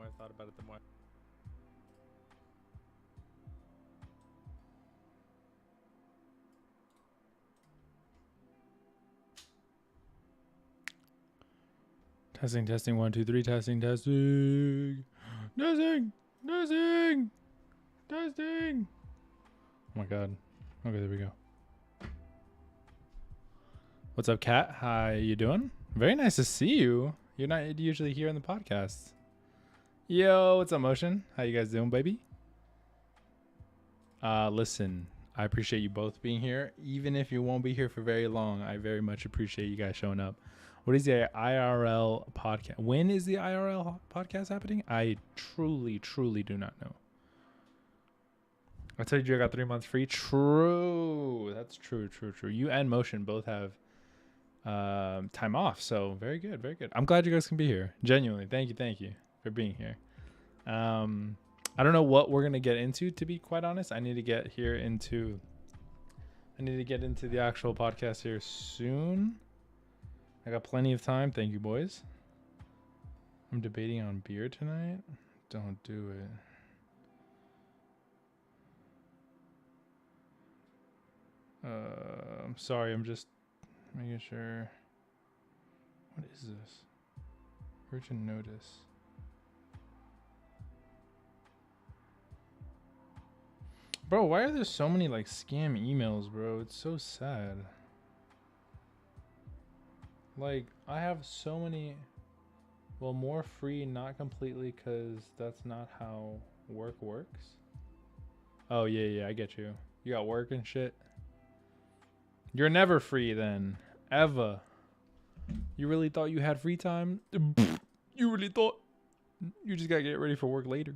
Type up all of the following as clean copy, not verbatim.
I thought about it, the more. Testing, 1, 2, 3, testing. Testing. Oh my god. Okay, there we go. What's up, Kat? How you doing? Very nice to see you. You're not usually here in the podcast. Yo, what's up, Motion? How you guys doing, baby? Listen, I appreciate you both being here. Even if you won't be here for very long, I very much appreciate you guys showing up. What is the IRL podcast? When is the IRL podcast happening? I truly do not know. I told you I got 3 months free. True. That's true. You and Motion both have time off. So very good. I'm glad you guys can be here. Genuinely. Thank you for being here. I don't know what we're going to get into, to be quite honest. I need to get into the actual podcast here soon. I got plenty of time. Thank you, boys. I'm debating on beer tonight. Don't do it. I'm sorry. I'm just making sure. What is this? Urgent notice. Bro, why are there so many like scam emails, bro? It's so sad. Like, I have so many, well, more free, not completely, because that's not how work works. Oh, yeah, I get you. You got work and shit. You're never free then. Ever. You really thought you had free time? You really thought? You just gotta get ready for work later.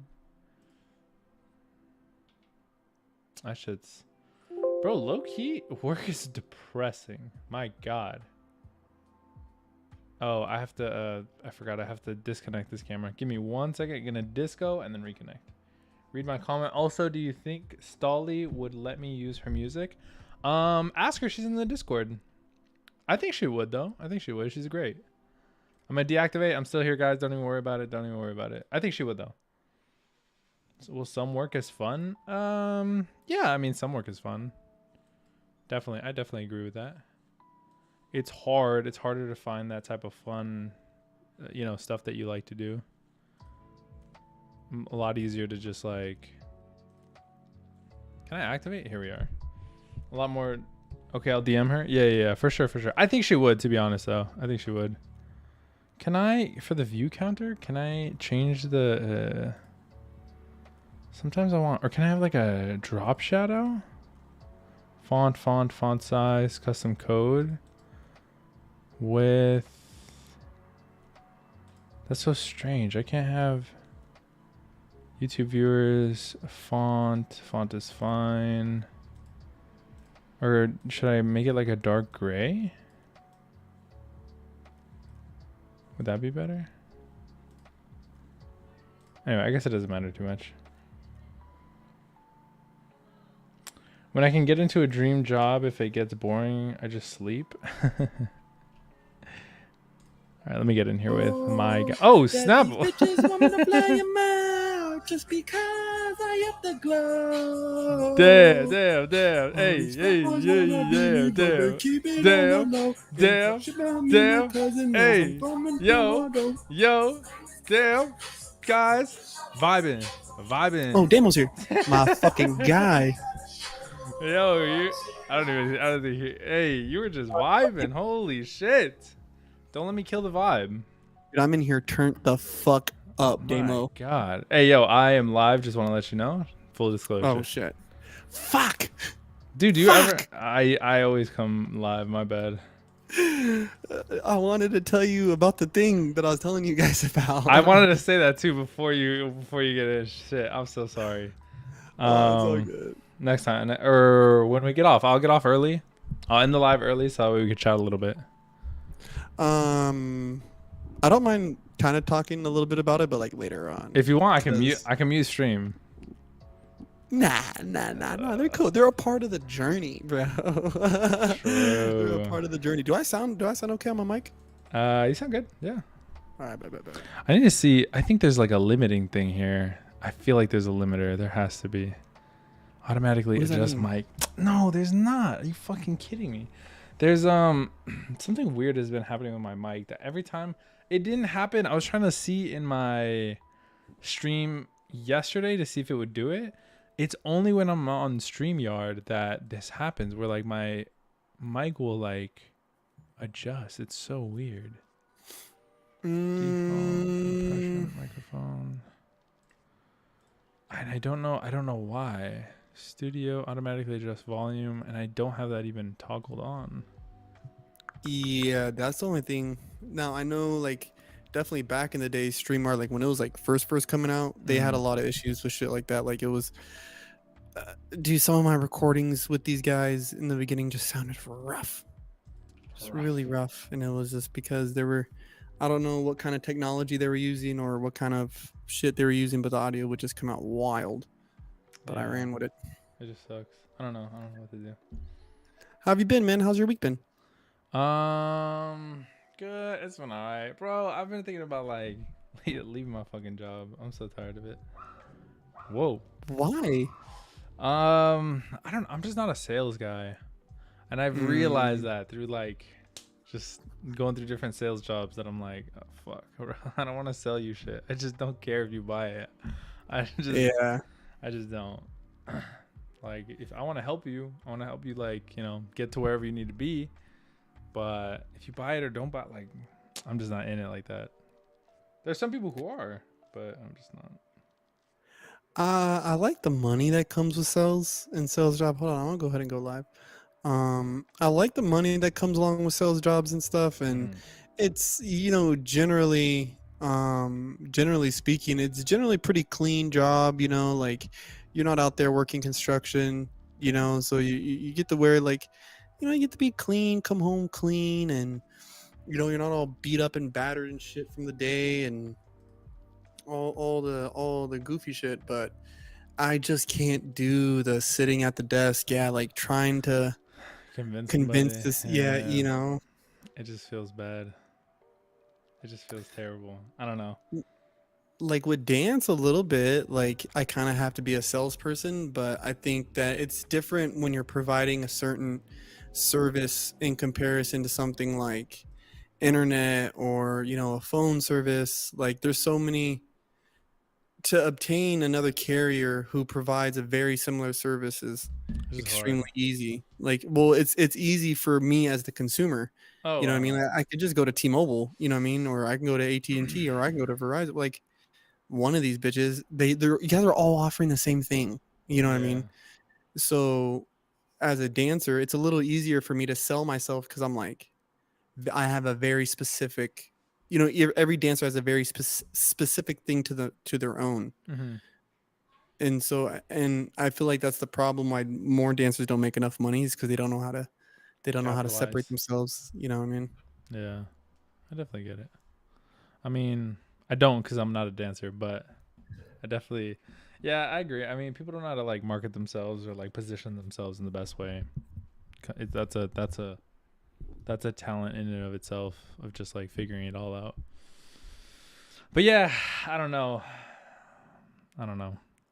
That shit's... Bro, low-key, work is depressing. My God. Oh, I have to, I forgot I have to disconnect this camera. Give me 1 second. Gonna disco and then reconnect. Read my comment. Also, do you think Stolly would let me use her music? Ask her. She's in the Discord. I think she would, though. I think she would. She's great. I'm gonna deactivate. I'm still here, guys. Don't even worry about it. I think she would, though. So, will some work is fun? Yeah, I mean, some work is fun. Definitely. I definitely agree with that. It's hard. It's harder to find that type of fun, stuff that you like to do. A lot easier to just like... Can I activate? Here we are. A lot more... Okay, I'll DM her. Yeah, for sure. I think she would, to be honest, though. I think she would. Can I, for the view counter, can I change the... Sometimes I want... Or can I have like a drop shadow? Font size, custom code. With... That's so strange. I can't have... YouTube viewers, font is fine. Or should I make it like a dark gray? Would that be better? Anyway, I guess it doesn't matter too much. When I can get into a dream job, if it gets boring, I just sleep. All right, let me get in here with my guy. Oh, snap! Bitches want me to fly him out just because I have the glow. Damn. Hey, damn. Hey, yo, damn. Guys, vibing. Oh, Damo's here. My fucking guy. Yo, I don't think hey, you were just vibing. Holy shit. Don't let me kill the vibe. Dude, I'm in here turned the fuck up, Damo. My God. Hey, yo, I am live. Just want to let you know. Full disclosure. Oh, shit. Fuck. Dude, do you ever... I always come live. My bad. I wanted to tell you about the thing that I was telling you guys about. I wanted to say that, too, before you get in. Shit, I'm so sorry. It's all good. Next time. Or when we get off. I'll get off early. I'll end the live early so we can chat a little bit. I don't mind kind of talking a little bit about it, but like later on. If you want, I can mute stream. Nah. They're cool. They're a part of the journey, bro. They're a part of the journey. Do I sound okay on my mic? You sound good. Yeah. All right, bye. I need to see. I think there's like a limiting thing here. I feel like there's a limiter. There has to be. Automatically What does that adjust mean? mic. No, there's not. Are you fucking kidding me? There's something weird has been happening with my mic that every time it didn't happen. I was trying to see in my stream yesterday to see if it would do it. It's only when I'm on StreamYard that this happens where like my mic will like adjust. It's so weird. Default compression microphone. And I don't know why. Studio automatically adjusts volume, and I don't have that even toggled on. Yeah, that's the only thing. Now I know, like, definitely back in the day, StreamYard, like when it was like first coming out, they had a lot of issues with shit like that. Like it was, dude, some of my recordings with these guys in the beginning just sounded rough, just really rough, and it was just because they were, I don't know what kind of technology they were using or what kind of shit they were using, but the audio would just come out wild. But I ran with it. It just sucks. I don't know what to do. How have you been, man? How's your week been? Good. It's been alright, bro. I've been thinking about like leaving my fucking job. I'm so tired of it. Whoa. Why? I don't. I'm just not a sales guy, and I've realized that through like just going through different sales jobs that I'm like, oh, fuck, bro. I don't want to sell you shit. I just don't care if you buy it. I just don't. Like, if I want to help you, like, you know, get to wherever you need to be. But if you buy it or don't buy it, like, I'm just not in it like that. There's some people who are, but I'm just not. I like the money that comes with sales and sales job. Hold on, I'm gonna go ahead and go live. I like the money that comes along with sales jobs and stuff, and it's, you know, generally speaking, it's generally pretty clean job, you know, like you're not out there working construction, you know, so you get to wear like, you know, you get to be clean, come home clean, and you know, you're not all beat up and battered and shit from the day and all the goofy shit. But I just can't do the sitting at the desk, like trying to convince this, you know. It just feels bad. It just feels terrible. I don't know. Like with dance a little bit, like I kind of have to be a salesperson, but I think that it's different when you're providing a certain service in comparison to something like internet or, you know, a phone service. Like there's so many, to obtain another carrier who provides a very similar service is extremely easy. Like, well, it's easy for me as the consumer. You know what I mean? I could just go to T-Mobile, you know what I mean? Or I can go to AT&T or I can go to Verizon. Like one of these bitches, they're all offering the same thing. You know what I mean? So as a dancer, it's a little easier for me to sell myself because I'm like, I have a very specific, you know, every dancer has a very specific thing to their own. And so, and I feel like that's the problem why more dancers don't make enough money is because they don't know how to separate themselves. You know what I mean? Yeah, I definitely get it. I mean, I don't because I'm not a dancer, but I definitely, yeah, I agree. I mean, people don't know how to like market themselves or like position themselves in the best way. That's a talent in and of itself of just like figuring it all out. But yeah, I don't know.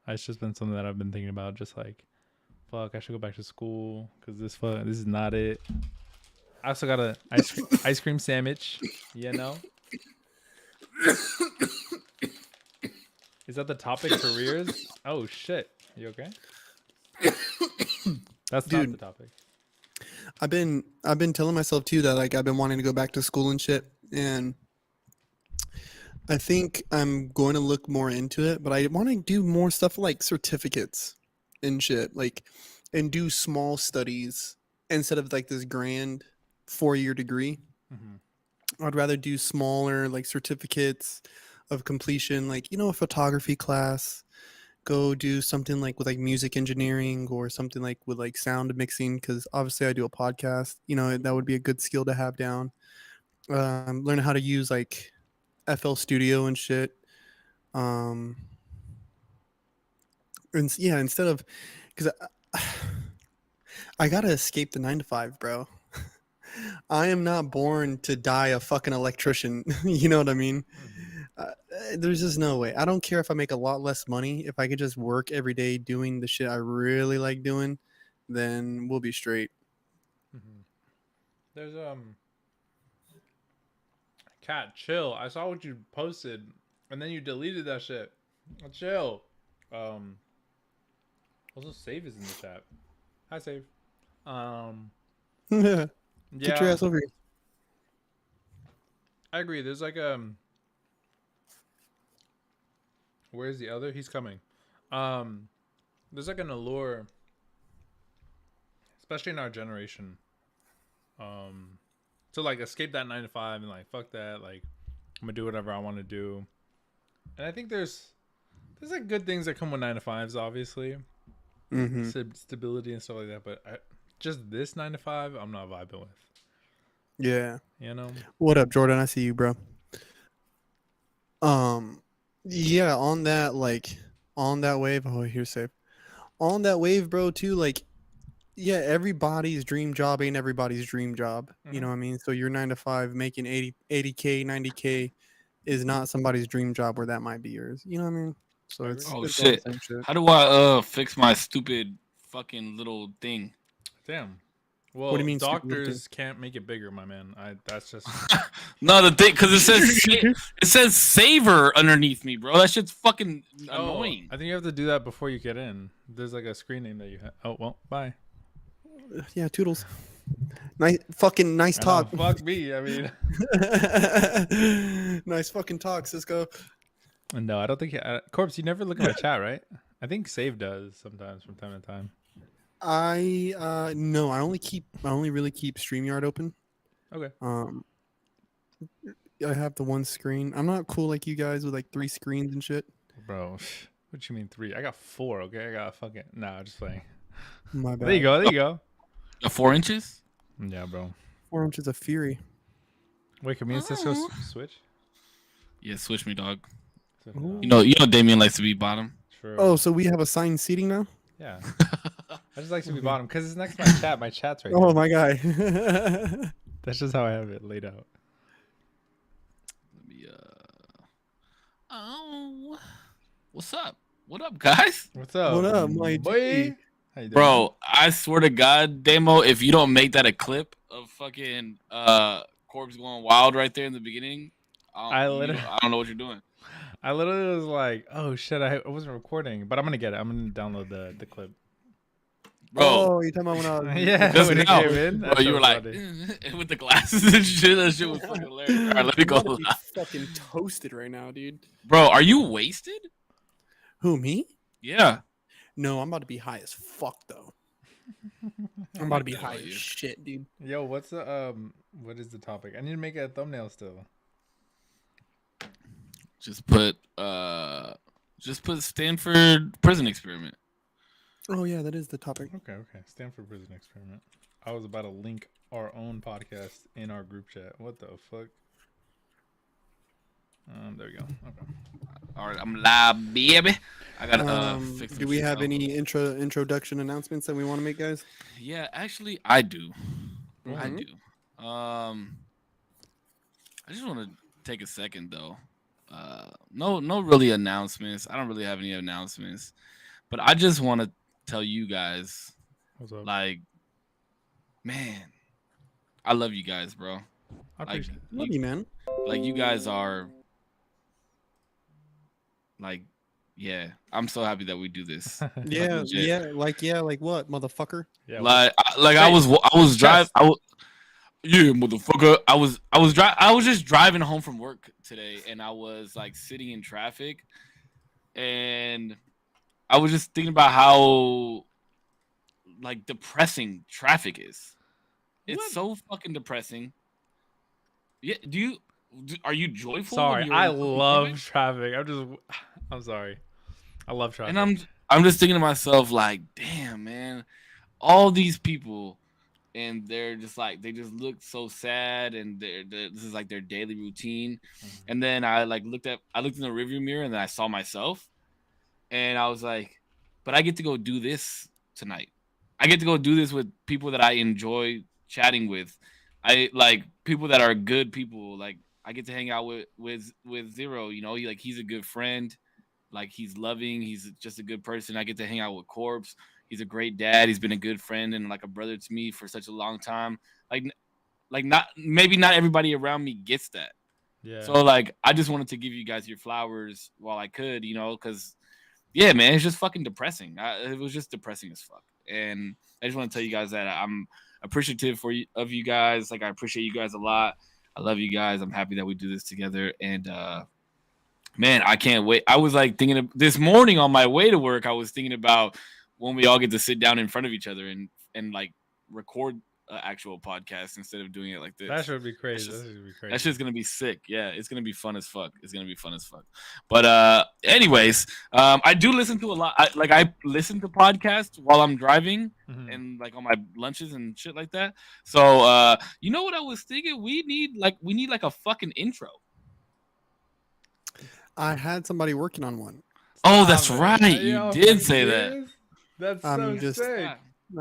It's just been something that I've been thinking about. Just like, fuck, I should go back to school because this is not it. I also got a ice cream sandwich. You know. Is that the topic, careers? Oh shit, you okay? That's not the topic. I've been telling myself too that like I've been wanting to go back to school and shit, and I think I'm going to look more into it, but I want to do more stuff like certificates and shit, like, and do small studies instead of like this grand 4-year degree. I'd rather do smaller like certificates of completion, like, you know, a photography class, go do something like with like music engineering or something like with like sound mixing, because obviously I do a podcast, you know, that would be a good skill to have down. Learn how to use like FL Studio and shit. And yeah, instead of, because I gotta escape the 9 to 5, bro. I am not born to die a fucking electrician. You know what I mean? There's just no way. I don't care if I make a lot less money. If I could just work every day doing the shit I really like doing, then we'll be straight. There's Cat, chill. I saw what you posted, and then you deleted that shit. Chill. Also, Save is in the chat. Hi, Save. Get your Yeah, ass over here. I agree. There's like where's the other? He's coming. There's like an allure, especially in our generation, to like escape that 9 to 5 and like fuck that. Like I'm gonna do whatever I want to do. And I think there's like good things that come with 9 to 5s, obviously, stability and stuff like that. But just this 9 to 5, I'm not vibing with. Yeah. You know. What up, Jordan? I see you, bro. Yeah, on that wave. Oh, here's Safe. On that wave, bro, too, like, yeah, everybody's dream job ain't everybody's dream job. You know what I mean? So your 9 to 5 making 80K, 90K is not somebody's dream job where that might be yours. You know what I mean? So it's Oh it's all the shit! same shit. How do I fix my stupid fucking little thing? Damn. Well, What do you mean, doctors can't make it bigger, my man. That's just No, the thing because it says saver underneath me, bro. That shit's fucking annoying. I think you have to do that before you get in. There's like a screen name that you have. Oh well, bye. Yeah, toodles. Nice talk. Fuck me. I mean, nice fucking talk, Cisco. no, I don't think Corpse. You never look at my chat, right? I think Save does sometimes from time to time. No, I only really keep StreamYard open. Okay. I have the one screen. I'm not cool like you guys with like 3 screens and shit. Bro, what you mean 3? I got 4. Okay, I got fucking. Nah, just playing. My bad. There you go. There you go. 4 inches? Yeah, bro. 4 inches of fury. Wait, can me and Cisco switch? Yeah, switch me, dog. Ooh. You know, Damien likes to be bottom. True. Oh, so we have assigned seating now? Yeah. I just like to be bottom because it's next to my chat. My chat's right Oh here. my guy. That's just how I have it laid out. Let me oh, what's up? What up, guys? What's up? What up, my boy? G? How you doing? Bro, I swear to God, Damo, if you don't make that a clip of fucking Corpse going wild right there in the beginning, I don't know what you're doing. I literally was like, "Oh shit, I wasn't recording," but I'm gonna get it. I'm gonna download the clip. Bro, Oh, you talking about when I was... Yeah, just when it now, came in, bro, you were like with the glasses and shit. That shit was fucking hilarious. All right, let me go. I'm about to be fucking toasted right now, dude. Bro, are you wasted? Who, me? Yeah. No, I'm about to be high as fuck, though. I'm about to be high as shit, dude. Yo, what's the what is the topic? I need to make a thumbnail still. Just put Stanford prison experiment. Oh, yeah, that is the topic. Okay. Stanford prison experiment. I was about to link our own podcast in our group chat. What the fuck? There we go. Okay. All right, I'm live, baby. I gotta fix. Do we have any introduction announcements that we want to make, guys? Yeah, actually, I do. Mm-hmm. I do. I just want to take a second though. No, really announcements. I don't really have any announcements, but I just want to tell you guys, What's up? like, man, I love you guys, bro. I appreciate it. Love you, man. Like, you guys are, like, yeah. I'm so happy that we do this. Yeah, legit. like what, motherfucker? Yeah. I was driving. Yeah, motherfucker. I was just driving home from work today, and I was like sitting in traffic, and I was just thinking about how like depressing traffic is. It's so fucking depressing. Yeah. Are you joyful? Sorry, I love traffic. I'm sorry. I love traffic. And I'm just thinking to myself, like, damn, man, all these people, and they're just like, they just look so sad, and this is like their daily routine. Mm-hmm. And then I looked in the rearview mirror, and then I saw myself, and I was like, but I get to go do this tonight. I get to go do this with people that I enjoy chatting with, I like people that are good people. Like I get to hang out with Zero. You know, he's a good friend. Like he's loving. He's just a good person. I get to hang out with Corpse. He's a great dad. He's been a good friend and like a brother to me for such a long time. Like not maybe not everybody around me gets that. Yeah. So like I just wanted to give you guys your flowers while I could, because yeah, man, it's just fucking depressing. It was just depressing as fuck. And I just want to tell you guys that I'm appreciative of you guys. Like I appreciate you guys a lot. I love you guys. I'm happy that we do this together. And man, I can't wait. I was like thinking of this morning on my way to work. I was thinking about when we all get to sit down in front of each other and like record an actual podcast instead of doing it like this. That should be crazy. That shit's gonna be sick. Yeah, it's gonna be fun as fuck. But anyways, I do listen to a lot. I listen to podcasts while I'm driving and like on my lunches and shit like that. So you know what I was thinking? We need like a fucking intro. I had somebody working on one. Oh, that's right. You did say that. That's so sick.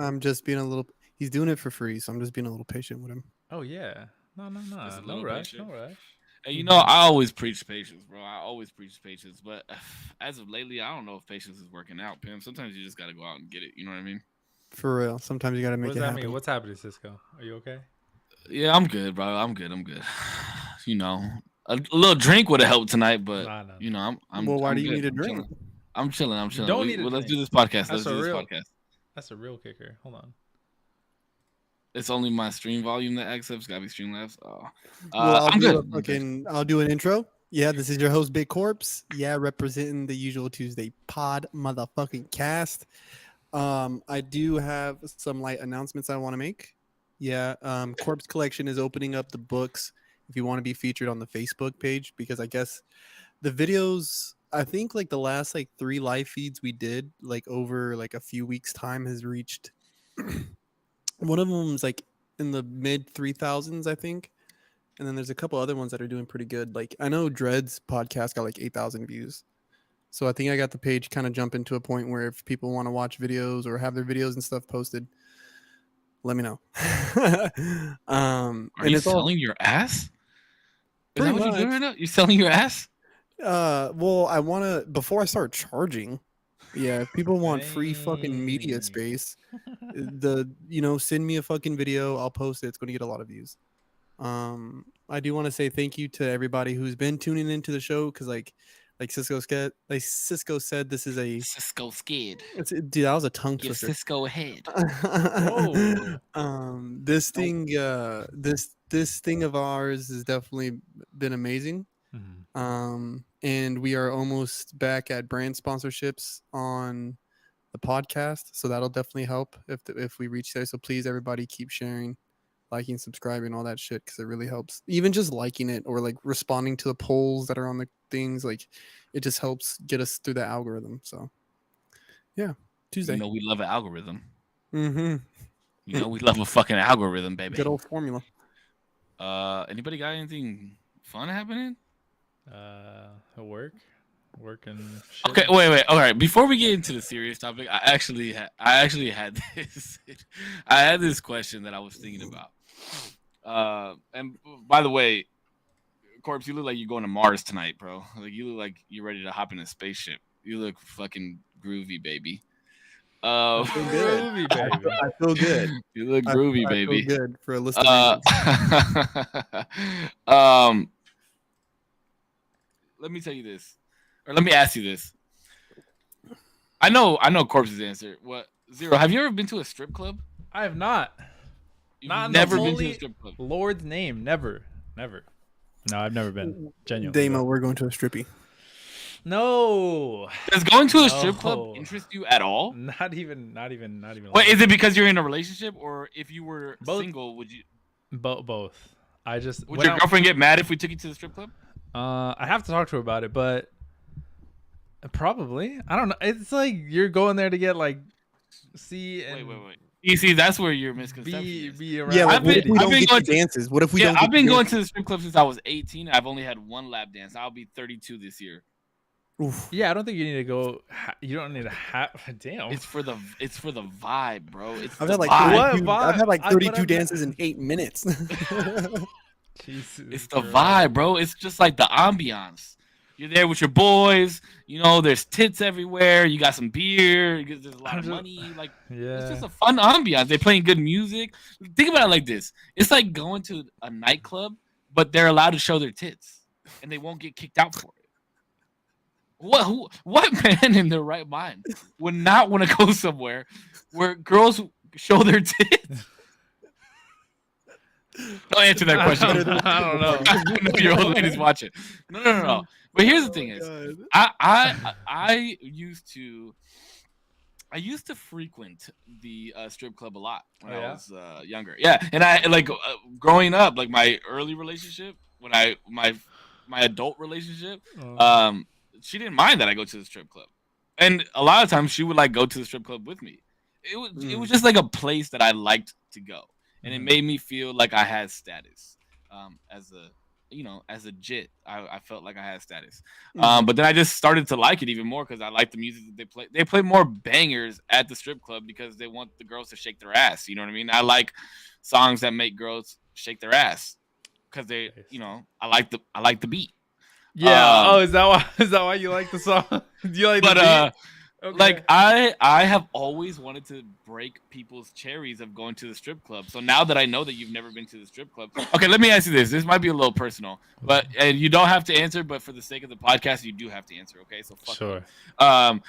I'm just being a little. He's doing it for free, so I'm just being a little patient with him. Oh yeah. No. No rush. And I always preach patience, bro. I always preach patience, but as of lately, I don't know if patience is working out, Pim. Sometimes you just gotta go out and get it. You know what I mean? For real. Sometimes you gotta make it happen. What does that mean? What's happening, Cisco? Are you okay? Yeah, I'm good, bro. I'm good. A little drink would have helped tonight, but I'm. Well, why I'm do you good. need a drink? I'm chilling. Don't need a let's drink. do this podcast. Let's do this podcast. That's a real kicker. Hold on. It's only my stream volume that accepts. Gotta be Streamlabs. Oh, well, I'm good. I'll do an intro. Yeah, this is your host, Big Corpse. Yeah, representing the usual Tuesday pod motherfucking cast. I do have some light announcements I want to make. Yeah, Corpse Collection is opening up the books if you want to be featured on the Facebook page, because I guess the videos, I think like the last like 3 live feeds we did like over like a few weeks time has reached one of them is like in the mid 3,000s, I think. And then there's a couple other ones that are doing pretty good. Like I know Dread's podcast got like 8,000 views. So I think I got the page kind of jumping to a point where if people want to watch videos or have their videos and stuff posted, let me know. Are you selling your ass? Is that what you're doing right now? You're selling your ass? Well, I want to, before I start charging, yeah, if people want free fucking media space, send me a fucking video. I'll post it. It's going to get a lot of views. I do want to say thank you to everybody who's been tuning into the show, because like Cisco said, this is a Cisco skid. Dude, that was a tongue twister. Cisco head. This thing, this thing of ours has definitely been amazing. And we are almost back at brand sponsorships on the podcast, so that'll definitely help if we reach there. So please, everybody, keep sharing, liking, subscribing, all that shit, because it really helps. Even just liking it or like responding to the polls that are on the things, like it just helps get us through the algorithm. So yeah, Tuesday. We love an algorithm. We love a fucking algorithm, baby. Good old formula. Anybody got anything fun happening? Work and shit. Okay, wait. All right, before we get into the serious topic, I actually had this. I had this question that I was thinking about. And by the way, Corpse, you look like you're going to Mars tonight, bro. Like you look like you're ready to hop in a spaceship. You look fucking groovy, baby. I feel good. Groovy, baby. I feel good. You look groovy, baby. I feel good for a list of let me tell you this, or let me ask you this. I know Corpse's answer. What, Zero? Have you ever been to a strip club? I have not. You've never been to a strip club. Lord's name, never. No, I've never been. Genuinely. Damo, we're going to a strippy. No. Does going to a strip club interest you at all? Not even. Wait, is it because you're in a relationship, or if you were single, would you? Both. Would your girlfriend get mad if we took you to the strip club? I have to talk to her about it, but probably. I don't know. It's like you're going there to get like see and wait. You see, that's where your misconception be around. Yeah, I've been going to dances. What if we don't? I've been going to the strip club since I was 18. I've only had one lap dance. I'll be 32 this year. Oof. Yeah, I don't think you need to go. You don't need to have. Damn. It's for the vibe, bro. It's I've the had like vibe. 32. What I've had vibe? like But 32 I'm dances in 8 minutes. Jesus. It's the Christ. vibe, bro. It's just like the ambiance. You're there with your boys. You know, there's tits everywhere. You got some beer. There's a lot I'm of just- money. Like, Yeah. it's just a fun ambiance. They're playing good music. Think about it like this: it's like going to a nightclub, but they're allowed to show their tits, and they won't get kicked out for it. What man in their right mind would not want to go somewhere where girls show their tits? Don't answer that question. I don't know. I know your old lady's watching. No. But here's the thing: is I used to frequent the strip club a lot when Oh, I yeah? was younger. Yeah, and I like growing up, like my early relationship, when my adult relationship, she didn't mind that I go to the strip club, and a lot of times she would like go to the strip club with me. It was just like a place that I liked to go, and it made me feel like I had status, as a as a jit. I felt like I had status, but then I just started to like it even more because I like the music that they play. They play more bangers at the strip club because they want the girls to shake their ass. You know what I mean? I like songs that make girls shake their ass because they, I like the beat. Yeah. Is that why you like the song? Do you like the beat? Okay. Like I have always wanted to break people's cherries of going to the strip club. So now that I know that you've never been to the strip club, okay, let me ask you this. This might be a little personal, but and you don't have to answer, but for the sake of the podcast, you do have to answer. Okay, so fuck Sure. you.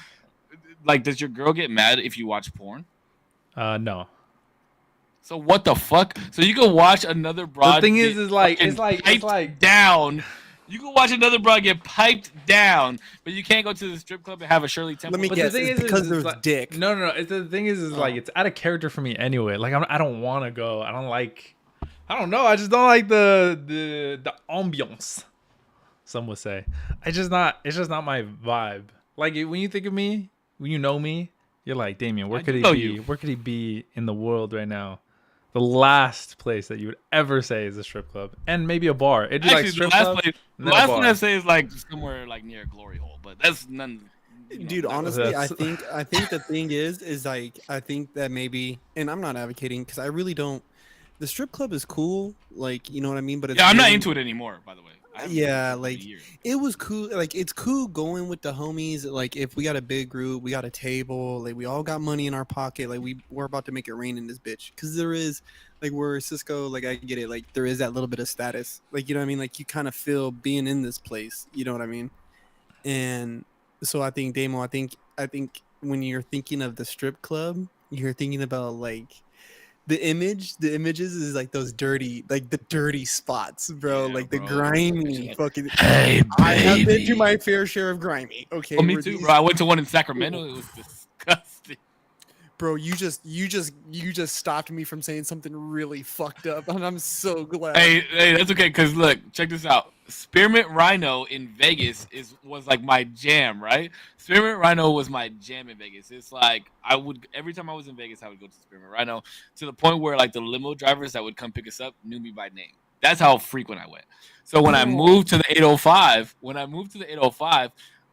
Like, does your girl get mad if you watch porn? No. So what the fuck? So you can watch another broad. The thing is like fucking it's piped like down. You can watch another broad get piped down, but you can't go to the strip club and have a Shirley Temple. Let me But guess. the thing It's is because it's there's like, dick. No. It's the thing is like it's out of character for me anyway. Like I don't want to go. I don't like. I don't know. I just don't like the ambiance. Some would say. It's just not my vibe. Like when you think of me, when you know me, you're like, Damien, where I could do he know be? you. Where could he be in the world right now? The last place that you would ever say is a strip club, and maybe a bar. It'd be Actually, like strip the last club. place, and the then a last one bar. I say is like somewhere like near a glory hole, but that's none. Dude, not- honestly, I That's- think the thing is like I think that maybe, and I'm not advocating because I really don't. The strip club is cool, like you know what I mean. But it's yeah, I'm not really- into it anymore. By the way, I haven't Yeah, been to a like year. it was cool. Like it's cool going with the homies. Like if we got a big group, we got a table. Like we all got money in our pocket. Like we're about to make it rain in this bitch. Because there is, like where Cisco, like I get it. Like there is that little bit of status. Like you know what I mean. Like you kind of feel being in this place. You know what I mean. And so I think Damo, I think when you're thinking of the strip club, you're thinking about like the images is like those dirty, like the dirty spots, bro. Yeah, like the bro. grimy fucking. Hey, I have been to my fair share of grimy. Okay, Oh, me where too, these- bro. I went to one in Sacramento. It was disgusting. Bro, you just stopped me from saying something really fucked up, and I'm so glad. Hey, that's okay. Cause look, check this out. Spearmint Rhino in Vegas was like my jam, right? Spearmint Rhino was my jam in Vegas. It's like I would every time I was in Vegas, I would go to Spearmint Rhino to the point where like the limo drivers that would come pick us up knew me by name. That's how frequent I went. So when I moved to the 805,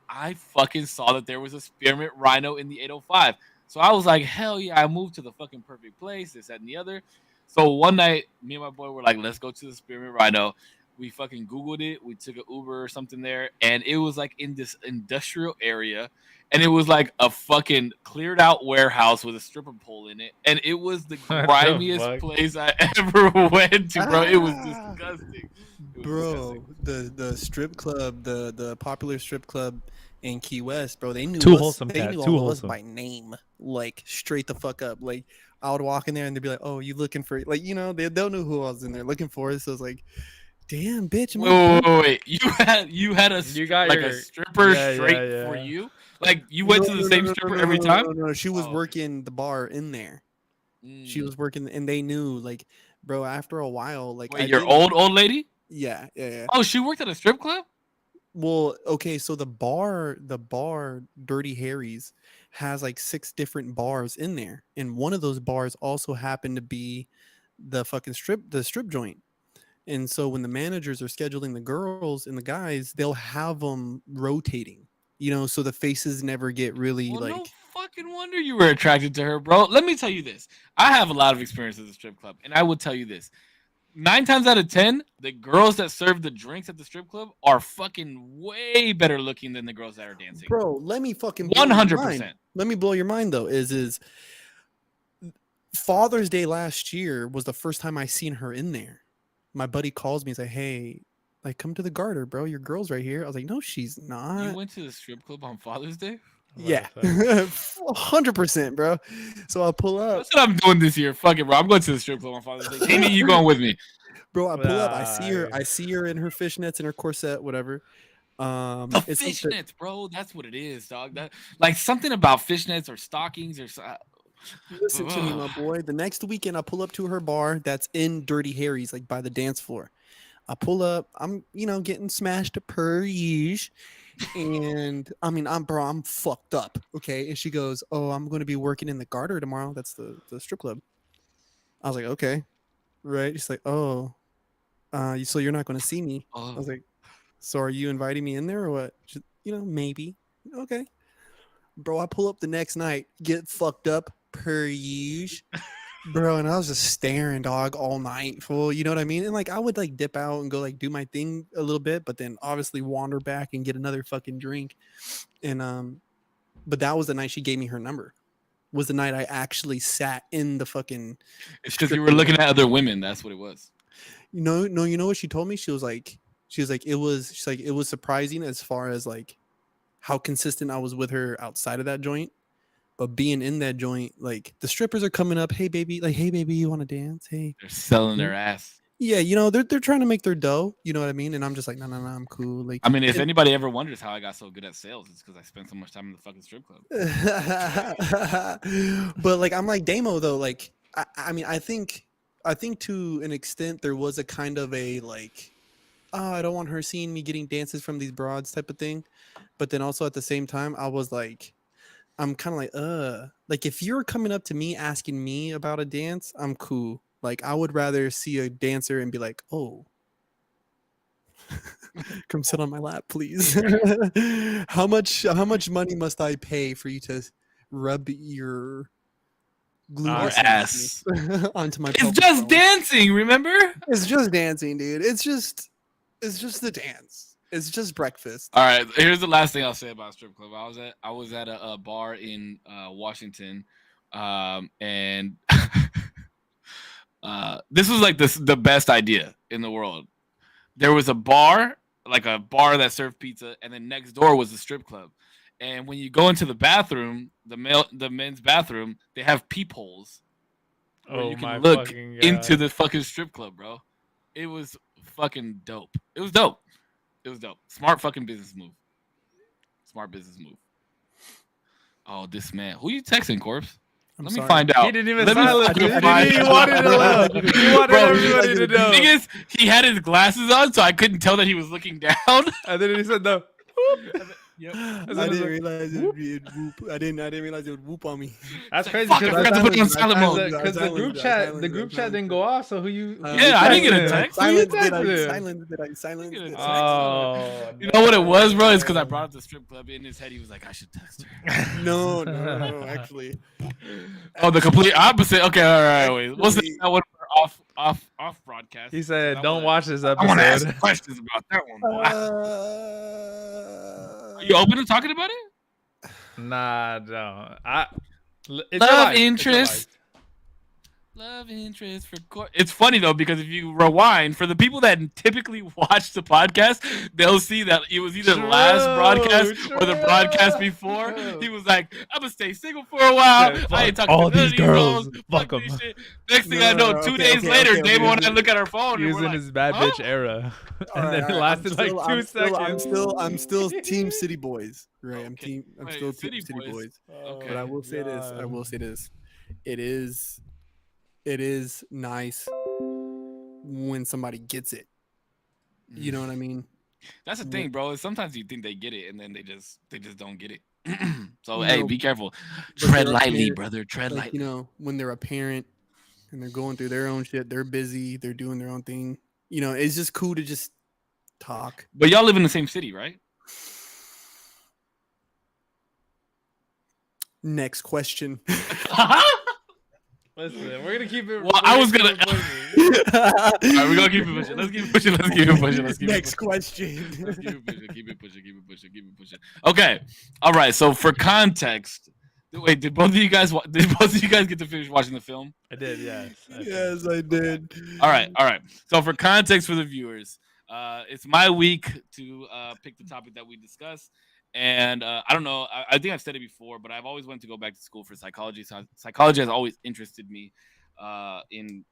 I fucking saw that there was a Spearmint Rhino in the 805. So I was like, hell yeah, I moved to the fucking perfect place, this, that, and the other. So one night, me and my boy were like, let's go to the Spearmint Rhino. We fucking Googled it. We took an Uber or something there. And it was like in this industrial area. And it was like a fucking cleared out warehouse with a stripper pole in it. And it was the What the grimiest fuck? place I ever went to, bro. It was disgusting. It was Bro, disgusting. the strip club, the popular strip club in Key West, bro. They knew Too us, wholesome, They Kat, knew too all of us wholesome. by name, like straight the fuck up. Like I would walk in there and they'd be like, "Oh, you looking for?" Like you know, they'll know who I was in there looking for. So it's like, damn, bitch. am I Wait. You had a You got like your- a stripper Yeah, straight yeah. for you? Like you went to the same stripper every time? No, she was Oh, okay. working the bar in there. She was working, and they knew, like, bro. After a while, like, Wait, your old lady? yeah. Oh, she worked at a strip club? Well, okay, so the bar, Dirty Harry's, has like 6 different bars in there, and one of those bars also happened to be the strip joint. And so when the managers are scheduling the girls and the guys, they'll have them rotating. you know, so the faces never get really Well, no like. fucking wonder you were attracted to her, bro. Let me tell you this. I have a lot of experience at the strip club, and I will tell you this. 9 times out of 10, the girls that serve the drinks at the strip club are fucking way better looking than the girls that are dancing. Bro, let me fucking blow your mind. 100%. Let me blow your mind though. Is Father's Day last year was the first time I seen her in there. My buddy calls me and say, "Hey, like come to the garter, bro. Your girl's right here." I was like, "No, she's You not." went to the strip club on Father's Day? Yeah, What the fuck? 100%, bro. So I pull up, That's what I'm doing this year. Fuck it, bro. I'm going to the strip club on Father's Day. Jamie, you going with me? bro. I pull up. I see her. Nice. I see her in her fishnets and her corset, whatever. The It's something- fishnets, bro. That's what it is, dog. That like something about fishnets or stockings or Listen to me, my boy. The next weekend, I pull up to her bar that's in Dirty Harry's, like by the dance floor. I pull up. I'm, you know, getting smashed per usual. And I mean, I'm fucked up. Okay. And she goes, "Oh, I'm going to be working in the Garter tomorrow. That's the strip club." I was like, "Okay." Right. She's like, "Oh, so you're not going to see me." I was like, "So are you inviting me in there or what?" She, you know, maybe. Okay. Bro, I pull up the next night, get fucked up per usual. Bro, and I was just staring, dog, all night, fool. You know what I mean? And like, I would like dip out and go like do my thing a little bit, but then obviously wander back and get another fucking drink. And but that was the night she gave me her number. Was the night I actually sat in the fucking. It's because you were looking at other women. That's what it was. You know, no, you know what she told me? She's like, it was surprising as far as like how consistent I was with her outside of that joint. But being in that joint, like the strippers are coming up, "Hey baby, like, hey baby, you want to dance? Hey." They're selling their ass. Yeah, you know, they're trying to make their dough, you know what I mean? And I'm just like, no, I'm cool. Like, I mean, if anybody ever wonders how I got so good at sales, it's because I spent so much time in the fucking strip club. but like I'm like Damo though, like I mean I think to an extent there was a kind of a like, oh, I don't want her seeing me getting dances from these broads type of thing. But then also at the same time, I was like, I'm kind of like if you're coming up to me asking me about a dance, I'm cool. Like I would rather see a dancer and be like, "Oh, come sit on my lap, please." How much money must I pay for you to rub your Our ass. onto my It's pelvic just bone? dancing, remember? It's just dancing, dude. It's just the dance. It's just breakfast. All right, here's the last thing I'll say about strip club. I was at a bar in Washington, and this was like the best idea in the world. There was a bar, like a bar that served pizza, and then next door was a strip club. And when you go into the bathroom, the men's bathroom, they have peepholes where Oh you my can look fucking into God. the fucking strip club, bro. It was fucking dope. It was dope. It was dope. Smart fucking business move. Smart business move. Oh, this man. Who you texting, Corpse? I'm Let me sorry. find out. He didn't even Let me silence fucking it. find He out. wanted to know. He wanted Bro, everybody to know. The thing is, he had his glasses on, so I couldn't tell that he was looking down. And then he said no. Yep. I As soon as didn't I- realize it would whoop. I didn't realize it would whoop on me. That's It's crazy like, fuck, I forgot to put it on silent mode. because the group chat didn't go off. So who you? Yeah, I didn't get a texted? text. Who you Silence it. texted? Silence Get a it. text. Oh, You know what it was, bro? It's because I brought up the strip club. In his head, he was like, I should text her. No, actually. Oh, the complete opposite. Okay, all right, wait. What's that one for off broadcast? He said, I "Don't wanna- watch this I want to ask episode." questions about that one. Boy. Uh, Are you open to talking about it? Nah, don't. It's your Love life. It's your interest. life. Love interest for It's funny though because if you rewind for the people that typically watch the podcast, they'll see that it was either the last broadcast or the broadcast before. True. He was like, "I'm gonna stay single for a while. Yeah, I ain't fuck talking all to none these of girls. hoes. Fuck this 'em." shit." Next thing I know, No, 2 okay, days later, okay, Damo and I look at our phone. He And was we're in like, his bad huh? bitch era, all and then right, it all right. lasted like 2 seconds. I'm still team City Boys. Right. I'm Okay. Wait, still City team City Boys. Boys. Okay. But I will say this. It is nice when somebody gets it. You know what I mean? That's the thing, bro. Is sometimes you think they get it, and then they just don't get it. So No, hey, be careful. but Tread they're lightly, parent- brother. Tread Like, lightly. you know, when they're a parent and they're going through their own shit, they're busy, they're doing their own thing. You know, it's just cool to just talk. But y'all live in the same city, right? Next question. Listen, we're gonna keep it. Well, I was gonna. All right, we're gonna keep it pushing. Let's keep it pushing. Let's keep it pushing. Let's keep Next it pushing. question. Let's keep it pushing. Keep it pushing. Keep it pushing. Keep it pushing. Okay. All right. So for context, wait, did both of you guys get to finish watching the film? I did, yes. Yes, I did. All right. All right. So for context for the viewers, it's my week to pick the topic that we discuss. And I don't know. I think I've said it before, but I've always wanted to go back to school for psychology. So psychology has always interested me in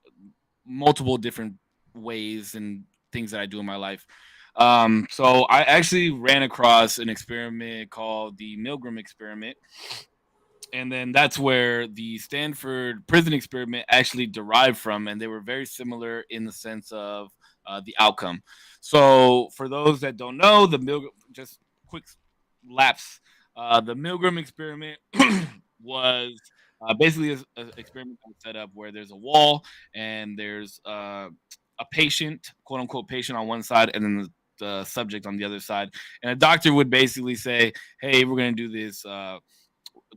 multiple different ways and things that I do in my life. So I actually ran across an experiment called the Milgram experiment. And then that's where the Stanford prison experiment actually derived from. And they were very similar in the sense of the outcome. So for those that don't know, the Milgram, just quick lapse. The Milgram experiment was basically an experiment that was set up where there's a wall and there's a patient, quote unquote, patient on one side, and then the subject on the other side. And a doctor would basically say, "Hey, we're going to do this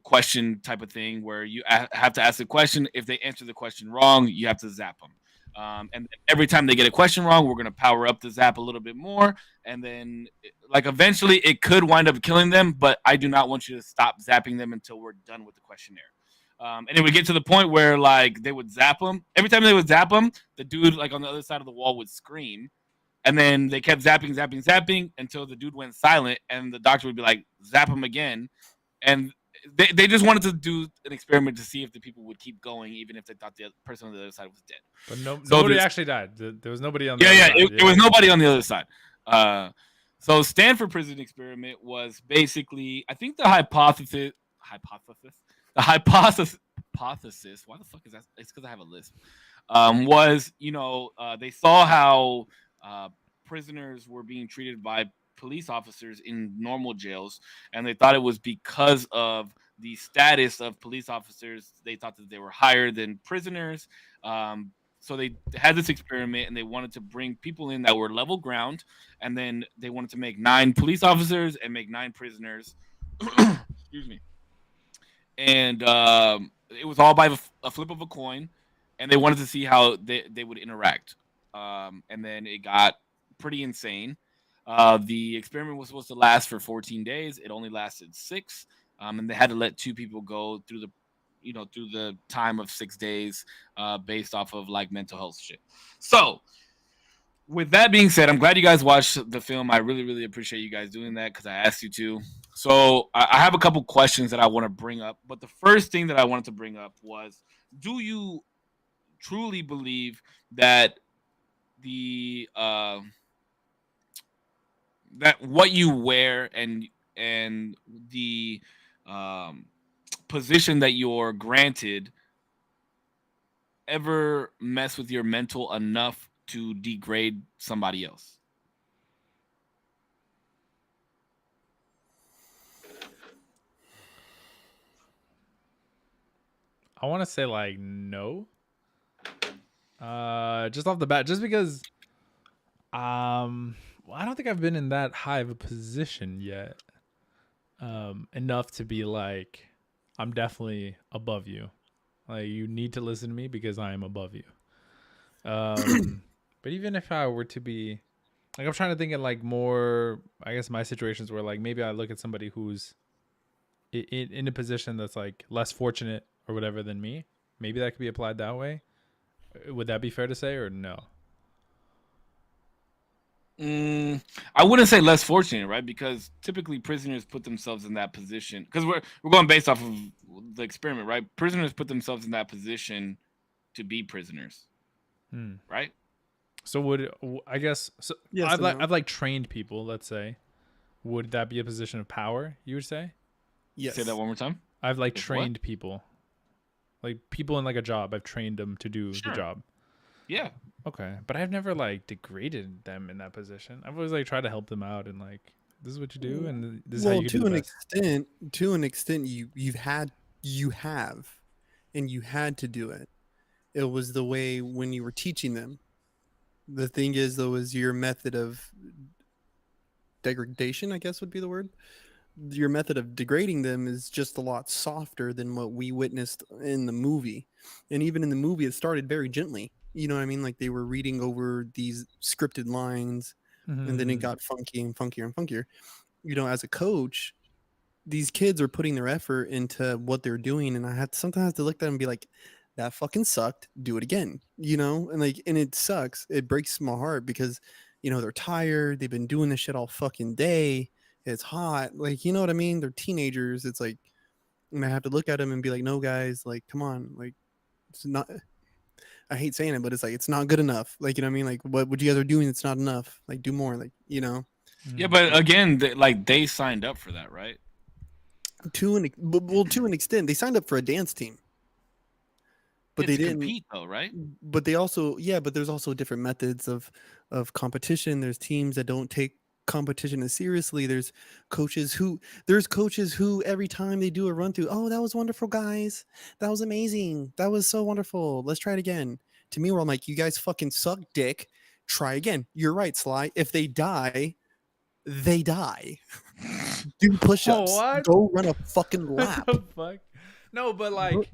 question type of thing where you have to ask the question. If they answer the question wrong, you have to zap them." And every time they get a question wrong, we're going to power up the zap a little bit more. And then, like, eventually it could wind up killing them, but I do not want you to stop zapping them until we're done with the questionnaire. And it would get to the point where, like, they would zap them. Every time they would zap them, the dude, like, on the other side of the wall would scream. And then they kept zapping until the dude went silent. And the doctor would be like, zap him again. And they just wanted to do an experiment to see if the people would keep going, even if they thought the person on the other side was dead. But nobody actually died. There was nobody on the other side. It was nobody on the other side. So Stanford prison experiment was basically, I think the hypothesis. Why the fuck is that? It's because I have a list. Was, they saw how prisoners were being treated by police officers in normal jails, and they thought it was because of the status of police officers. They thought that they were higher than prisoners. So they had this experiment, and they wanted to bring people in that were level ground, and then they wanted to make 9 police officers and make 9 prisoners. Excuse me. And it was all by a flip of a coin, and they wanted to see how they would interact. And then it got pretty insane. The experiment was supposed to last for 14 days. It only lasted 6, and they had to let 2 people go through the time of 6 days, based off of like mental health shit. So, with that being said, I'm glad you guys watched the film. I really, really appreciate you guys doing that because I asked you to. So, I have a couple questions that I want to bring up. But the first thing that I wanted to bring up was, do you truly believe that that what you wear and the position that you're granted ever mess with your mental enough to degrade somebody else? I want to say like no. Just off the bat, just because I don't think I've been in that high of a position yet. Enough to be like, I'm definitely above you. Like, you need to listen to me because I am above you. But even if I were to be, like, I'm trying to think of like more, I guess my situations where like maybe I look at somebody who's in a position that's like less fortunate or whatever than me. Maybe that could be applied that way. Would that be fair to say or no? I wouldn't say less fortunate, right? Because typically prisoners put themselves in that position. Because we're going based off of the experiment, right? Prisoners put themselves in that position to be prisoners, right? So I guess so? Yes I've like trained people. Let's say, would that be a position of power? You would say? Yes. Say that one more time. I've like With trained what? people, like people in like a job. I've trained them to do Sure. the job. Yeah. Okay, but I've never like degraded them in that position. I've always like tried to help them out and like, this is what you do, and this is how Well, you to do an the best. extent, you have, and you had to do it. It was the way when you were teaching them. The thing is, though, is your method of degradation, I guess would be the word. your method of degrading them is just a lot softer than what we witnessed in the movie. And even in the movie, it started very gently. You know what I mean? Like they were reading over these scripted lines, and then it got funky and funkier and funkier. You know, as a coach, these kids are putting their effort into what they're doing, and I had sometimes to look at them and be like, that fucking sucked, do it again, you know. And like, and it sucks, it breaks my heart because, you know, they're tired, they've been doing this shit all fucking day, it's hot, like, you know what I mean, they're teenagers. It's like, and I have to look at them and be like, no guys, like, come on, like, it's not, I hate saying it, but it's like, it's not good enough, like, you know what I mean, like, what you guys are doing, it's not enough, like, do more, like, you know. Yeah, but again, they signed up for that, right? To an extent, they signed up for a dance team, but It's they didn't compete though, right? but they also, yeah, but there's also different methods of competition. There's teams that don't take competition as seriously. There's coaches who every time they do a run through, oh, that was wonderful, guys, that was amazing, that was so wonderful, let's try it again. To me, where I'm like, you guys fucking suck dick, try again. You're right, Sly. If they die, they die. Do push-ups. What? Go run a fucking What lap. the fuck? No, but like,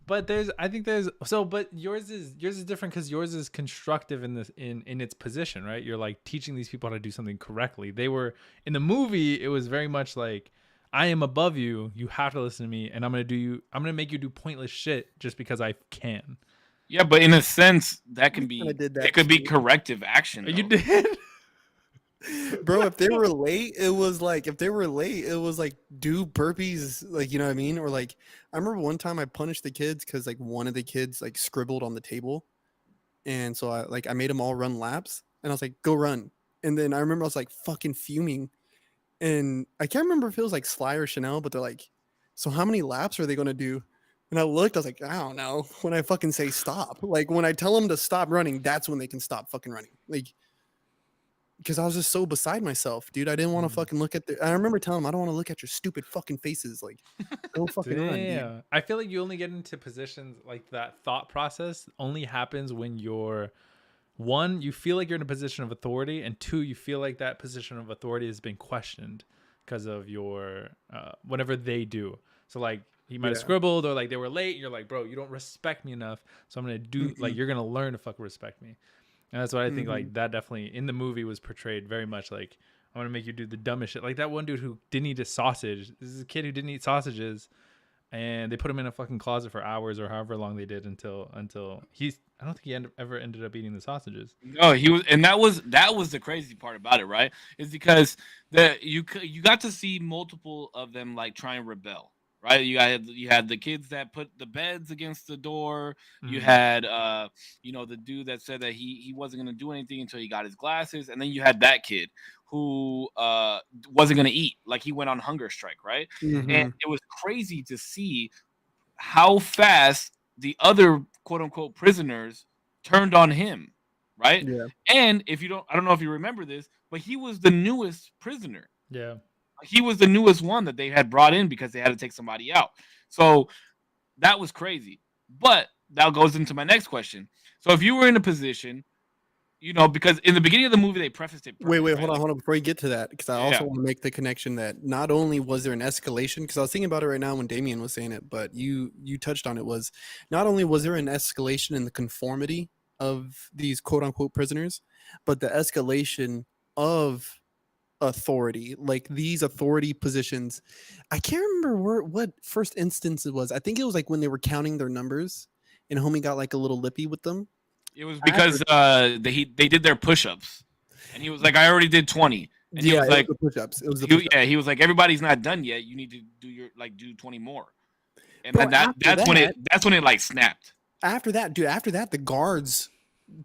but I think there's but yours is different because yours is constructive in in its position, right? You're like teaching these people how to do something correctly. They were in the movie, it was very much like, I am above you, you have to listen to me, and I'm gonna make you do pointless shit just because I can. Yeah, but in a sense, that can be it could be corrective action. You though. did. Bro, if they were late, it was like do burpees, like, you know what I mean? Or like, I remember one time I punished the kids because like one of the kids like scribbled on the table, and so I made them all run laps, and I was like, go run. And then I remember I was like fucking fuming, and I can't remember if it was like Sly or Chanel, but they're like, so how many laps are they gonna do? And I looked, I was like, I don't know. When I fucking say stop, like when I tell them to stop running, that's when they can stop fucking running. Like, because I was just so beside myself, dude. I didn't want to fucking look at I remember telling them, I don't want to look at your stupid fucking faces. Like, go fucking run, dude. Damn. I feel like you only get into positions like that. Thought process only happens when you're, one, you feel like you're in a position of authority, and two, you feel like that position of authority has been questioned because of your whatever they do. So like, he might have scribbled, or like they were late, and you're like, bro, you don't respect me enough, so I'm gonna do like, you're gonna learn to fucking respect me. And that's what I think, like, that definitely in the movie was portrayed very much like, I'm gonna make you do the dumbest shit. Like that one dude who didn't eat a sausage. This is a kid who didn't eat sausages, and they put him in a fucking closet for hours or however long they did until he's. I don't think he ever ended up eating the sausages. No, he was, and that was the crazy part about it, right? Is because you got to see multiple of them like try and rebel, right? You had the kids that put the beds against the door. You had the dude that said that he wasn't gonna do anything until he got his glasses, and then you had that kid who wasn't gonna eat, like he went on hunger strike, right? And it was crazy to see how fast the other quote unquote prisoners turned on him, right? Yeah. And I don't know if you remember this, but he was the newest prisoner. Yeah. He was the newest one that they had brought in because they had to take somebody out. So that was crazy. But that goes into my next question. So if you were in a position, because in the beginning of the movie they prefaced it. Wait, hold on. Before you get to that, because I also want to make the connection that not only was there an escalation, because I was thinking about it right now when Damien was saying it, but you touched on it, was not only was there an escalation in the conformity of these quote unquote prisoners, but the escalation of authority, like these authority positions. I can't remember what first instance it was. I think it was like when they were counting their numbers and homie got like a little lippy with them. It was because they did their push-ups, and he was like, "I already did 20." And he was like, the push-ups. It was the push-ups. He was like, "Everybody's not done yet. You need to do 20 more." And Bro, that's when it like snapped. After that, the guards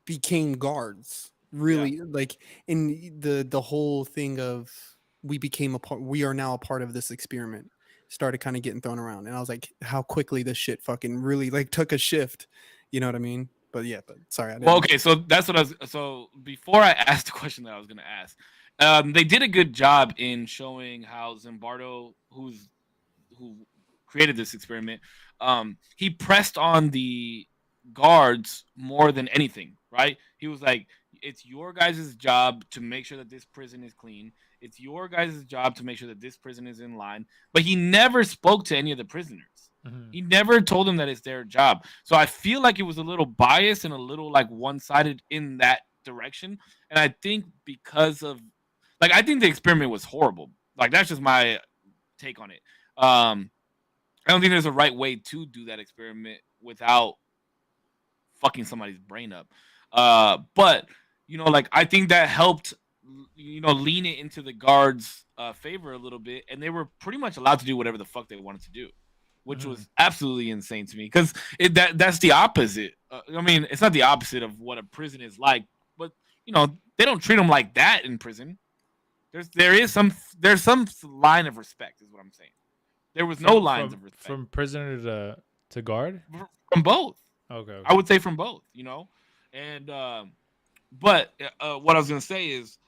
became guards. Really, like in the whole thing of we are now a part of this experiment started kind of getting thrown around, and I was like, how quickly this shit fucking really like took a shift. You know what I mean? But sorry. Okay, so that's what so before I asked the question that I was going to ask, they did a good job in showing how Zimbardo, who created this experiment, he pressed on the guards more than anything, right? He was like, it's your guys' job to make sure that this prison is clean, It's your guys' job to make sure that this prison is in line. But he never spoke to any of the prisoners. Mhm. He never told them that it's their job. So I feel like it was a little biased and a little like one-sided in that direction. And I think because of like I think the experiment was horrible. Like that's just my take on it. I don't think there's a right way to do that experiment without fucking somebody's brain up. But like I think that helped, lean it into the guards' favor a little bit, and they were pretty much allowed to do whatever the fuck they wanted to do, which was absolutely insane to me because that's the opposite. I mean, it's not the opposite of what a prison is like, but they don't treat them like that in prison. There's some line of respect, is what I'm saying. There was no lines of respect from prisoner to guard. From both. Okay. I would say from both, and but what I was gonna say is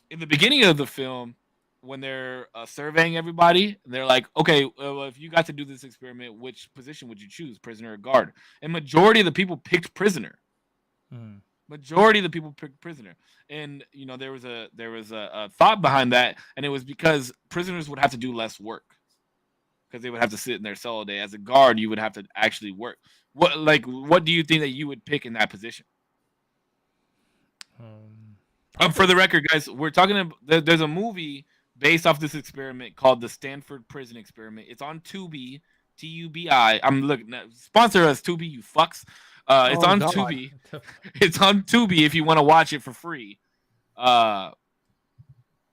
in the beginning of the film when they're surveying everybody, they're like, okay, well, if you got to do this experiment, which position would you choose, prisoner or guard? And majority of the people picked prisoner. Majority of the people picked prisoner, and there was a thought behind that, and it was because prisoners would have to do less work because they would have to sit in their cell all day. As a guard, you would have to actually work. What do you think that you would pick in that position? For the record, guys, we're talking about there's a movie based off this experiment called the Stanford Prison Experiment. It's on Tubi, Tubi. I'm looking. Sponsor us, Tubi, you fucks. It's on God. Tubi. It's on Tubi if you want to watch it for free.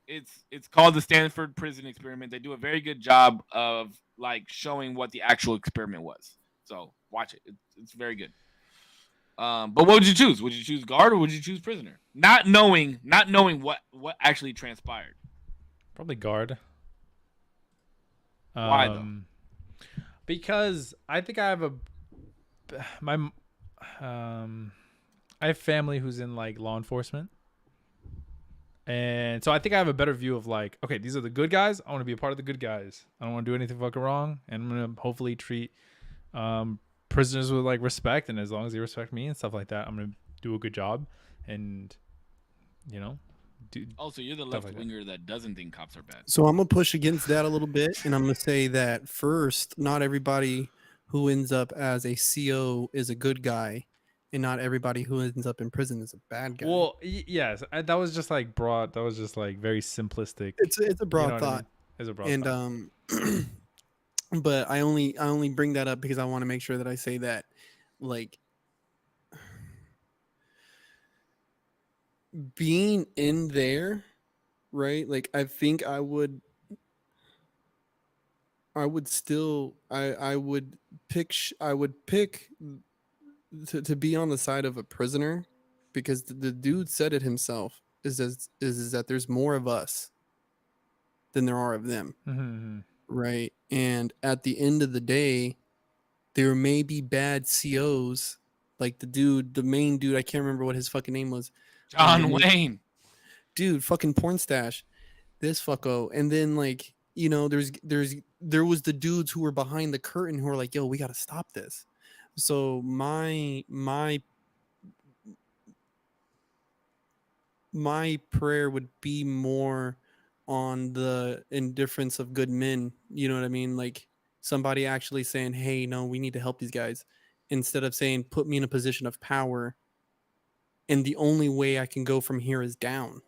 It's called the Stanford Prison Experiment. They do a very good job of like showing what the actual experiment was. So watch it. It's very good. But what would you choose? Would you choose guard or would you choose prisoner? Not knowing what actually transpired. Probably guard. Why though? Because I think I have I have family who's in like law enforcement. And so I think I have a better view of like, okay, these are the good guys. I want to be a part of the good guys. I don't want to do anything fucking wrong. And I'm going to hopefully treat prisoners with like respect. And as long as they respect me and stuff like that, I'm going to do a good job. And, Also, you're the left winger that doesn't think cops are bad. So I'm going to push against that a little bit. And I'm going to say that first, not everybody who ends up as a CO is a good guy. And not everybody who ends up in prison is a bad guy. Well, yes, that was just like broad. That was just like very simplistic. It's a broad thought. It's a broad thought. But I only bring that up because I want to make sure that I say that, like, being in there, right? Like, I think I would pick to be on the side of a prisoner, because the dude said it himself, is that there's more of us than there are of them, right? And at the end of the day, there may be bad COs, like the main dude, I can't remember what his fucking name was. John Wayne. Dude, fucking porn stash. This fucko. And then like, there was the dudes who were behind the curtain who were like, yo, we gotta stop this. So my prayer would be more on the indifference of good men. You know what I mean? Like somebody actually saying, hey, no, we need to help these guys, instead of saying, put me in a position of power, and the only way I can go from here is down.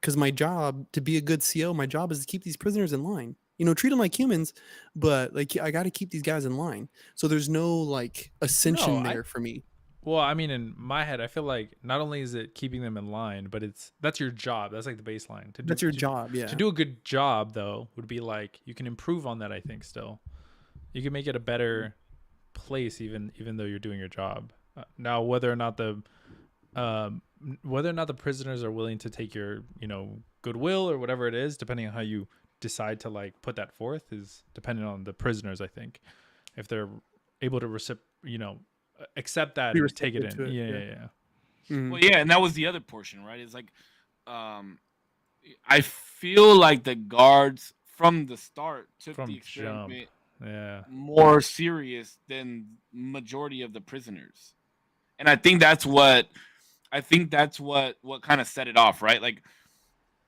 Because my job, to be a good CO, my job is to keep these prisoners in line. Treat them like humans, but like I got to keep these guys in line. So there's no like ascension there for me. Well, I mean, in my head, I feel like not only is it keeping them in line, but that's your job. That's like the baseline. That's your job, yeah. To do a good job, though, would be like you can improve on that. I think still, you can make it a better place, even though you're doing your job. Now, whether or not the prisoners are willing to take your goodwill or whatever it is, depending on how you decide to like put that forth, is dependent on the prisoners. I think if they're able to accept that and take it in. Yeah. Mm-hmm. Well, yeah, and that was the other portion, right? It's like I feel like the guards from the start took the experiment more serious than majority of the prisoners. And I think that's what kind of set it off, right? Like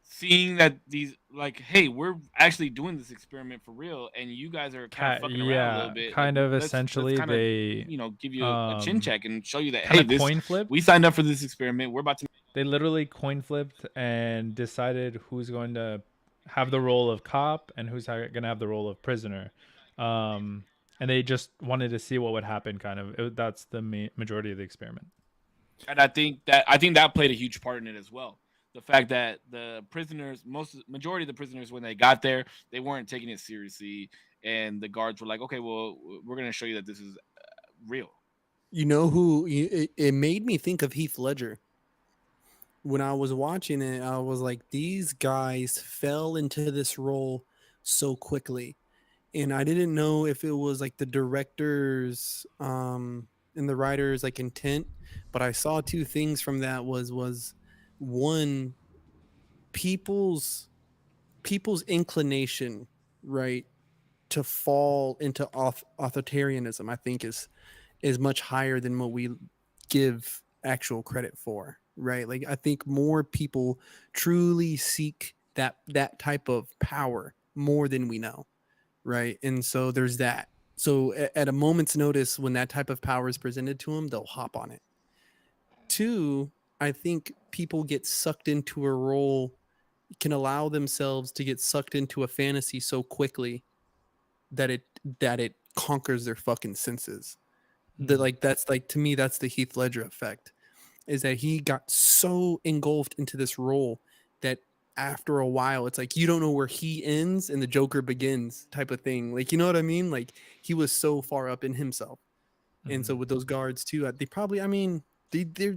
seeing that these like, hey, we're actually doing this experiment for real, and you guys are kind of fucking around a little bit. Like, kind of let's essentially kind of they give you a chin check and show you that, kind hey, of this coin flipped. we signed up for this experiment. We're about to. They literally coin flipped and decided who's going to have the role of cop and who's going to have the role of prisoner. And they just wanted to see what would happen. Kind of that's the majority of the experiment. And I think that played a huge part in it as well. The fact that the prisoners, majority of the prisoners, when they got there, they weren't taking it seriously, and the guards were like, "Okay, well, we're gonna show you that this is real." You know who? It made me think of Heath Ledger. When I was watching it, I was like, these guys fell into this role so quickly, and I didn't know if it was like the director's and the writer's like intent, but I saw two things from that. Was one, people's inclination, right, to fall into authoritarianism, I think is much higher than what we give actual credit for, right? Like, I think more people truly seek that type of power more than we know, right? And so there's that. So at a moment's notice, when that type of power is presented to them, they'll hop on it. Two, I think people get sucked into a role, can allow themselves to get sucked into a fantasy so quickly that it conquers their fucking senses. That's like, to me, that's the Heath Ledger effect, is that he got so engulfed into this role that after a while it's like you don't know where he ends and the Joker begins, type of thing. Like, you know what I mean? Like, he was so far up in himself. And so with those guards too, they probably, I mean, they're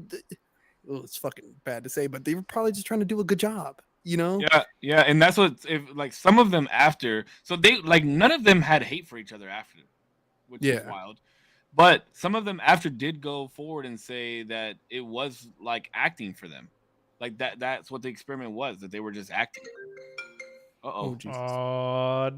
well, it's fucking bad to say, but they were probably just trying to do a good job, you know? Yeah, and that's what, if like some of them after, so they like none of them had hate for each other after, which is wild. But some of them after did go forward and say that it was like acting for them, like that's what the experiment was, that they were just acting. Oh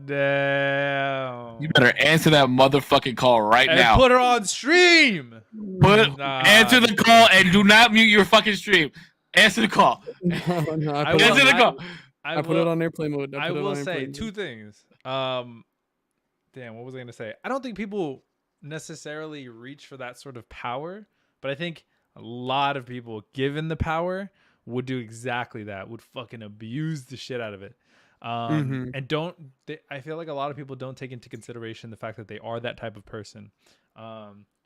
damn! You better answer that motherfucking call right now. Put her on stream. Answer the call and do not mute your fucking stream. Answer the call. Answer the call. I put it on airplane mode. I will say two things. Damn, what was I gonna say? I don't think people necessarily reach for that sort of power, but I think a lot of people, given the power, would do exactly that. Would fucking abuse the shit out of it. And I feel like a lot of people don't take into consideration the fact that they are that type of person.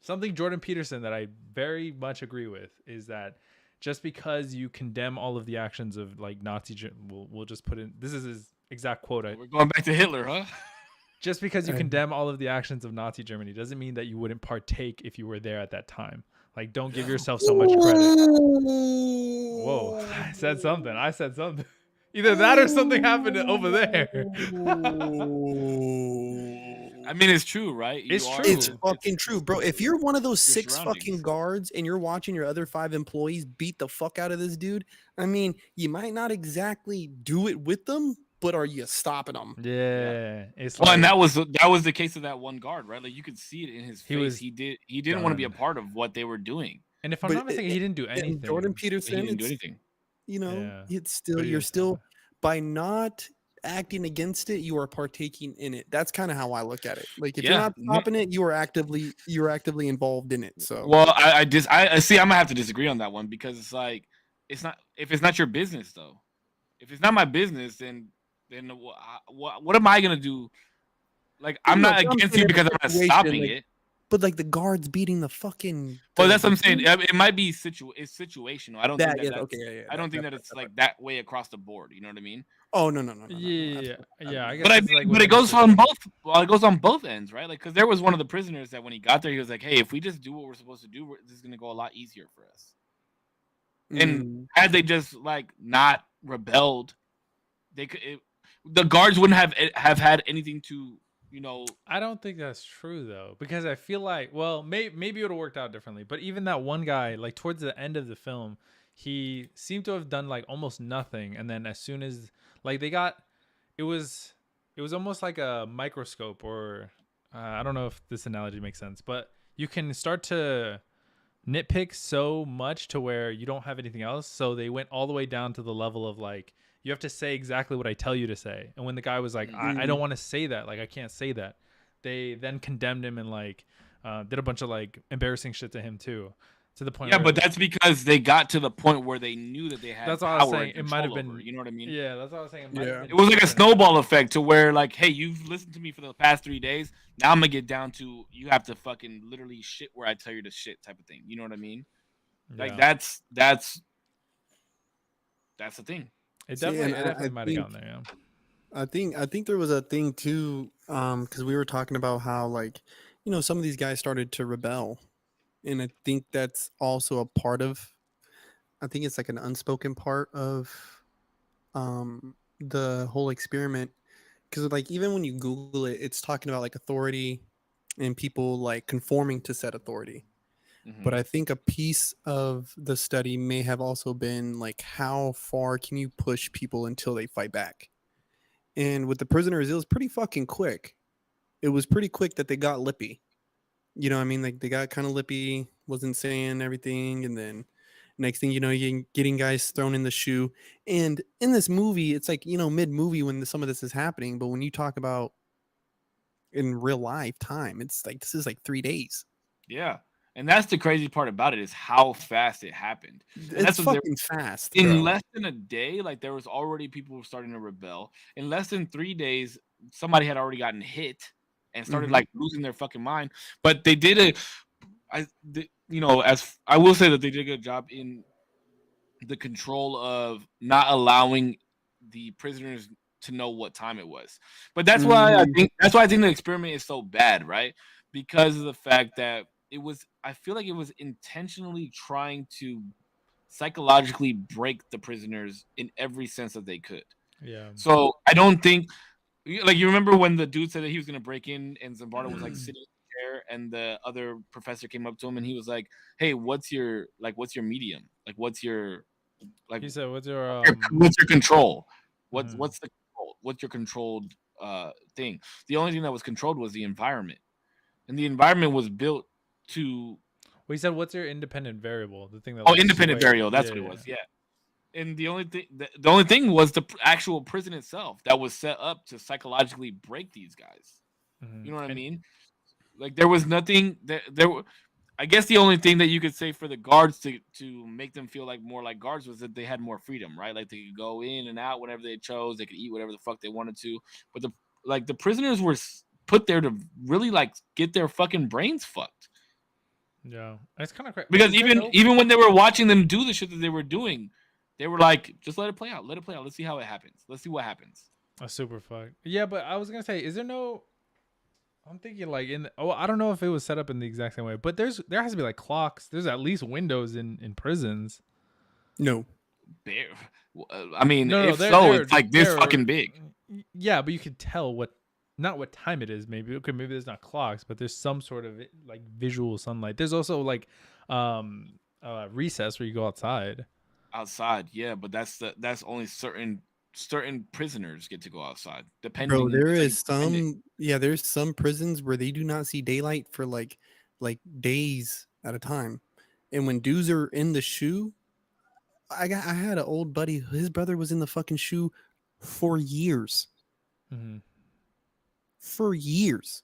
Something Jordan Peterson that I very much agree with is that just because you condemn all of the actions of like Nazi, we'll just put in, this is his exact quote. We're going back to Hitler, huh? Just because you condemn all of the actions of Nazi Germany doesn't mean that you wouldn't partake if you were there at that time. Like, don't give yourself so much credit. Whoa, I said something. Either that or something happened over there. I mean, it's true, right? It's true. It's fucking true, bro. If you're one of those 6 fucking guards and you're watching your other 5 employees beat the fuck out of this dude, I mean, you might not exactly do it with them, but are you stopping them? Yeah. It's well, and that was the case of that one guard, right? Like, you could see it in his face. He didn't want to be a part of what they were doing. And if I'm not mistaken, he didn't do anything. Jordan Peterson, he didn't do anything. You know, it's still, you're still, by not acting against it, you are partaking in it. That's kind of how I look at it. Like, if you're not stopping it, you're actively involved in it. So, well, I see. I'm gonna have to disagree on that one, because it's like, it's not, if it's not your business though. If it's not my business, then what am I gonna do? Like, I'm not against you because I'm not stopping it. But like the guards beating the fucking. Well, that's what I'm saying. It might be it's situational. I don't think that. Okay, I don't think that it's like that way across the board. You know what I mean? Oh no. Yeah. I guess. But it goes on both. Well, it goes on both ends, right? Like, because there was one of the prisoners that when he got there, he was like, "Hey, if we just do what we're supposed to do, this is gonna go a lot easier for us." And had they just like not rebelled, they could. The guards wouldn't have had anything to. You know, I don't think that's true though, because I feel like, well, maybe it would have worked out differently. But even that one guy, like towards the end of the film, he seemed to have done like almost nothing, and then as soon as like they got, it was almost like a microscope, or I don't know if this analogy makes sense, but you can start to nitpick so much to where you don't have anything else. So they went all the way down to the level of like, you have to say exactly what I tell you to say. And when the guy was like, I don't want to say that, like I can't say that, they then condemned him and like did a bunch of like embarrassing shit to him too, to the point Yeah, where but that's because they got to the point where they knew that they had that's all I was power saying. and It might have control over. been, You know what I mean? yeah, that's all I was saying. It might have been It was like a different. snowball effect to where, like, hey, you've listened to me for the past 3 days. Now I'm gonna get down to you have to fucking literally shit where I tell you to shit type of thing. You know what I mean? Like Yeah. that's the thing. It See, definitely, and it definitely I might have think gotten there. Yeah. I think there was a thing too, because we were talking about how like, some of these guys started to rebel, and I think that's also a part of. I think it's like an unspoken part of the whole experiment, because like even when you Google it, it's talking about like authority and people like conforming to said authority. But Mhm. I think a piece of the study may have also been like how far can you push people until they fight back? And with the prisoners, it was pretty fucking quick. It was pretty quick that they got lippy. You know what I mean? Like they got kind of lippy, wasn't saying everything, and then next thing you know, you're getting guys thrown in the shoe. And in this movie, it's like, mid movie when some of this is happening. But when you talk about in real life time, it's like this is like 3 days. Yeah. And that's the crazy part about it is how fast it happened. And that's It's what they fucking fast, in bro. less than a day, like there was already people starting to rebel. In less than 3 days, somebody had already gotten hit and started Hmm. like losing their fucking mind. But they did it. As I will say that they did a good job in the control of not allowing the prisoners to know what time it was. But that's why I think the experiment is so bad, right? Because of the fact that I feel like it was intentionally trying to psychologically break the prisoners in every sense that they could. Yeah. So I don't think like you remember when the dude said that he was gonna break in and Zimbardo was like sitting in the chair and the other professor came up to him and he was like, "Hey, what's your medium? Like like He said, "What's your what's your control? mhm. What's the control? What's your controlled thing?" The only thing that was controlled was the environment, and the environment was built to Well, he said, "What's your independent variable?" The thing that oh like independent sway. variable. That's Yeah, what it yeah. was. Yeah. And the only thing was the actual prison itself that was set up to psychologically break these guys. Mm-hmm. You know what I And mean? Like there was nothing I guess the only thing that you could say for the guards to make them feel like more like guards was that they had more freedom, right? Like they could go in and out whenever they chose, they could eat whatever the fuck they wanted to. But the prisoners were put there to really like get their fucking brains fucked. yeah, it's kind of crazy. Because Is there no even when they were watching them do the shit that they were doing, they were like, just let it play out. Let it play out. Let's see how it happens. Let's see what happens. a super fuck? Yeah, but I was gonna say, is there no? I'm thinking like I don't know if it was set up in the exact same way, but there has to be like clocks. There's at least windows in prisons. No. Bare. I mean, No, if they're so, they're it's like this they're fucking big. yeah, but you could tell not what time it is. Maybe okay, maybe there's not clocks, but there's some sort of like visual sunlight. There's also like recess where you go outside. Outside, yeah, but that's only certain prisoners get to go outside, Bro, depending. there It's like is depending. there's some prisons where they do not see daylight for like days at a time. And when dudes are in the shoe, I had an old buddy, his brother was in the fucking shoe for years. Mm-hmm. For years.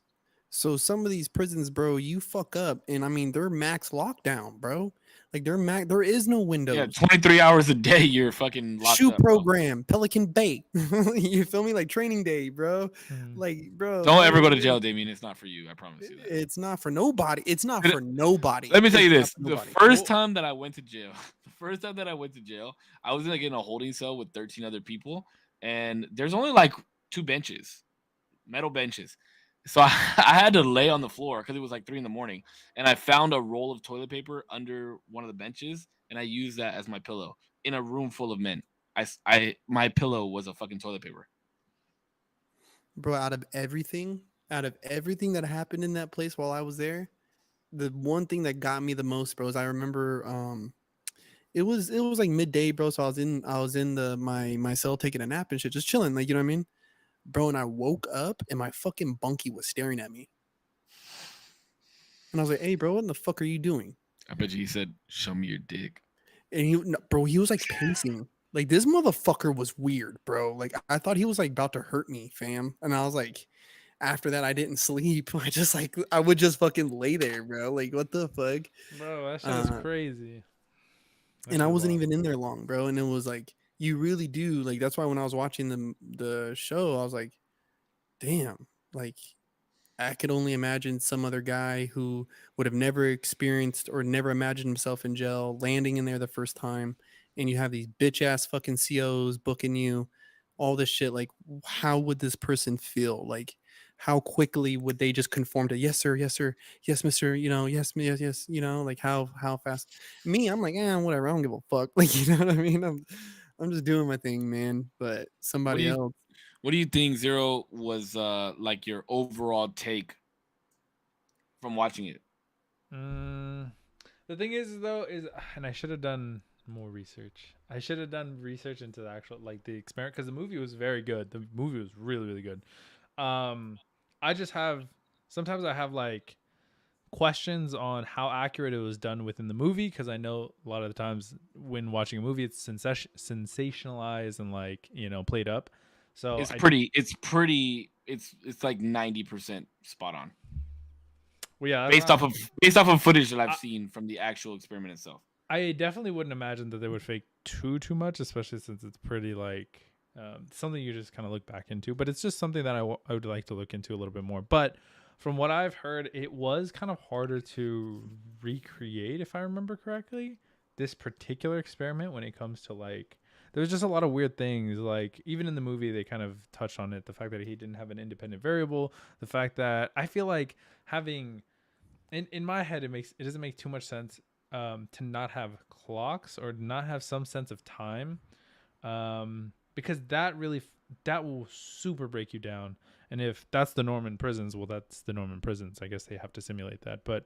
So some of these prisons, bro, you fuck up and I mean they're max lockdown, bro. Like there is no Yeah, windows. 23 hours a day, you're fucking locked Shoe up, bro. program, Pelican Bay. You feel me? Like training day, bro. Mm-hmm. Like, bro, Don't ever go to jail, Damien. It's not for you. I promise you that. it's not for nobody. It's not Let for nobody. let me tell It's you not this: for the nobody. first time that I went to jail, I was like in a holding cell with 13 other people, and there's only like two benches, metal benches. So I had to lay on the floor because it was like 3 in the morning, and I found a roll of toilet paper under one of the benches, and I used that as my pillow in a room full of men. My pillow was a fucking toilet paper. Bro, out of everything that happened in that place while I was there, the one thing that got me the most, bro, is I remember it was like midday, bro. So I was in the my cell taking a nap and shit, just chilling, like you know what I mean? Bro, and I woke up and my fucking bunkie was staring at me. And I was like, hey bro, what the fuck are you doing? I bet you he said, "Show me your dick." And bro, he was like pacing. Like this motherfucker was weird, bro. Like I thought he was like about to hurt me, fam. And I was like, after that, I didn't sleep. I would just fucking lay there, bro. Like what the fuck? Bro, that shit is Uh, crazy. That and I shit is wasn't wild. even in there long, bro. And it was like you really do like. That's why when I was watching the show, I was like, damn, like I could only imagine some other guy who would have never experienced or never imagined himself in jail landing in there the first time. And you have these bitch ass fucking COs booking you, all this shit. Like, how would this person feel? Like, how quickly would they just conform to yes, sir, yes, mister, yes, like how fast? Me, I'm like, whatever, I don't give a fuck. Like, you know what I mean? I'm just doing my thing, man. But What do somebody you else. What do you think, Zero, was like your overall take from watching it? Mm, the thing is, though, and I should have done more research. I should have done research into the actual like the experiment because the movie was very good. The movie was really really good. Um, I just have sometimes I have like questions on how accurate it was done within the movie because I know a lot of the times when watching a movie it's sensationalized and like played up. So It's I pretty. It's pretty. It's like 90% spot on well yeah that's based not, off of based off of footage that I've I, seen from the actual experiment itself. I definitely wouldn't imagine that they would fake too much, especially since it's pretty like something you just kind of look back into. But it's just something that I would like to look into a little bit more. But from what I've heard, it was kind of harder to recreate, if I remember correctly, this particular experiment when it comes to like. There's just a lot of weird things. Like even in the movie, they kind of touched on it. The fact that he didn't have an independent variable. The fact that I feel like having in my head it doesn't make too much sense to not have clocks or not have some sense of time because that will super break you down. And if that's the norm in prisons, well, that's the norm in prisons. I guess they have to simulate that. But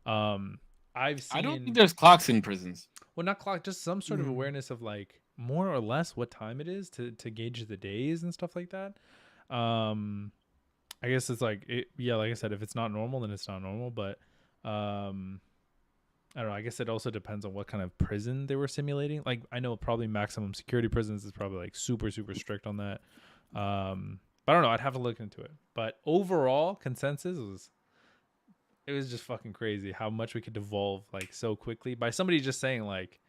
um, I've I don't think seen, there's clocks in prisons. well, not clock, just some sort of Mm. awareness of like more or less what time it is to gauge the days and stuff like that. Um, I guess it's like yeah, like I said, if it's not normal, then it's not normal. But um, I don't know. I guess it also depends on what kind of prison they were simulating. Like I know probably maximum security prisons is probably like super super strict on that. But I don't know. I'd have to look into it. But overall consensus was it was just fucking crazy how much we could devolve like so quickly by somebody just saying like,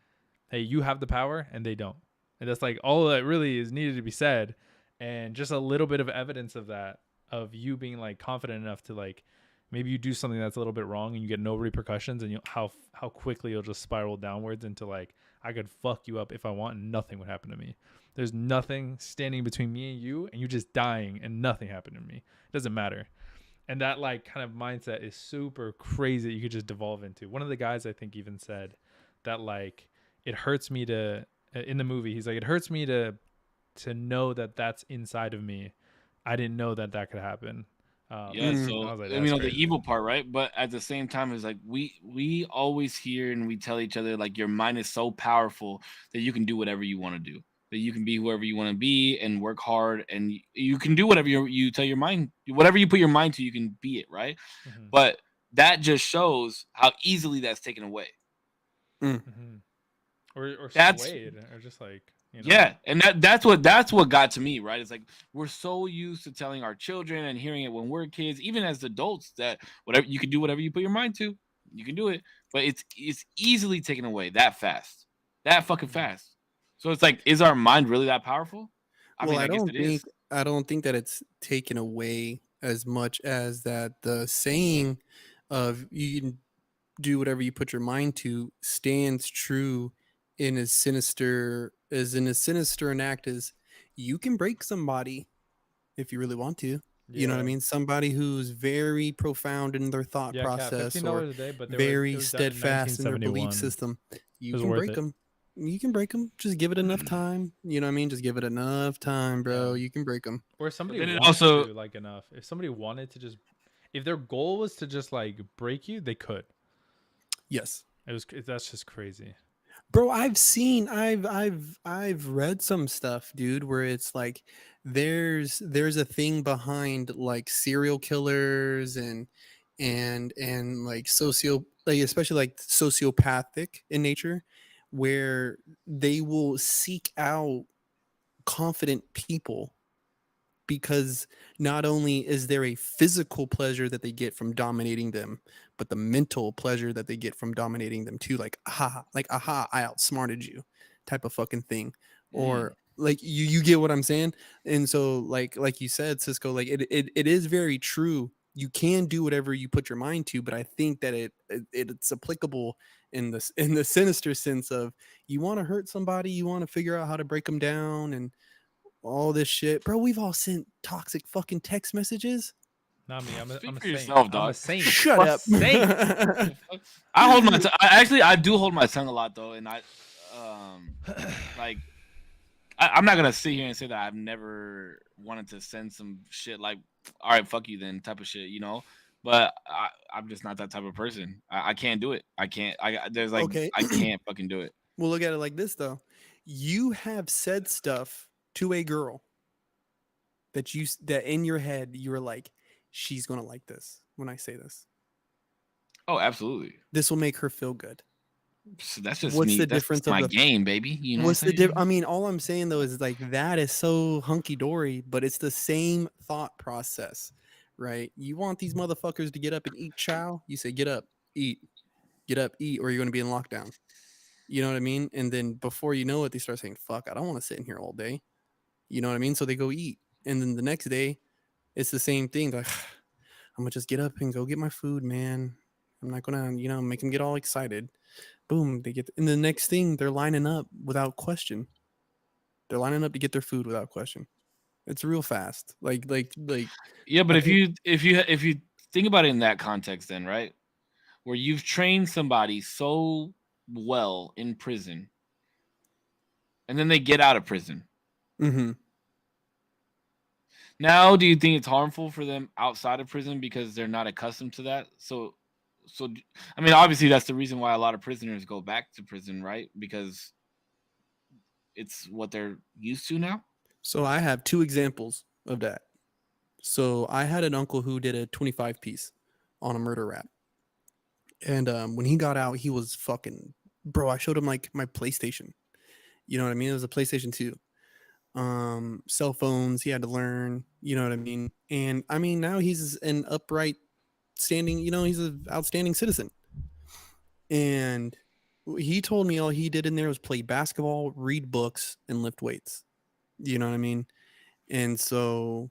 "Hey, you have the power," and they don't. And that's like all that really is needed to be said, and just a little bit of evidence of that of you being like confident enough to like maybe you do something that's a little bit wrong and you get no repercussions and how quickly you'll just spiral downwards into like I could fuck you up if I want and nothing would happen to me. There's nothing standing between me and you just dying and nothing happened to me. It doesn't matter. And that like kind of mindset is super crazy that you could just devolve into. One of the guys I think even said that like it hurts me to in the movie he's like it hurts me to know that that's inside of me. I didn't know that that could happen. Yeah, I so was like, I that's mean, the crazy. evil part, right? But at the same time, it's like we always hear and we tell each other like your mind is so powerful that you can do whatever you want to do, that you can be whoever you want to be and work hard, and you can do whatever you tell your mind, whatever you put your mind to, you can be it, right? Mm-hmm. But that just shows how easily that's taken away. Mm. Mm-hmm. Or That's swayed or just like Yeah, and that's what got to me, right? It's like we're so used to telling our children and hearing it when we're kids, even as adults, that whatever you can do, whatever you put your mind to, you can do it. But it's easily taken away that fast, that fucking mm-hmm. fast. So it's like, is our mind really that powerful? I Well, mean, I guess it is. I don't think that it's taken away as much as that the saying of you can do whatever you put your mind to stands true in as sinister an act as you can break somebody if you really want to. You know what I Yeah. mean? Somebody who's very profound in their thought Yeah, Cat, process or $15 a day, but it very was done in steadfast in their belief 1971. system. It You was can worth break it. them. You can break them. Just give it enough time. You know what I mean? Just give it enough time, bro. Yeah. You can break them. Or if But somebody then it wanted also, to like enough. If somebody wanted to just if their goal was to just like break you, they could. Yes. That's just crazy. Bro, I've read some stuff, dude, where it's like there's a thing behind like serial killers and like socio like especially like sociopathic in nature where they will seek out confident people because not only is there a physical pleasure that they get from dominating them, but the mental pleasure that they get from dominating them too. Like, aha, I outsmarted you type of fucking thing. Or like you get what I'm saying? And so like you said, Cisco, like it is very true. You can do whatever you put your mind to, but I think that it's applicable in the sinister sense of you want to hurt somebody, you want to figure out how to break them down and all this shit, bro. We've all sent toxic fucking text messages. Not me. I'm a Speak for saint. yourself, I'm dog. a saint. Shut up. Saint. I hold my tongue. I do hold my tongue a lot though, and like I'm not gonna sit here and say that I've never wanted to send some shit like, all right, fuck you then type of shit, you know. But I'm just not that type of person. I can't do it. I can't. There's like Okay. I can't fucking do it. We'll look at it like this though. You have said stuff to a girl that in your head you were like, she's gonna like this when I say this. Oh, absolutely. This will make her feel good. So that's just What's me. the That's difference just of my the game, baby. You know what's what I'm the saying? I mean, all I'm saying though is like that is so hunky dory, but it's the same thought process, right? You want these motherfuckers to get up and eat chow? You say, get up, eat, or you're gonna be in lockdown. You know what I mean? And then before you know it, they start saying, fuck, I don't want to sit in here all day. You know what I mean? So they go eat. And then the next day, it's the same thing. Like, I'm gonna just get up and go get my food, man. I'm not gonna, make them get all excited. Boom, they get, and the next thing they're lining up without question. They're lining up to get their food without question. It's real fast. Like. Yeah, but I if think, you think about it in that context, then right, where you've trained somebody so well in prison, and then they get out of prison. mm-hmm. Now, do you think it's harmful for them outside of prison because they're not accustomed to that? So, I mean, obviously that's the reason why a lot of prisoners go back to prison, right? Because it's what they're used to now. So I have two examples of that. So I had an uncle who did a 25 piece on a murder rap. And when he got out, he was fucking, bro. I showed him like my PlayStation. You know what I mean? It was a PlayStation 2. Cell phones, he had to learn. You know what I mean? And I mean, now he's an upright, standing. He's an outstanding citizen. And he told me all he did in there was play basketball, read books, and lift weights. You know what I mean? And so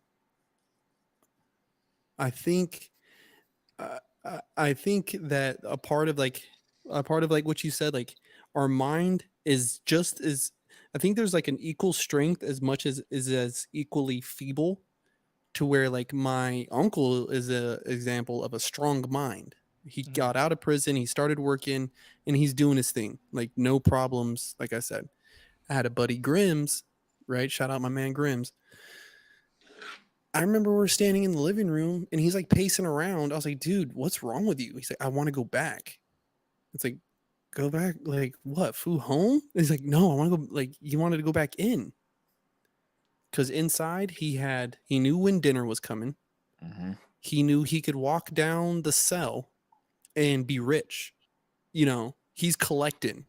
I think I think that a part of like what you said, like our mind is just as, I think there's like an equal strength as much as is as equally feeble, to where like my uncle is a example of a strong mind. He got out of prison, he started working, and he's doing his thing, like no problems. Like I said, I had a buddy Grims, right? Shout out my man Grims. I remember we're standing in the living room and he's like pacing around. I was like, dude, what's wrong with you? He's like, I want to go back. It's like, go back? Like, what? Foo home? He's like, no, I want to go. Like, you wanted to go back in. Because inside he knew when dinner was coming. Mm-hmm. He knew he could walk down the cell and be rich. He's collecting.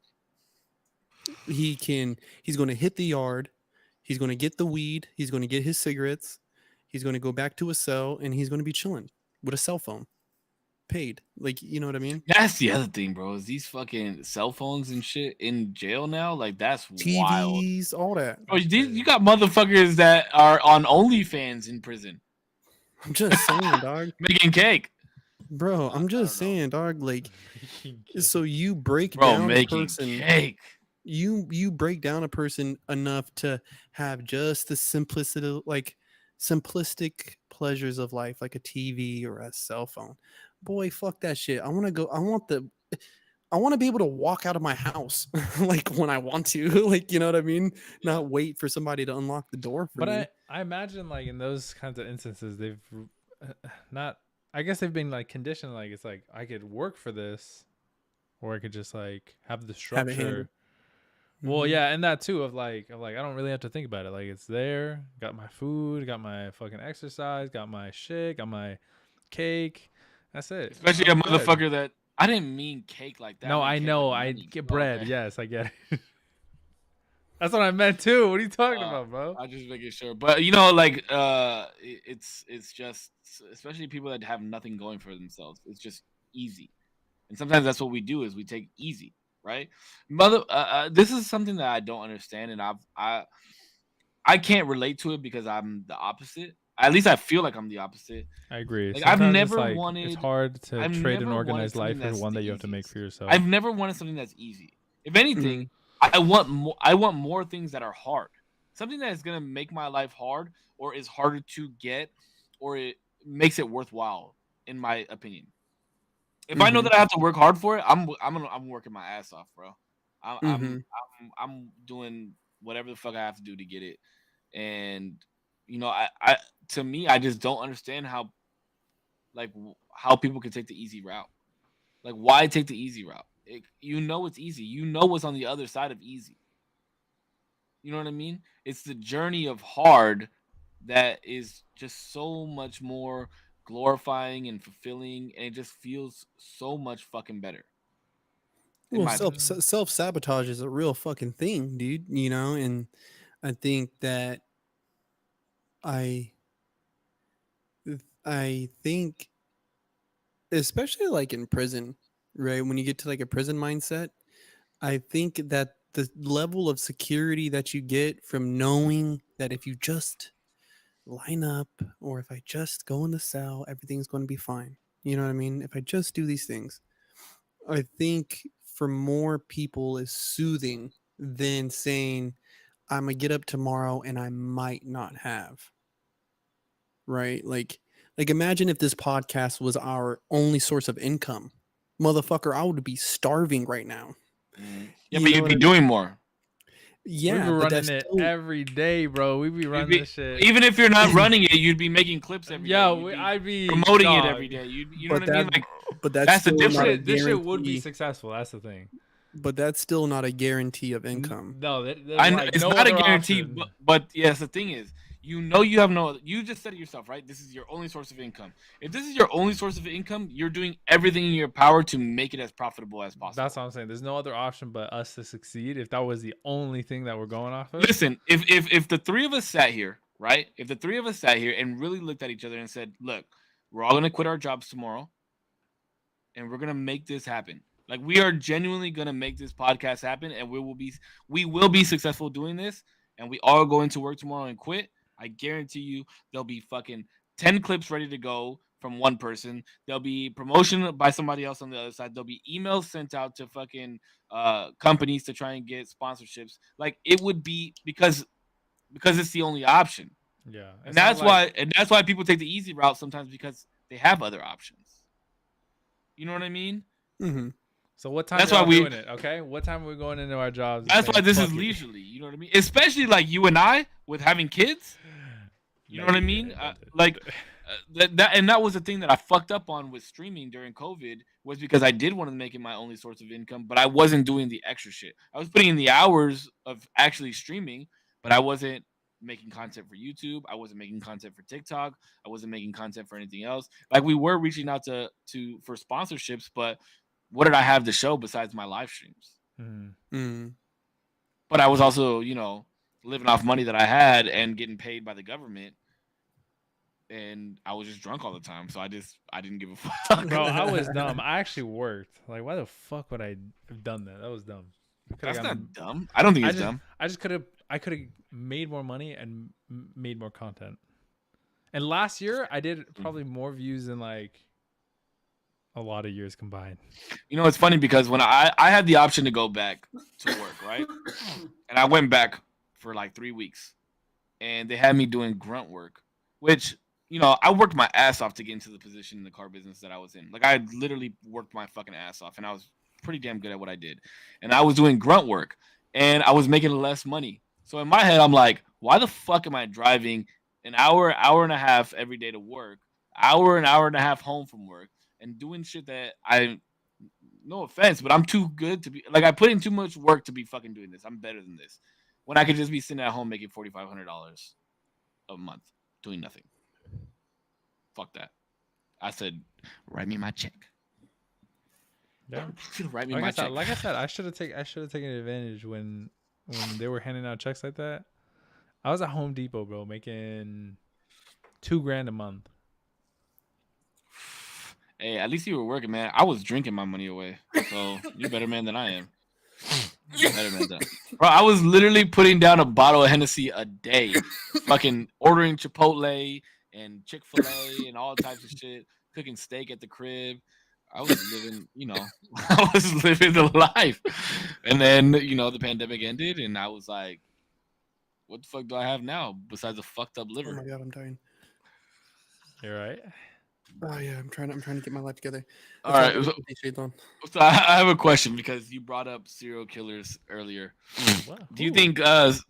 He's going to hit the yard. He's going to get the weed. He's going to get his cigarettes. He's going to go back to a cell and he's going to be chilling with a cell phone, paid. Like, you know what I mean? That's the other thing, bro. Is these fucking cell phones and shit in jail now? Like, that's wild. TVs, all that. Bro, you got motherfuckers that are on OnlyFans in prison. I'm just saying, dog. Making cake. Bro, I'm just saying, dog. Like, so you break Bro, down a making person. cake. You break down a person enough to have just the simplistic pleasures of life, like a TV or a cell phone. Boy, fuck that shit. I want to be able to walk out of my house like when I want to, like, you know what I mean? Not wait for somebody to unlock the door for me. But I imagine like in those kinds of instances, they've not, I guess they've been like conditioned. Like, it's like, I could work for this, or I could just like have the structure. Well, yeah, and that too of like I don't really have to think about it. Like, it's there, got my food, got my fucking exercise, got my shit, got my cake. That's it. Especially a motherfucker that I didn't mean cake like that. No, meant I cake know. like I money. get Oh, bread. okay. Yes, I get it. That's what I meant too. What are you talking Uh, about, bro? I just making sure, but you know, like, it's just, especially people that have nothing going for themselves. It's just easy, and sometimes that's what we do is we take easy, right? This is something that I don't understand, and I can't relate to it because I'm the opposite. At least I feel like I'm the opposite. I agree. Like I've Sometimes it's never like it's wanted, hard to I've trade an never wanted organized something life for that's one the that you have to make easiest. for yourself. I've never wanted something that's easy. If anything, Mhm. I want more. I want more things that are hard. Something that is gonna make my life hard, or is harder to get, or it makes it worthwhile. In my opinion, if I know Mhm. that I have to work hard for it, I'm working my ass off, bro. I'm I'm Mhm. I'm doing whatever the fuck I have to do to get it. And I to me, I just don't understand how, like, how people can take the easy route. Like, why take the easy route? It's easy. You know what's on the other side of easy. You know what I mean? It's the journey of hard that is just so much more glorifying and fulfilling, and it just feels so much fucking better, in Well, my opinion. self sabotage is a real fucking thing, dude. You know, and I think that I I think especially like in prison, right? When you get to like a prison mindset, I think that the level of security that you get from knowing that if you just line up or if I just go in the cell, everything's going to be fine. You know what I mean? If I just do these things, I think for more people is soothing than saying, I'm going to get up tomorrow and I might not have, right? Like imagine if this podcast was our only source of income. Motherfucker, I would be starving right now. Yeah, You but know you'd what be I mean? doing more. We be Yeah, but running that's it still every day, bro. We be You'd running be, this shit. even if you're not running it, you'd be making clips every day. Yeah, You'd be I'd be promoting it dog. every day. You know what but I mean? that Like, but that's that's the still not a difference. This shit would be guarantee. successful. That's the thing. But that's still not a guarantee of income. No, there's I know like it's no not a other guarantee, option. but yes, the thing is, you have no. You just said it yourself, right? This is your only source of income. If this is your only source of income, you're doing everything in your power to make it as profitable as That's possible. what I'm saying. There's no other option but us to succeed. If that was the only thing that we're going off of, Listen, if the three of us sat here, right? If the three of us sat here and really looked at each other and said, "Look, we're all gonna quit our jobs tomorrow, and we're gonna make this happen." Like, we are genuinely gonna make this podcast happen, and we will be successful doing this, and we all go into work tomorrow and quit. I guarantee you, there'll be fucking 10 clips ready to go from one person. There'll be promotion by somebody else on the other side. There'll be emails sent out to fucking companies to try and get sponsorships. Like, it would be because it's the only option, yeah, and it's not that's like why and that's why people take the easy route sometimes because they have other options. You know what I mean? Hmm. so. What time That's are why y'all we doing it? Okay, what time are we going into our jobs and That's why saying this is fuck it? leisurely. You know what I mean? Especially like you and I with having kids. You know what I mean? That was the thing that I fucked up on with streaming during COVID was because I did want to make it my only source of income, but I wasn't doing the extra shit. I was putting in the hours of actually streaming, but I wasn't making content for YouTube. I wasn't making content for TikTok. I wasn't making content for anything else. Like, we were reaching out to for sponsorships, but what did I have to show besides my live streams? Mhm. Mm. But I was also, living off money that I had and getting paid by the government, and I was just drunk all the time. So I didn't give a fuck. Bro, I was dumb. I actually worked. Like, why the fuck would I have done that? That was dumb. Could have That's gotten. not dumb. I don't think I it's just, dumb. I just could have. I could have made more money and made more content. And last year, I did probably more views than like a lot of years combined. It's funny because when I had the option to go back to work, right? And I went back for like 3 weeks, and they had me doing grunt work, which, I worked my ass off to get into the position in the car business that I was in. Like, I literally worked my fucking ass off, and I was pretty damn good at what I did. And I was doing grunt work, and I was making less money. So in my head, I'm like, why the fuck am I driving an hour and a half every day to work, an hour and a half home from work, and doing shit that no offense, but I'm too good to be, like, I put in too much work to be fucking doing this. I'm better than this. When I could just be sitting at home making $4,500 a month doing nothing. Fuck that. I said, write me my check. Yeah. Write me Like my I said, check. I should have taken advantage when they were handing out checks like that. I was at Home Depot, bro, making $2,000 a month. Hey, at least you were working, man. I was drinking my money away. So you're better man than I am. Better man than bro, I was literally putting down a bottle of Hennessy a day. Fucking ordering Chipotle and Chick-fil-A and all types of shit. Cooking steak at the crib. I was living, I was living the life. And then, the pandemic ended and I was like, what the fuck do I have now besides a fucked up Oh liver? my god, I'm dying. You're right. Oh yeah, I'm trying to get my life together. All right. So I have a question because you brought up serial killers earlier. What? Do you think Corpse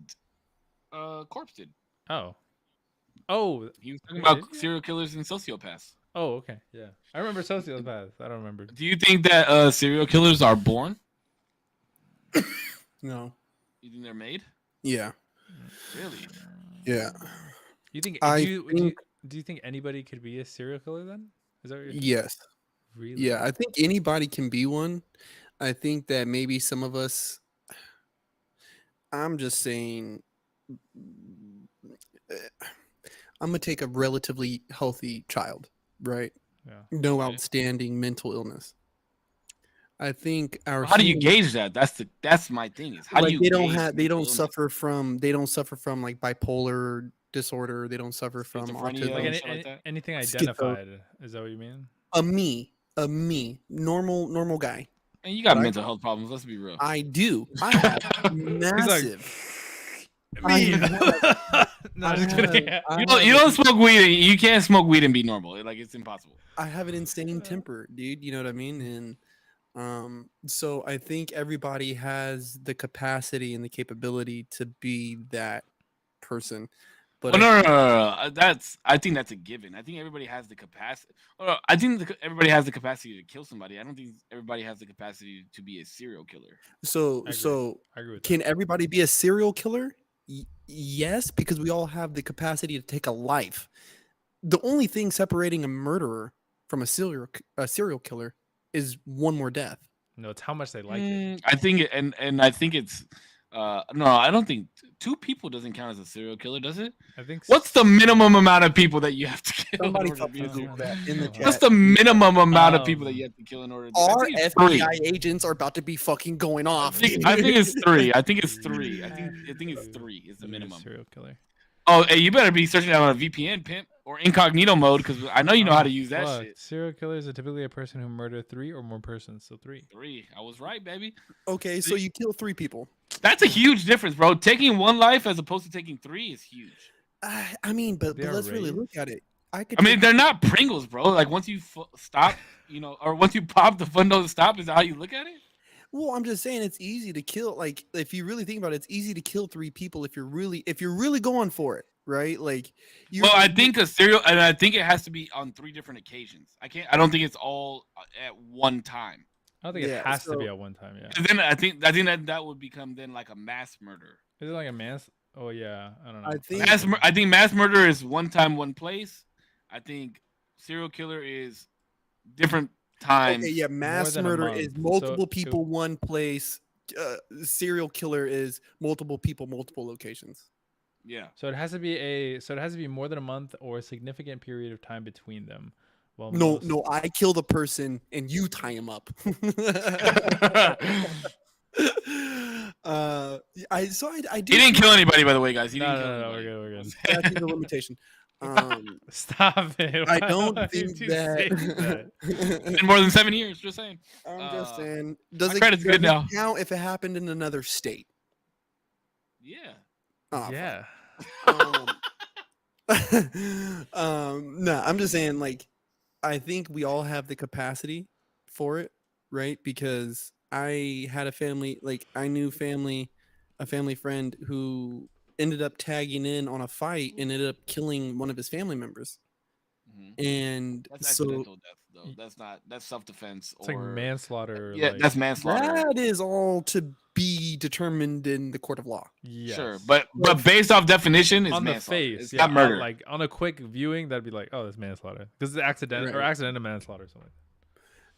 did? Oh, He was talking Wait, about did he? serial killers and sociopaths. oh, okay, yeah. I remember sociopaths. I don't remember. Do you think that serial killers are born? No. You think they're made? Yeah. Really? Yeah. You think? I Do you think anybody could be a serial killer then? Is that what you're Yes. really? Yeah, I think anybody can be one. I think that maybe some of us. I'm just saying. I'm gonna take a relatively healthy child, right? Yeah. No Okay. outstanding mental illness. I think our How do you human- gauge that? That's my thing. Is how do like you they don't gauge have they mental don't illness? suffer from like bipolar disorder. They don't suffer from Schizophrenia, autism. Like, shit like that? anything Schizo. identified? Is that what you mean? A me, normal guy. And you got Right? mental health problems. Let's be real. I do. I have massive. I Me. have- No, I just kidding. have- I You have don't smoke weed. You can't smoke weed and be normal. Like it's impossible. I have an insane temper, dude. You know what I mean? And so I think everybody has the capacity and the capability to be that person. But Well, no. I think that's a given. I think everybody has the capacity. I think everybody has the capacity to kill somebody. I don't think everybody has the capacity to be a serial killer. so I agree. so I agree with that. can everybody be a serial killer? Yes, because we all have the capacity to take a life. The only thing separating a murderer from a serial killer is one more death. No, it's how much they like it. I think, and I think it's no. I don't think two people doesn't count as a serial killer, does it? I think. What's the minimum amount of people that you have to kill? in Somebody order to be a fucking serial Google killer? that in the What's What's chat. the minimum amount of people that you have to kill in order? To, Our I think it's three. FBI agents are about to be fucking going off. I think it's three. I think it's three. I think it's three is the Maybe a minimum. serial killer. Oh, hey, you better be searching that on a VPN, pimp, or incognito mode, because I know you know how to use that Fuck. shit. Serial killers are typically a person who murdered 3 or more persons. So 3. Three. I was right, baby. Okay, so you kill 3 people. That's a huge difference, bro. Taking one life as opposed to taking 3 is huge. I mean, but They are let's really raised. look at it. I mean, they're not Pringles, bro. Like once you stop, or once you pop, the fun doesn't stop. Is that how you look at it? Well, I'm just saying it's easy to kill. Like if you really think about it, it's easy to kill 3 people if you're really going for it, right? Like Well, I think a serial, and I think it has to be on 3 different occasions. I don't think it's all at one time. I don't think Yeah, it has to be so- at one time. Yeah. 'Cause then I think that would become then like a mass murder. Is it like a mass? Oh yeah. I don't know. I think I think mass murder is one time, one place. I think serial killer is different times. okay, yeah, mass than a murder month. is So multiple it- people, one place. Serial killer is multiple people, multiple locations. Yeah. So it has to be more than a month or a significant period of time between them. Well, No, I kill the person and you tie him up. I do. He didn't kill anybody, by the way, guys. He No, didn't kill no, anybody. we're good. That's the limitation. Stop it. I Why don't would you think say that? In more than 7 years, just saying. I'm just saying. my Does it credit's good now. count if it happened in another state? Yeah. Oh, fuck. Yeah. No, I'm just saying, like, I think we all have the capacity for it, right? Because I had a family, like, I knew a family friend who ended up tagging in on a fight and ended up killing one of his family members. Mhm. And That's so accidental death, though. That's self-defense. It's like manslaughter. Yeah, like, that's manslaughter. that is all to be determined in the court of law. yes. Sure, but based off definition, it's on the manslaughter. face, It's yeah, not murder. like on a quick viewing, that'd be like, oh, that's manslaughter because it's accidental Right. or accidental manslaughter or something.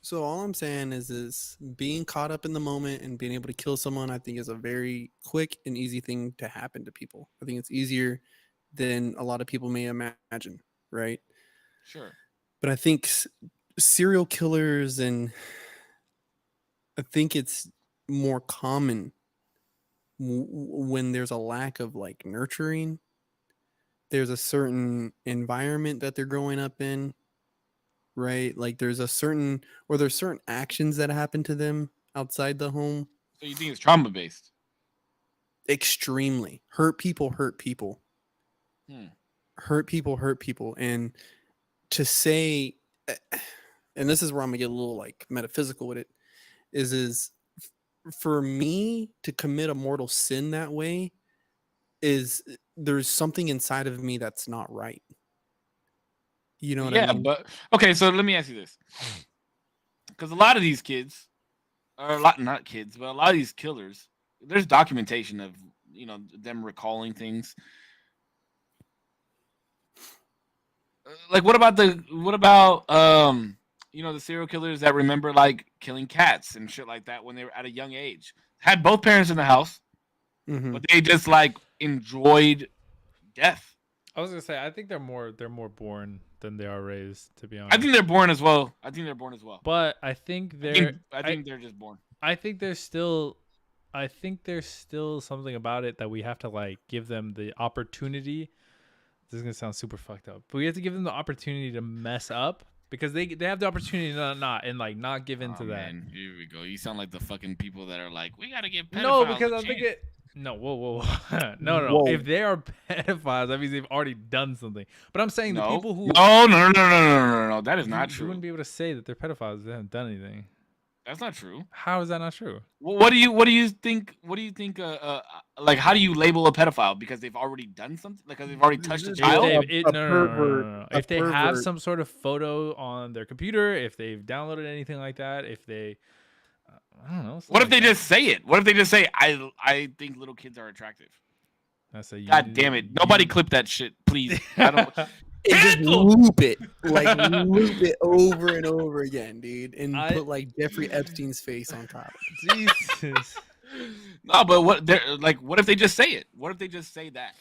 So all I'm saying is being caught up in the moment and being able to kill someone, I think, is a very quick and easy thing to happen to people. I think it's easier than a lot of people may imagine, right? Sure. But I think serial killers, and I think it's more common when there's a lack of like nurturing. There's a certain environment that they're growing up in, right? Like there's certain actions that happen to them outside the home. So you think it's trauma based? Extremely. Hurt people hurt people. Hmm. Hurt people hurt people. And to say, and this is where I'm gonna get a little like metaphysical with it, is for me to commit a mortal sin that way is there's something inside of me that's not right. You know what I mean? But okay, so let me ask you this. Because a lot of these kids, or not kids, but a lot of these killers, there's documentation of, them recalling things. Like what about the serial killers that remember like killing cats and shit like that when they were at a young age? Had both parents in the house, but they just like enjoyed death. I was gonna say, I think they're more born than they are raised, to be honest. I think they're born as well. But I think they're they're just born. I think there's still something about it that we have to like give them the opportunity. This is gonna sound super fucked up, but we have to give them the opportunity to mess up because they have the opportunity to not give in to that. Man, here we go. You sound like the fucking people that are like, we gotta give pedophiles No, because a I'm chance. thinking. No, whoa. No. Whoa. If they are pedophiles, that means they've already done something. But I'm saying the people who No. That is not you true. wouldn't be able to say that they're pedophiles if they haven't done anything. That's not true. How is that not true? Well, what do you think? Like, how do you label a pedophile? Because they've already done something? Like, because they've already touched a child? No. If they have pervert. some sort of photo on their computer, if they've downloaded anything like that, if they, I don't know. What if they just say it? What if they just say, I think little kids are attractive? That's a God damn it! Nobody clip that shit, please. I don't. And just loop it over and over again, dude, and put like Jeffrey Epstein's face on top. Jesus. No, but what if they just say it? What if they just say that?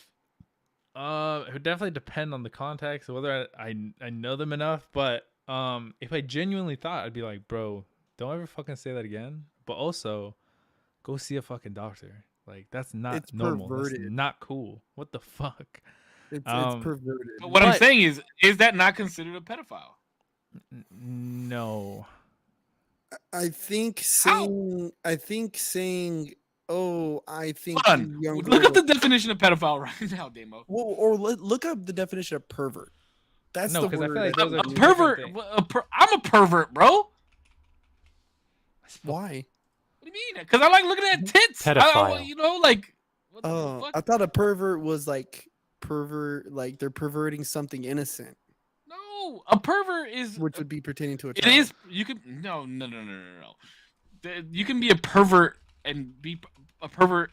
It would definitely depend on the context, whether I know them enough. But if I genuinely thought, I'd be like, bro, don't ever fucking say that again. But also, go see a fucking doctor. Like that's not normal. Perverted. That's not cool. What the fuck? It's perverted. But what I'm saying is that not considered a pedophile? No. I think saying, oh, I think look up the definition of pedophile right now, Damo. Well, or look up the definition of pervert. That's the word. I feel like a pervert. I'm a pervert, bro. Why? What do you mean? Because I like looking at tits. Pedophile. What the fuck? I thought a pervert was like like they're perverting something innocent. No, a pervert is which would be pertaining to a child. It is. You can no. You can be a pervert and be a pervert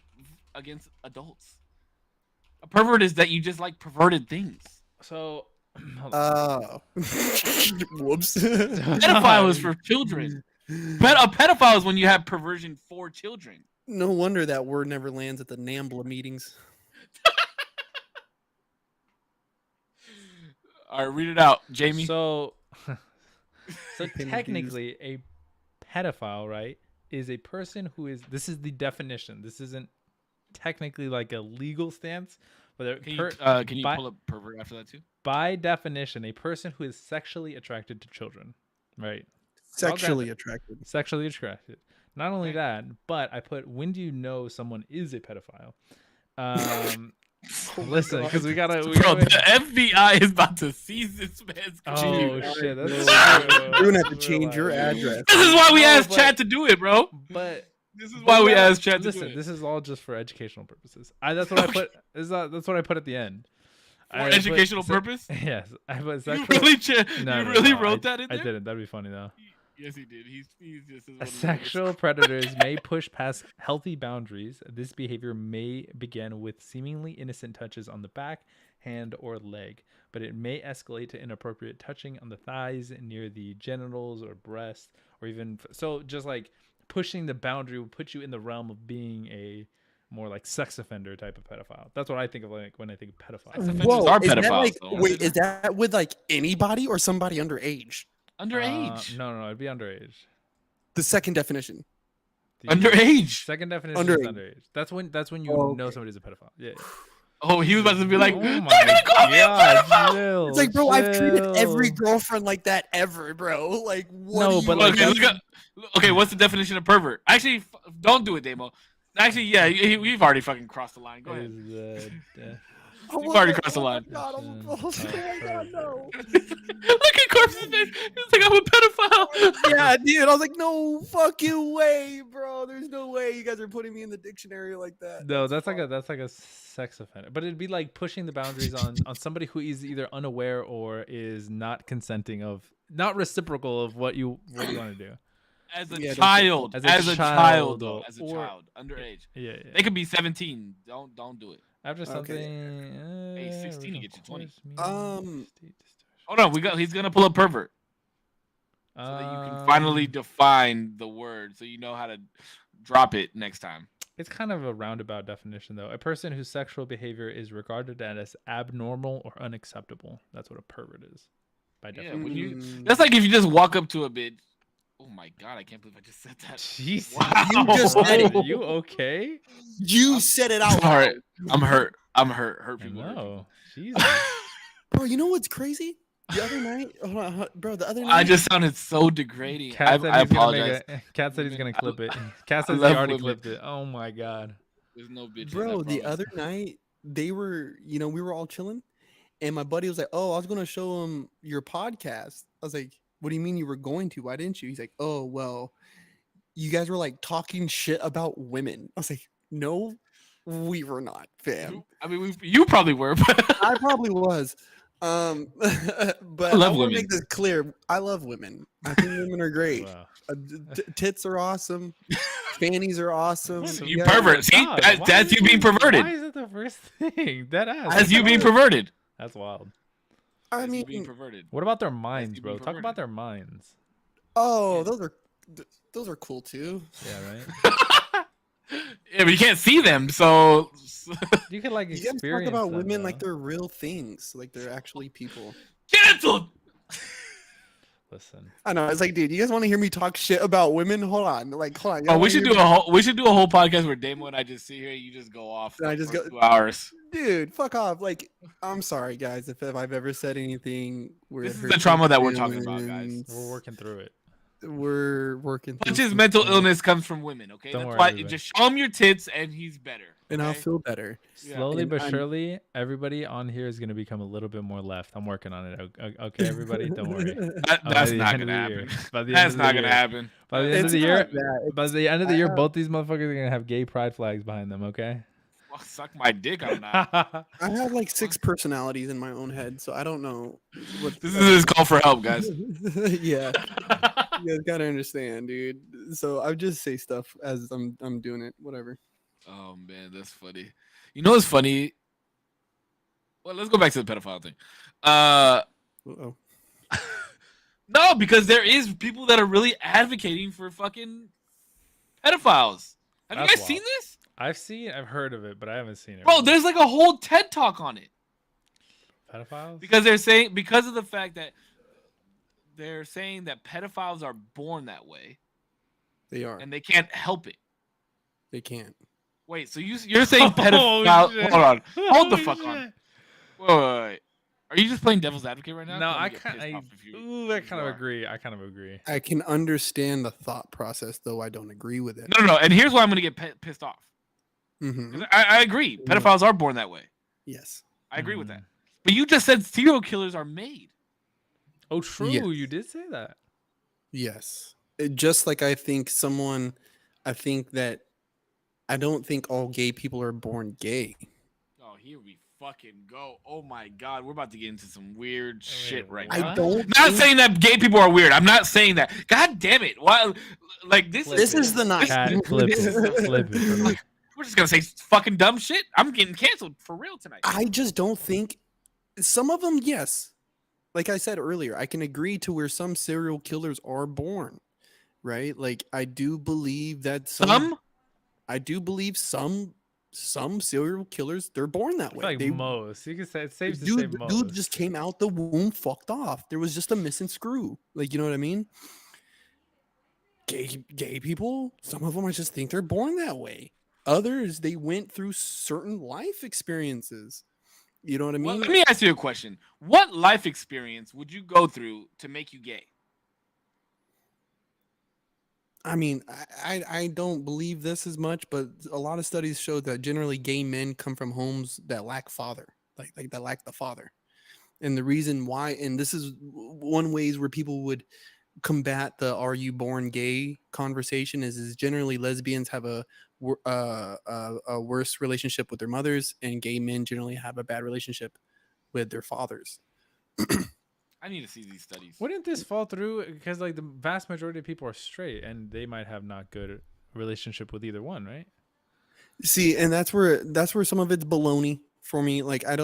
against adults. A pervert is that you just like perverted things. So, whoops. Pedophile is for children. A pedophile is when you have perversion for children. No wonder that word never lands at the NAMBLA meetings. All right, read it out, Jamie. So technically, a pedophile, right, is a person who is. This is the definition. This isn't technically like a legal stance, but can you pull up pervert after that too? By definition, a person who is sexually attracted to children, right? Sexually attracted. Not only that, but I put, when do you know someone is a pedophile? Listen, because we gotta. The FBI is about to seize this man's computer. Oh shit! That's You're gonna have to change your address. This is why we asked Chat to do it, bro. But this is why we asked Chat to do it. This is all just for educational purposes. That's what I put. That's what I put at the end. For educational purpose? Yes, I put sexual. You really wrote that in there? I didn't. That'd be funny though. Yes, he did. He's just sexual predators may push past healthy boundaries. This behavior may begin with seemingly innocent touches on the back, hand, or leg, but it may escalate to inappropriate touching on the thighs near the genitals or breast, or even so. Just like pushing the boundary will put you in the realm of being a more like sex offender type of pedophile. That's what I think of like when I think of pedophile. Sex offenders are is that pedophiles. like, though. wait, is that with like anybody or somebody underage? Underage. No, it'd be underage. The second definition. The Underage. second definition is underage. That's when you know somebody's a pedophile. Yeah. Oh, he was about to be like, Oh they're my gonna call me a God, pedophile. chill, It's like, bro, I've treated every chill. girlfriend like that ever, bro. Like, what? No, do you but, like, Okay, okay, what's the definition of pervert? Actually, don't do it, Damo. Actually, yeah, we've already fucking crossed the line. Go ahead. You've already crossed the line. God, oh my God, no. Look at Corpse's face. He's like, I'm a pedophile. Yeah, dude. I was like, no fucking way, bro. There's no way you guys are putting me in the dictionary like that. No, that's like a sex offender. But it'd be like pushing the boundaries on somebody who is either unaware or is not consenting of, not reciprocal of what you want to do. As a Yeah, child, as as a a child, child, as a or- child, underage. Yeah. They could be 17. Don't do it. After Okay. something. Hey, 16 to get you 20. Um, Hold on, he's gonna pull up pervert so that you can finally define the word, so you know how to drop it next time. It's kind of a roundabout definition, though. A person whose sexual behavior is regarded as abnormal or unacceptable. That's what a pervert is, by Yeah, definition. when you, that's like if you just walk up to a bitch. Oh my God, I can't believe I just said that. Jesus. Wow. You just said it. Are you okay? you said it out Sorry, loud. I'm hurt. I'm hurt. Hurt I people. Hurt people. know. Jesus. Bro, you know what's crazy? The other night, hold on, bro, the other night. I just sounded so degrading. Kat said I he's gonna apologize. Kat said he's gonna clip it. Kat I says he love already women. clipped it. Oh my God. There's no bitches. Bro, I the promise. other night, they were, we were all chilling. And my buddy was like, oh, I was going to show him your podcast. I was like, what do you mean you were going to? Why didn't you? He's like, oh, well, you guys were like talking shit about women. I was like, no, we were not, fam. I mean, you probably were, but I probably was. But I love want women. to make this clear. I love women. I think women are great. Wow. Tits are awesome. Fannies are awesome. you Yeah. pervert. See, God, that's you being perverted. Why is it the first thing? That ass. That's you being perverted. That's wild. I That's you being mean, perverted. What about their minds, you bro? being Talk about perverted. their minds. oh, those are cool too. Yeah, right. Yeah, but you can't see them, so You could like You guys experience talk about them, women like though. they're real things, like they're actually people. canceled. Listen. I know. It's like, dude, you guys want to hear me talk shit about women? Hold on. Like, hold on. You Oh, wanna we should hear do me- a whole podcast where Damo and I just sit here and you just go off. And I like, just for go- 2 hours. Dude, fuck off. Like, I'm sorry, guys, if I've ever said anything where This it is hurts the trauma your that we're talking about, guys. feelings. We're working through it. We're working. through Punch's some mental stuff, illness comes from women. Okay, Don't that's worry, why everybody. just show him your tits and he's better. and I'll okay? feel better. Yeah. Slowly And but I'm- surely, everybody on here is going to become a little bit more left. I'm working on it. Okay, everybody, don't worry. That's By the not end of gonna the year. happen. By the end That's of the not gonna year. happen. By the end of It's the year, not that. by the end of the I year, have- both these motherfuckers are gonna have gay pride flags behind them. Okay. Well, suck my dick on that. I have like 6 personalities in my own head, so I don't know. What This is his call for help, guys. yeah, you guys gotta understand, dude. So I just say stuff as I'm doing it. Whatever. Oh man, that's funny. You know what's funny? Well, let's go back to the pedophile thing. Uh-oh. No, because there is people that are really advocating for fucking pedophiles. Have you That's guys seen wild. this? I've heard of it, but I haven't seen it. Bro, there's like a whole TED talk on it. pedophiles. Because they're saying because of the fact that they're saying that pedophiles are born that way They are. and they can't help it. They can't. Wait, so you're saying Oh, pedophile? shit. Hold on, hold the Holy fuck on. shit. Wait. Are you just playing devil's advocate right now? No, I'm I gonna get kind pissed of. off if you- Ooh, I if kind you of are. agree. I kind of agree. I can understand the thought process, though I don't agree with it. No. And here's why I'm gonna get pissed off. Mhm. 'Cause I agree. Pedophiles are born that way. Yes. I agree with Mhm. that. But you just said serial killers are made. Oh, true. Yes. You did say that. Yes. Just like I think that I don't think all gay people are born gay. Oh, here we fucking go. Oh my god, we're about to get into some weird shit right what? now. I don't. I'm not think- saying that gay people are weird. I'm not saying that. God damn it. Why like this Flip This it. is the night. Cat, flip it. Flip it. For me. we're just gonna say fucking dumb shit. I'm getting canceled for real tonight. I just don't think Some of them, yes. Like I said earlier, I can agree to where some serial killers are born, right? Like I do believe that I do believe some serial killers they're born that I feel way. like They most. You can say it's safe to say dude, the dude just most. came out the womb fucked off. There was just a missing screw. Like you know what I mean? Gay people, some of them I just think they're born that way. Others they went through certain life experiences. You know what I Well, mean? let me ask you a question. What life experience would you go through to make you gay? I mean, I don't believe this as much, but a lot of studies show that generally gay men come from homes that lack father, like that lack the father. And the reason why, and this is one ways where people would combat the "Are you born gay?" conversation is generally lesbians have a worse relationship with their mothers, and gay men generally have a bad relationship with their fathers. I need to see these studies. Wouldn't this fall through? Because like the vast majority of people are straight, and they might have not good relationship with either one, right? See, and that's where some of it's baloney for me. Like I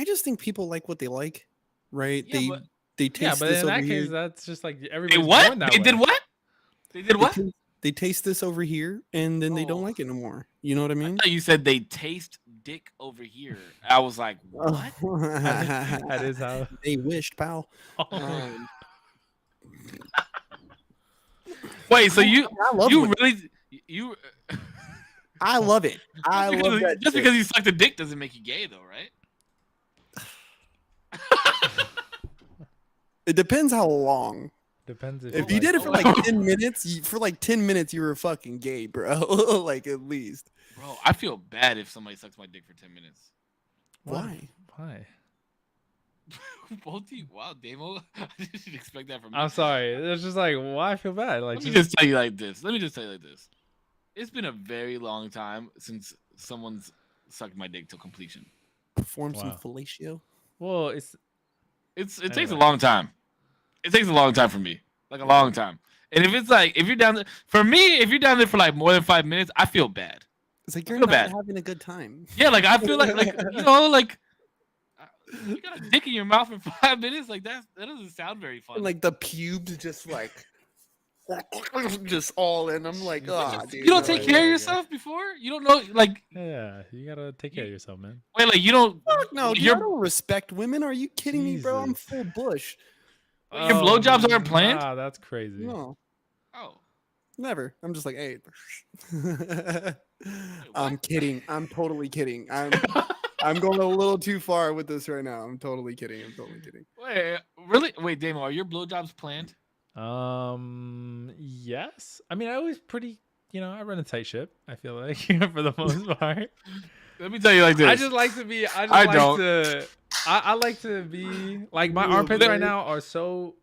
just think people like what they like, right? Yeah, but They taste Yeah, but this in over that here. case, that's just like they everybody's what? born that They way. did what? They did what? They taste this over here, and then they don't Oh. like it no more. You know what I I mean? thought you said they taste dick over here. I was like, what? That is how. They wished, pal. Oh. Wait, so you I love you it. really you I love it. I love that. just shit. because you sucked a dick doesn't make you gay though, right? It depends how long. Depends If you like- did it for like 10 minutes, for like 10 minutes, you were fucking gay, bro. Like at least. Bro, I feel bad if somebody sucks my dick for 10 minutes. Why? Why? Both of you, wow, Damo, I didn't expect that from you. I'm sorry. It's just like, why I feel bad. Like, Let me just tell you like this. It's been a very long time since someone's sucked my dick till completion. Perform some Wow. fellatio. well, it It takes a Anyway. long time. It takes a long time for me, like a long time. And if it's like if you're down there, for me, if you're down there for like more than 5 minutes, I feel bad. It's like you're feel not bad. having a good time. Yeah, like I feel like you know, like you got a dick in your mouth for 5 minutes, like that doesn't sound very fun. And like the pubes just like just all in. I'm like, oh, dude. you don't no. take care of yourself before? You don't know, like yeah, you gotta take care of yourself, man. wait, like you don't. Fuck no, dude, I your don't respect women. Are you kidding me, bro? I'm Jesus. full bush. Your blowjobs aren't planned? Nah, that's crazy. No, Oh, never. I'm just like, hey. what? I'm kidding. I'm totally kidding. I'm going a little too far with this right now. I'm totally kidding. wait, really? Wait, Damo, are your blowjobs planned? Yes. I mean, I always pretty. I run a tight ship. I feel like for the most part. Let me tell you like this. I just like to be. I like to be like my armpits right now are so.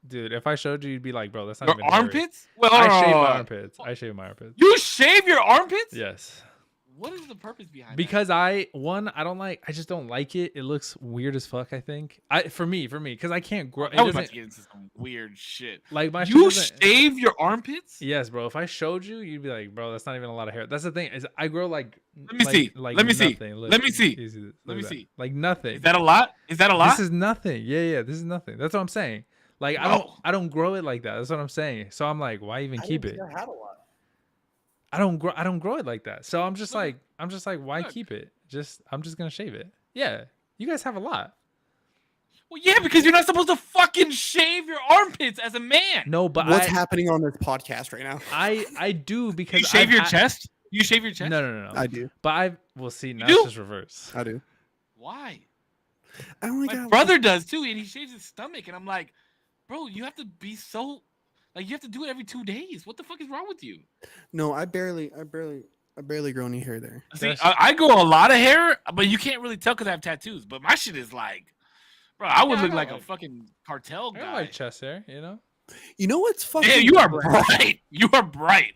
Dude, if I showed you, you'd be like, bro, that's not your even hairy. armpits. Well, I shave my armpits. I shave my armpits. You shave your armpits? Yes. What is the purpose behind that? Because I just don't like it. It looks weird as fuck. I think for me, because I can't grow. I was about to get into some weird shit. Like my You shit doesn't- shave your armpits? Yes, bro. If I showed you, you'd be like, bro, that's not even a lot of hair. That's the thing is, I grow like. Let me see. Like Let me see. nothing. Look, Let me see. easy- Let look me at that. see. Like nothing. Is that a lot? Is that a lot? This is nothing. Yeah. This is nothing. That's what I'm saying. Like No. I don't grow it like that. That's what I'm saying. So I'm like, why even keep it? I had a lot. I don't grow it like that. So I'm just like, why Look. keep it? I'm just gonna shave it. Yeah. You guys have a lot. Well, yeah, because you're not supposed to fucking shave your armpits as a man. No, but What's happening on this podcast right now? I do because You shave your I- chest? You shave your chest? No. I do. But we'll see. Now do? it's just reverse. I do. Why? I only My got brother does too, and he shaves his stomach, and I'm like, bro, you have to be so, like, you have to do it every 2 days. What the fuck is wrong with you? No, I barely grow any hair there. See, That's- I grow a lot of hair, but you can't really tell because I have tattoos. But my shit is like, bro, I would Yeah, I look got like a like- fucking cartel I got guy. like chest hair, you know? You know what's fucking? Yeah, you are trash? bright. You are bright.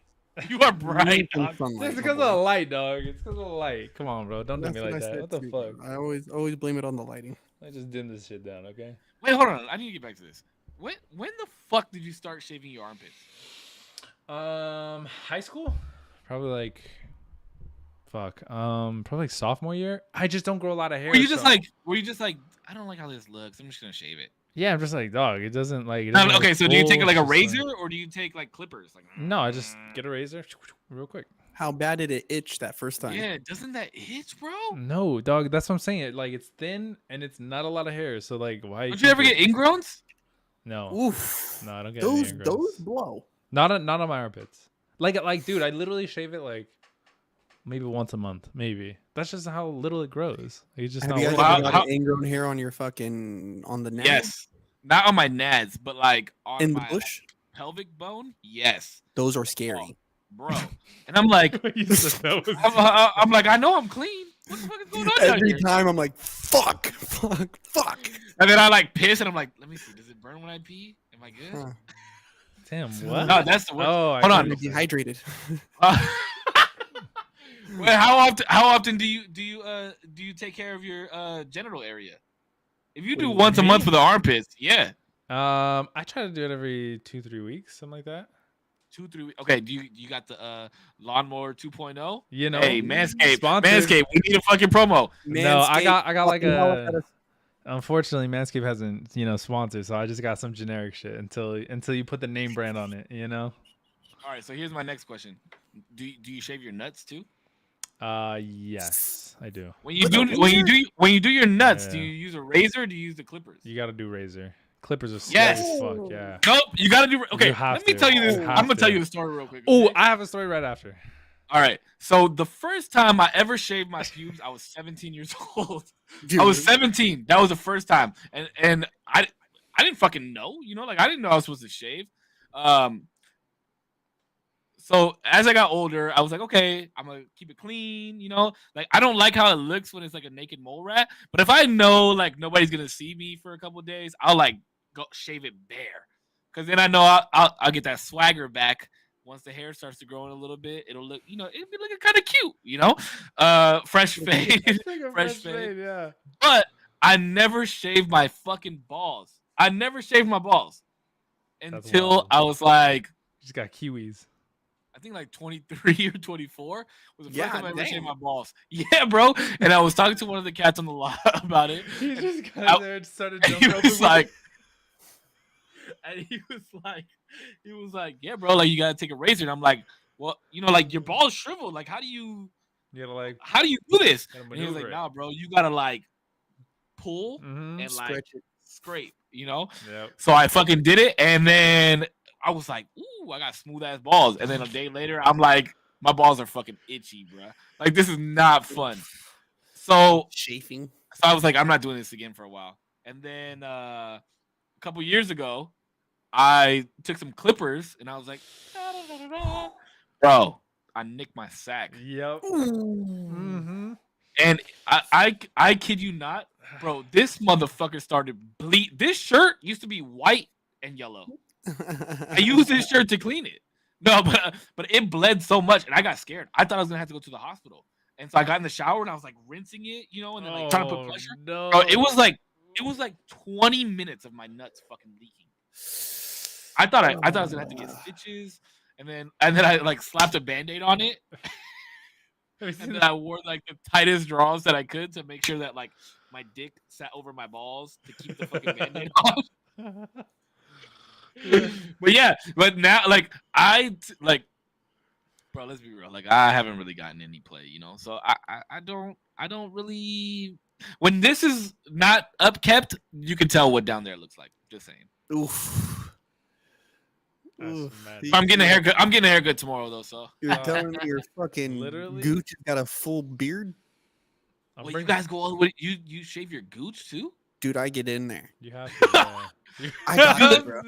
You are bright. Some dog. sunlight, It's my because of boy. the light, dog. It's because of the light. Come on, bro. Don't do That's me what like I that. said What the too, fuck? bro. I always blame it on the lighting. I just dim this shit down, okay? Wait, hold on. I need to get back to this. When the fuck did you start shaving your armpits? High school? Probably like Probably like sophomore year. I just don't grow a lot of hair. Were you just so- like, I don't like how this looks. I'm just gonna shave it. Yeah, I'm just like, dog. It doesn't like. It No, doesn't okay, look so do you take full, like a it's just razor or do you take like clippers? Like No, I just get a razor real quick. How bad did it itch that first time? Yeah, doesn't that itch, bro? No, dog. That's what I'm saying. Like it's thin and it's not a lot of hair. So like, why? Don't you ever get ingrowns? No. Oof. No, I don't get any Those ingrowns. blow. Not on my armpits. Like, dude, I literally shave it like maybe once a month. Maybe that's just how little it grows. Like, it's just Have not. you guys worth ever it. got ingrown hair on your fucking on the neck? Yes. Not on my nads, but like on In the my bush? pelvic bone. Yes, Those are scary. bro. And I'm like, You said that was- I'm like, I know I'm clean. What the fuck is going on down Every here? time I'm like, fuck. And then I like piss, and I'm like, let me see. Does it burn when I pee? Am I good? Huh. Damn, what? No, that's the worst. Oh, I Hold on. thought You're you said- dehydrated. Wait, how often do you take care of your genital area? If you do Wait, once a me? month for the armpits, yeah, I try to do it every 2-3 weeks, something like that. 2-3 weeks. Okay, do you got the lawnmower 2.0? You know, Hey, Manscaped, sponsored. Manscaped, we need a fucking promo. No, I got like fucking hell at a. us. Unfortunately, Manscaped hasn't sponsored, so I just got some generic shit until you put the name brand on it. All right, so here's my next question: Do you shave your nuts too? Yes, I do. When you do your nuts, do Yeah. you use a razor or do you use the clippers? You got to do razor. Clippers are scary Yes. as fuck. Yeah. Nope, you gotta do. Okay, You have let me to. tell you this. You I'm have gonna tell to. you the story real quick. Oh, okay? I have a story right after. All right. So the first time I ever shaved my pubes, I was 17 years old. Dude, I was 17. That was the first time, and I didn't fucking know. Like I didn't know I was supposed to shave. So as I got older, I was like, okay, I'm gonna keep it clean. Like I don't like how it looks when it's like a naked mole rat. But if I know like nobody's gonna see me for a couple of days, I'll like go shave it bare, because then I know I'll get that swagger back. Once the hair starts to grow in a little bit, it'll look, it'll be looking kind of cute, fresh fade, fresh fade. Yeah. But I never shaved my fucking balls. I never shaved my balls until wild. I was like, Just got kiwis. I think like 23 or 24 was the first Yeah, time I ever shaved damn. my balls. Yeah, bro. And I was talking to one of the cats on the lot about it. He and just got I- there and started and jumping he over. was like, and he was like, yeah, bro, like you gotta take a razor. And I'm like, well, like your balls shriveled. Like, how do you you gotta like do this? gotta And he was like, maneuver it. nah, bro, you gotta like pull Mhm. and like Stretch it. scrape. Yep. So I fucking did it, and then I was like, ooh, I got smooth ass balls. And then a day later, I'm like, my balls are fucking itchy, bro. Like this is not fun. So Chafing. I was like, I'm not doing this again for a while. And then a couple years ago, I took some clippers and I was like, da-da-da-da-da. Bro, I nicked my sack. Yep. Ooh. Mm-hmm. And I kid you not, bro, this motherfucker started bleed. This shirt used to be white and yellow. I used this shirt to clean it. No, but it bled so much and I got scared. I thought I was gonna have to go to the hospital. And so I got in the shower and I was like rinsing it, and then like trying to put pressure. No. Bro, it was like 20 minutes of my nuts fucking leaking. I thought I was gonna have to get stitches, and then I like slapped a Band-Aid on it, and then I wore like the tightest drawers that I could to make sure that like my dick sat over my balls to keep the fucking Band-Aid on. But now like bro, let's be real. Like I haven't really gotten any play, So I don't really. When this is not upkept, you can tell what down there looks like. Just saying. Oof. That's Oof. mad. I'm getting a haircut. I'm getting a haircut tomorrow though. So You're telling me your fucking Literally? gooch has got a full beard? I'm well, you bringing- guys go all the way. You shave your gooch too? Dude, I get in there. You have to. Yeah. I got it, bro.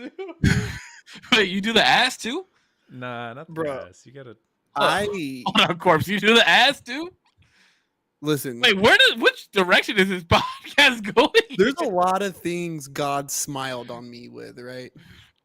Wait, you do the ass too? Nah, not the Bro. ass. You gotta. I Hold on, corpse. You do the ass too? listen. Wait, which direction is this podcast going? There's a lot of things God smiled on me with, right?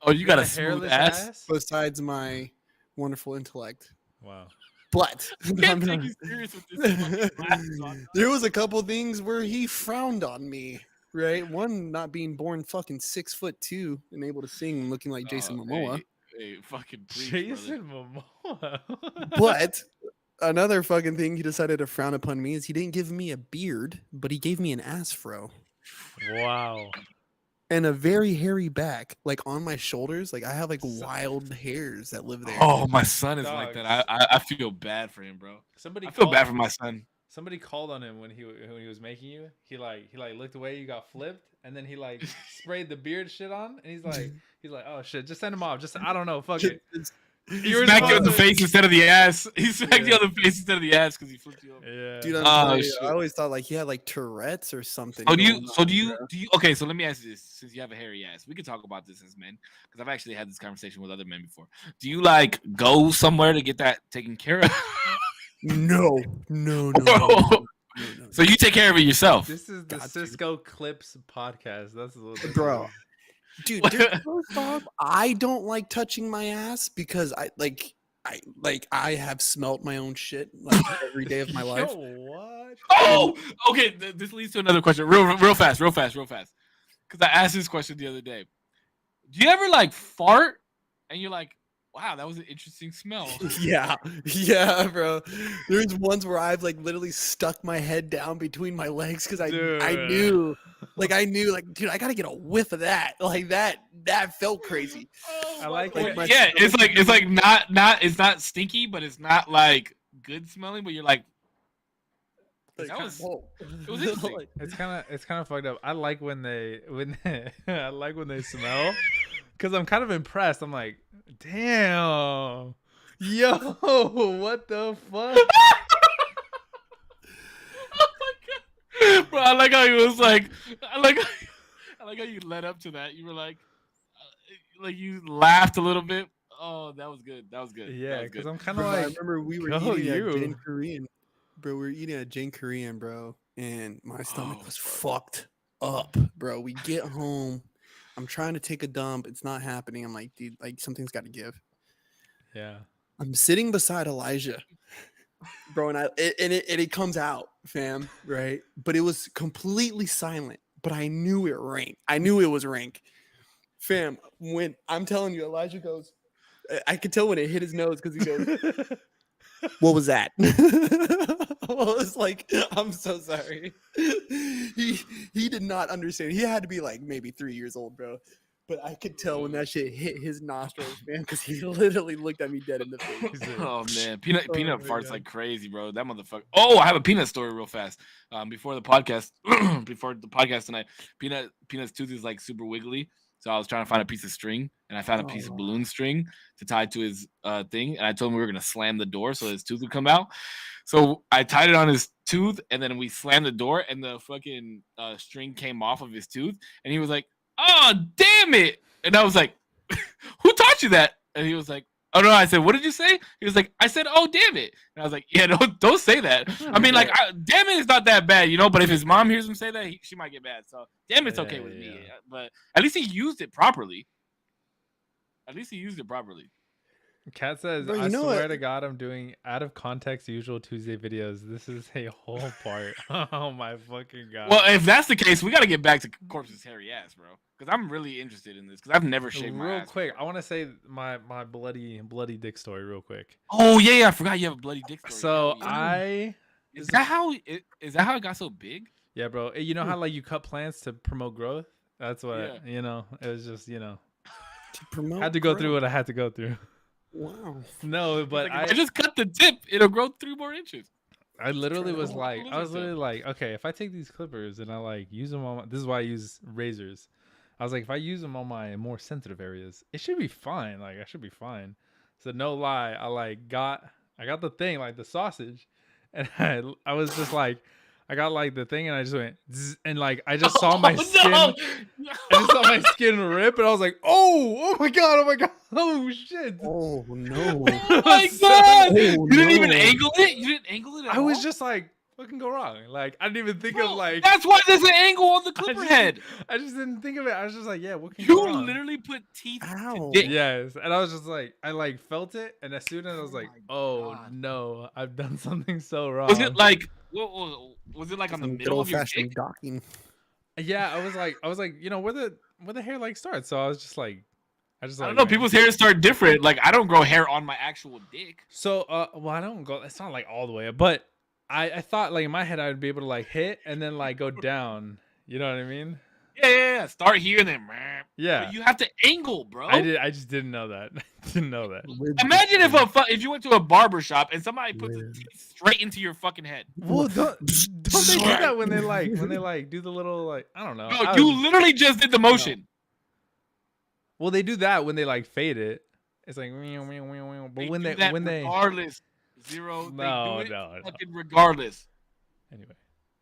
Oh, you got a a smooth hairless ass. Besides my wonderful intellect. Wow. But I can't take you serious with this fucking glasses on. there was a couple things where he frowned on me, right? One, not being born fucking 6'2" and able to sing and looking like Jason Oh, Momoa. Hey, fucking preach, Jason Momoa. But another fucking thing he decided to frown upon me is he didn't give me a beard, but he gave me an ass fro Wow. and a very hairy back, like on my shoulders. Like I have like wild hairs that live there. Oh, my son is like that. Dogs. I feel bad for him, bro. Somebody I feel called, bad for my son. somebody called on him when he was making you. He like looked away, you got flipped, and then he like sprayed the beard shit on, and he's like, oh shit, just send him off. Just I don't know, fuck it. He smacked you on the face instead of the ass. He smacked you on the face instead of the ass because he flipped you over. Yeah. Dude, I always thought like he had like Tourette's or something. So do you okay, so let me ask you this, since you have a hairy ass. We can talk about this as men, because I've actually had this conversation with other men before. Do you like go somewhere to get that taken care of? No. So you take care of it yourself. This is the Cisco Clips podcast. That's what this Bro. is. Dude, first off, I don't like touching my ass because I have smelt my own shit like every day of my life. Yo, what? Oh, okay. This leads to another question, real fast. Because I asked this question the other day. Do you ever like fart and you're like, wow, that was an interesting smell? Yeah, bro. There's ones where I've like literally stuck my head down between my legs because I knew, dude, I gotta get a whiff of that. Like that felt crazy. I like yeah, it's like not it's not stinky, but it's not like good smelling, but you're like, it was interesting. It's kind of fucked up. I like when they I like when they smell, because I'm kind of impressed. I'm like, damn, yo, what the fuck? Oh my god, bro! I like how he was like, I like how you led up to that. You were like you laughed a little bit. Oh, that was good. Yeah, because I'm kind Bro, of like, I remember we were eating at Jane Korean. Bro, we were eating at Jane Korean, bro, and my stomach was fucked up, bro. We get home. I'm trying to take a dump. It's not happening. I'm like, dude, like something's got to give. yeah. I'm sitting beside Elijah, bro, and it comes out, fam, right? But it was completely silent. But I knew it rank. I knew it was rank, fam. When I'm telling you, Elijah goes, I could tell when it hit his nose because he goes, "What was that?" I was like, I'm so sorry. He did not understand. He had to be like maybe 3 years old, bro. But I could tell when that shit hit his nostrils, man, because he literally looked at me dead in the face. Oh man, peanut farts like crazy, bro. That motherfucker. Oh, I have a peanut story real fast. Before the podcast, tonight, Peanut's tooth is like super wiggly. So I was trying to find a piece of string, and I found a piece of balloon string to tie to his thing. And I told him we were gonna slam the door so his tooth would come out. So I tied it on his tooth, and then we slammed the door, and the fucking string came off of his tooth, and he was like, "Oh, damn it!" And I was like, "Who taught you that?" And he was like, "Oh no!" I said, "What did you say?" He was like, "I said, oh damn it!" And I was like, "Yeah, don't say that." I mean, like, damn it is not that bad, you know. But if his mom hears him say that, she might get mad. So damn it's okay with me. But at least he used it properly. Kat says, Bro, I swear what? to God, I'm doing out of context usual Tuesday videos. This is a whole part. Oh my fucking God. Well, if that's the case, we got to get back to Corpse's hairy ass, bro. Because I'm really interested in this. Because I've never shaved my ass. Real quick, I want to say my bloody dick story real quick. Oh yeah, I forgot you have a bloody dick story. So is that how it got so big? Yeah, bro. You know how like you cut plants to promote growth? That's what you know. It was just to promote. Had to go through what I had to go through. Wow. No, but like, if I just cut the tip, it'll grow 3 more inches. I literally was like, okay, if I take these clippers and I like use them on this is why I use razors. I was like, if I use them on my more sensitive areas, it should be fine. Like I should be fine. So no lie, I got the thing, like the sausage, and I was just like, I got like the thing, and I just went, zzz, and like I just saw my skin, I just saw my skin rip, and I was like, oh my god, oh shit, oh no, oh my god, you didn't even angle it. You didn't angle it. I was just like, what can go wrong? Like I didn't even think of like. That's why there's an angle on the clipper head. I just didn't think of it. I was just like, yeah, what can go wrong? You literally put teeth. Ow. Yes, and I was just like, I like felt it, and as soon as I was like, oh God. no, I've done something so wrong. Was it like? Was it like on the middle of your dick? docking? Yeah, I was like, where the hair like starts. So I was just like, I just I like don't know. People's hair start different. Like I don't grow hair on my actual dick. So well, I don't go. It's not like all the way up, but I thought like in my head I'd be able to like hit and then like go down. You know what I mean? Yeah. Start here and then. Yeah. But you have to angle, bro. I just didn't know that. Didn't know that. Imagine if you went to a barber shop and somebody puts a teeth straight into your fucking head. Well, don't they do that when they like do the little like I don't know. No, you literally just did the motion. Well, they do that when they like fade it. It's like but when they regardless zero no, they do it no. fucking regardless. Anyway,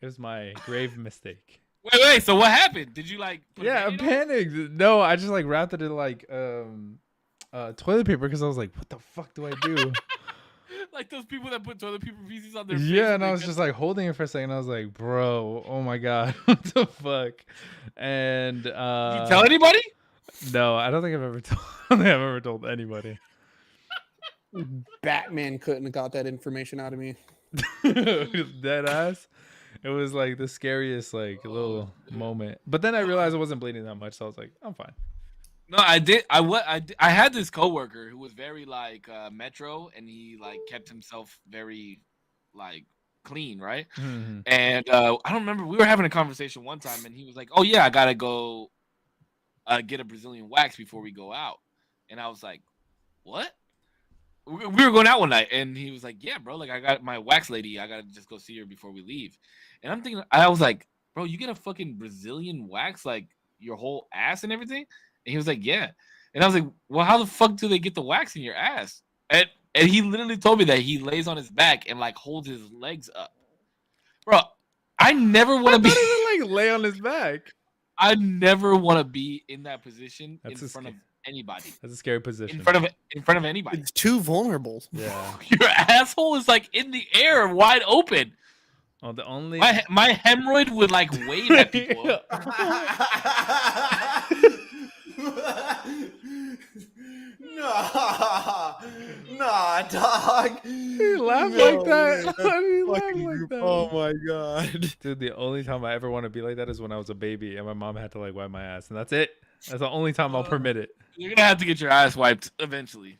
it was my grave mistake. Wait. So what happened? Did you like? Yeah, I panicked. No, I just like wrapped it in like toilet paper because I was like, what the fuck do I do? Like those people that put toilet paper pieces on their face. Yeah, and I was just like holding it for a second. I was like, bro, oh my god, what the fuck? And did you tell anybody? No, I don't think I've ever told anybody. Batman couldn't have got that information out of me. Dead ass. It was like the scariest like little moment. But then I realized I wasn't bleeding that much, so I was like, I'm fine. No, I did. I had this coworker who was very like metro, and he like kept himself very like clean, right? Mm-hmm. And I don't remember. We were having a conversation one time, and he was like, "Oh yeah, I gotta go get a Brazilian wax before we go out." And I was like, "What?" We were going out one night, and he was like, "Yeah, bro. Like I got my wax lady. I gotta just go see her before we leave." And I'm thinking, I was like, "Bro, you get a fucking Brazilian wax like your whole ass and everything?" And he was like, "Yeah." And I was like, "Well, how the fuck do they get the wax in your ass?" And he literally told me that he lays on his back and like holds his legs up. Bro, I never want to be even like lay on his back. I never want to be in that position in front of anybody. That's a scary position. In front of anybody. It's too vulnerable. Yeah. Your asshole is like in the air, wide open. Oh, the only my hemorrhoid would like wave at people. Nah, dog. He laughed like that. He laughed like that. Oh my god, dude! The only time I ever want to be like that is when I was a baby and my mom had to like wipe my ass, and that's it. That's the only time I'll permit it. You're gonna have to get your ass wiped eventually.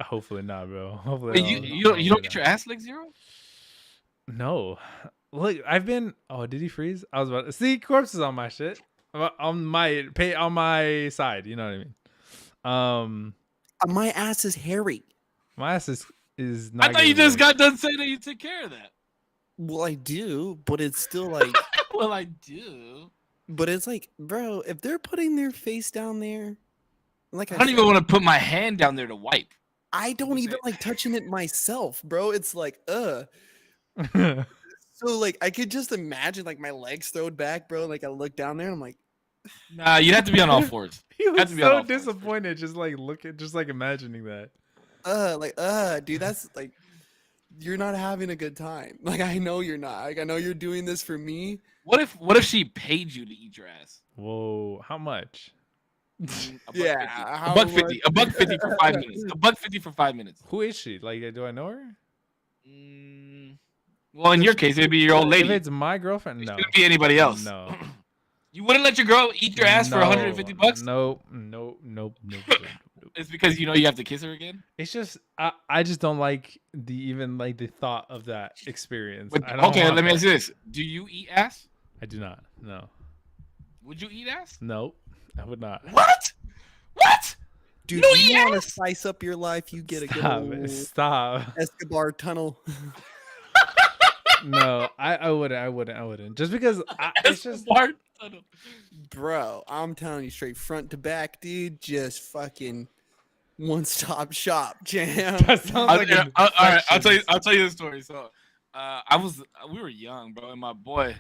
Hopefully not, bro. Hopefully Wait, you don't get your ass licked, Zero? No. Look, I've been. Oh, did he freeze? I was about to see corpses on my shit. On my side. You know what I mean? my ass is hairy. My ass is not. I thought you just got done saying that you took care of that. Well, I do, but it's still like. Well, I do. But it's like, bro, if they're putting their face down there, like I don't even want to put my hand down there to wipe. I don't even like touching it myself, bro. It's like, So like I could just imagine like my legs thrown back, bro. Like I look down there and I'm like, nah, you'd have to be on all fours. He was so disappointed, just like imagining that. Dude, that's like you're not having a good time. Like I know you're not. Like I know you're doing this for me. What if she paid you to eat your ass? Whoa, how much? Yeah, $1.50. $1.50 for 5 minutes. $1.50 for 5 minutes. Who is she? Like, do I know her? Well, in your case, it'd be your old lady. If it's my girlfriend, no. It couldn't be anybody else. No. You wouldn't let your girl eat your ass for $150? Nope. It's because you know you have to kiss her again. It's just I just don't like the thought of that experience. Okay, let me ask you this: do you eat ass? I do not. No. Would you eat ass? Nope, I would not. What? Dude, you want to spice up your life? You get a good old Escobar tunnel. No, I wouldn't. Just because it's just bro. I'm telling you straight, front to back, dude. Just fucking one-stop shop, jam. That sounds like all right. I'll tell you the story. So, we were young, bro, and my boy,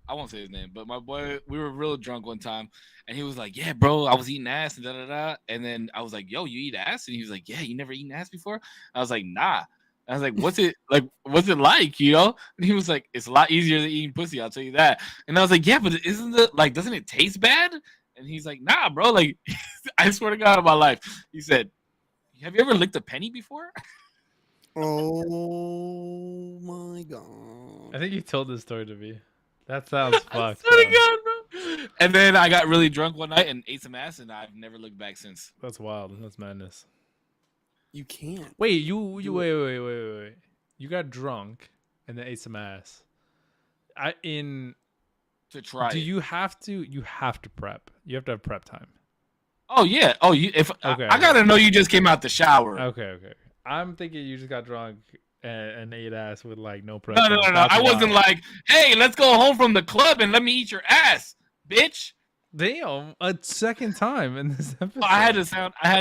I won't say his name, but my boy, we were real drunk one time, and he was like, "Yeah, bro, I was eating ass and da da da." And then I was like, "Yo, you eat ass?" And he was like, "Yeah, you never eaten ass before?" I was like, "Nah." I was like, what's it like, you know? And he was like, "It's a lot easier than eating pussy, I'll tell you that." And I was like, "Yeah, but doesn't it taste bad?" And he's like, "Nah, bro, like I swear to God on my life." He said, "Have you ever licked a penny before?" Oh my god. I think you told this story to me. That sounds fucked. I swear to God, bro. And then I got really drunk one night and ate some ass, and I've never looked back since. That's wild. That's madness. You can't. Wait, you wait. You got drunk and then ate some ass. To try. You have to prep. You have to have prep time. Oh yeah. Oh, I gotta know you just came out the shower. Okay. I'm thinking you just got drunk and ate ass with like no prep. No. I wasn't like, hey, let's go home from the club and let me eat your ass, bitch. Damn, a second time in this episode. Well, I had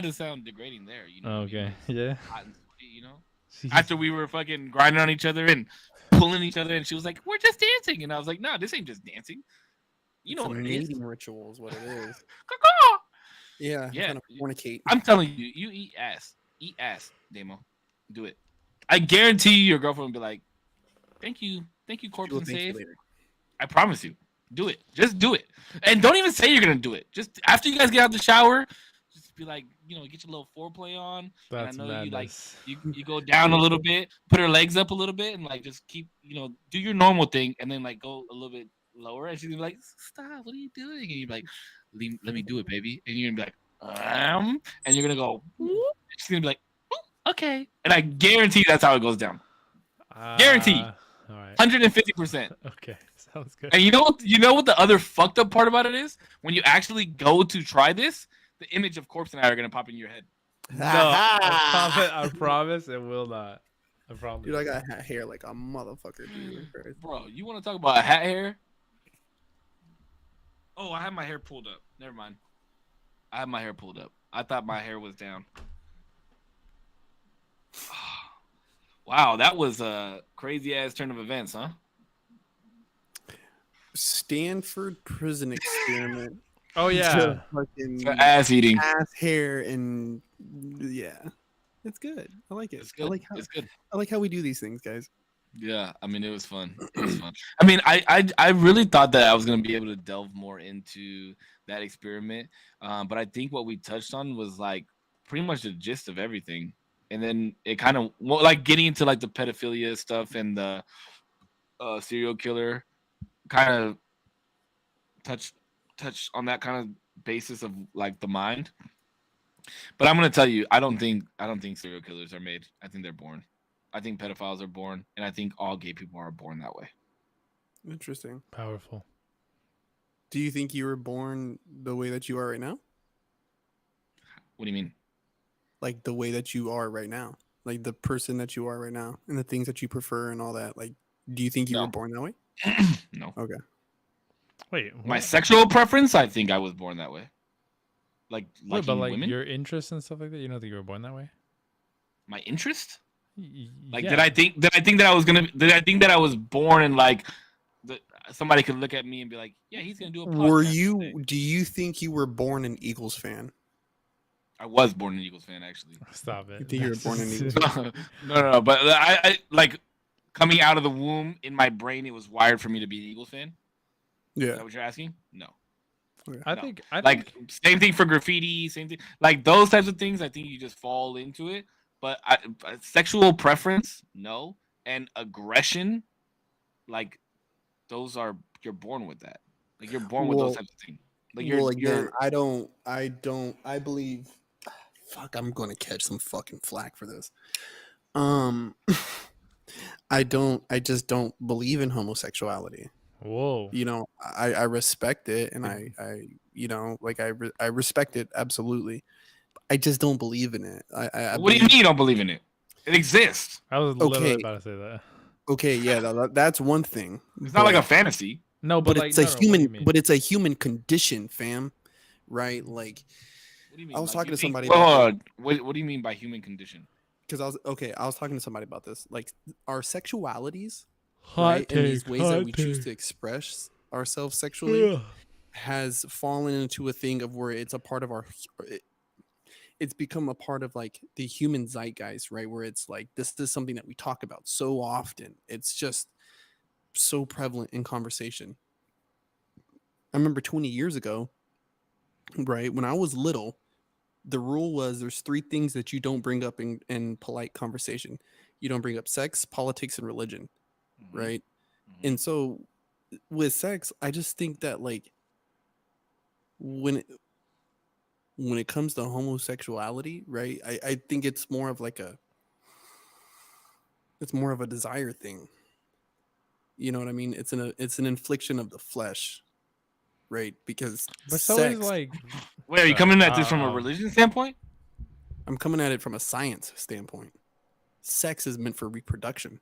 to sound degrading there, you know. Okay, yeah. Hot and sweaty, you know. After we were fucking grinding on each other and pulling each other, and she was like, "We're just dancing," and I was like, "No, this ain't just dancing. You know what it is? Mating ritual is what it is. Yeah. Trying to fornicate. I'm telling you, you eat ass, Demo. Do it. I guarantee you, your girlfriend will be like, "Thank you, Corpse and Save." I promise you. Do it. Just do it. And don't even say you're going to do it. Just after you guys get out the shower, just be like, you know, get your little foreplay on. That's and I know madness. you go down a little bit, put her legs up a little bit, and like just keep, you know, do your normal thing and then like go a little bit lower. And she's gonna be like, stop, what are you doing? And you're like, let me do it, baby. And you're gonna be like, and you're gonna go, she's gonna be like, okay. And I guarantee that's how it goes down. Guarantee. All right. 150%. Okay, sounds good. And you know what the other fucked up part about it is? When you actually go to try this, the image of Corpse and I are gonna pop in your head. No, I promise it will not. I promise. Dude, I got hat hair like a motherfucker, dude. Bro, you want to talk about hat hair? Oh, I have my hair pulled up. Never mind. I have my hair pulled up. I thought my hair was down. Wow, that was a crazy ass turn of events, huh? Stanford prison experiment. Oh yeah, ass eating, ass hair, and yeah, it's good. I like it. It's good. It's good. I like how we do these things, guys. Yeah, I mean, it was fun. It was fun. I mean, I really thought that I was gonna be able to delve more into that experiment, but I think what we touched on was like pretty much the gist of everything. And then it kind of like getting into like the pedophilia stuff and the serial killer kind of touch on that kind of basis of like the mind. But I'm gonna tell you, I don't think serial killers are made. I think they're born. I think pedophiles are born, and I think all gay people are born that way. Interesting. Powerful. Do you think you were born the way that you are right now? What do you mean? Like the way that you are right now, like the person that you are right now, and the things that you prefer and all that. Like, do you think you were born that way? No. Okay. Wait, what? My sexual preference, I think I was born that way. Like, but like women? your interests and stuff like that, you don't think you were born that way? My interest? Like, yeah. did I think that I was born and like somebody could look at me and be like, yeah, he's gonna do a podcast today. Do you think you were born an Eagles fan? I was born an Eagles fan, actually. Stop it. You think you were born an Eagles fan? No. But I like coming out of the womb in my brain, it was wired for me to be an Eagles fan. Yeah. Is that what you're asking? No. Okay. I think same thing for graffiti, same thing. Like those types of things, I think you just fall into it. But sexual preference, no. And aggression, like those are you're born with that. Like you're born with those types of things. Like I believe. Fuck, I'm gonna catch some fucking flack for this. I just don't believe in homosexuality. Whoa. You know, I respect it, and I respect it absolutely. I just don't believe in it. What do you mean you don't believe in it? It exists. I was literally about to say that. Okay, yeah, that's one thing. It's not like a fantasy. No, but it's a human. But it's a human condition, fam. Right? Like, what do you mean? I was talking to somebody. What do you mean by human condition? Because I was talking to somebody about this. Like, our sexualities, and these ways that we choose to express ourselves sexually, has fallen into a thing of where it's a part of our. It's become a part of like the human zeitgeist, right? Where it's like this is something that we talk about so often. It's just so prevalent in conversation. I remember 20 years ago, right, when I was little, the rule was there's 3 things that you don't bring up in polite conversation. You don't bring up sex, politics, and religion, right? And so with sex, I just think that like when it comes to homosexuality, right? I think it's more of a desire thing. You know what I mean? It's an infliction of the flesh, right? Because But so is sex. like. Wait, are you Sorry. coming at this from a religion standpoint? I'm coming at it from a science standpoint. Sex is meant for reproduction.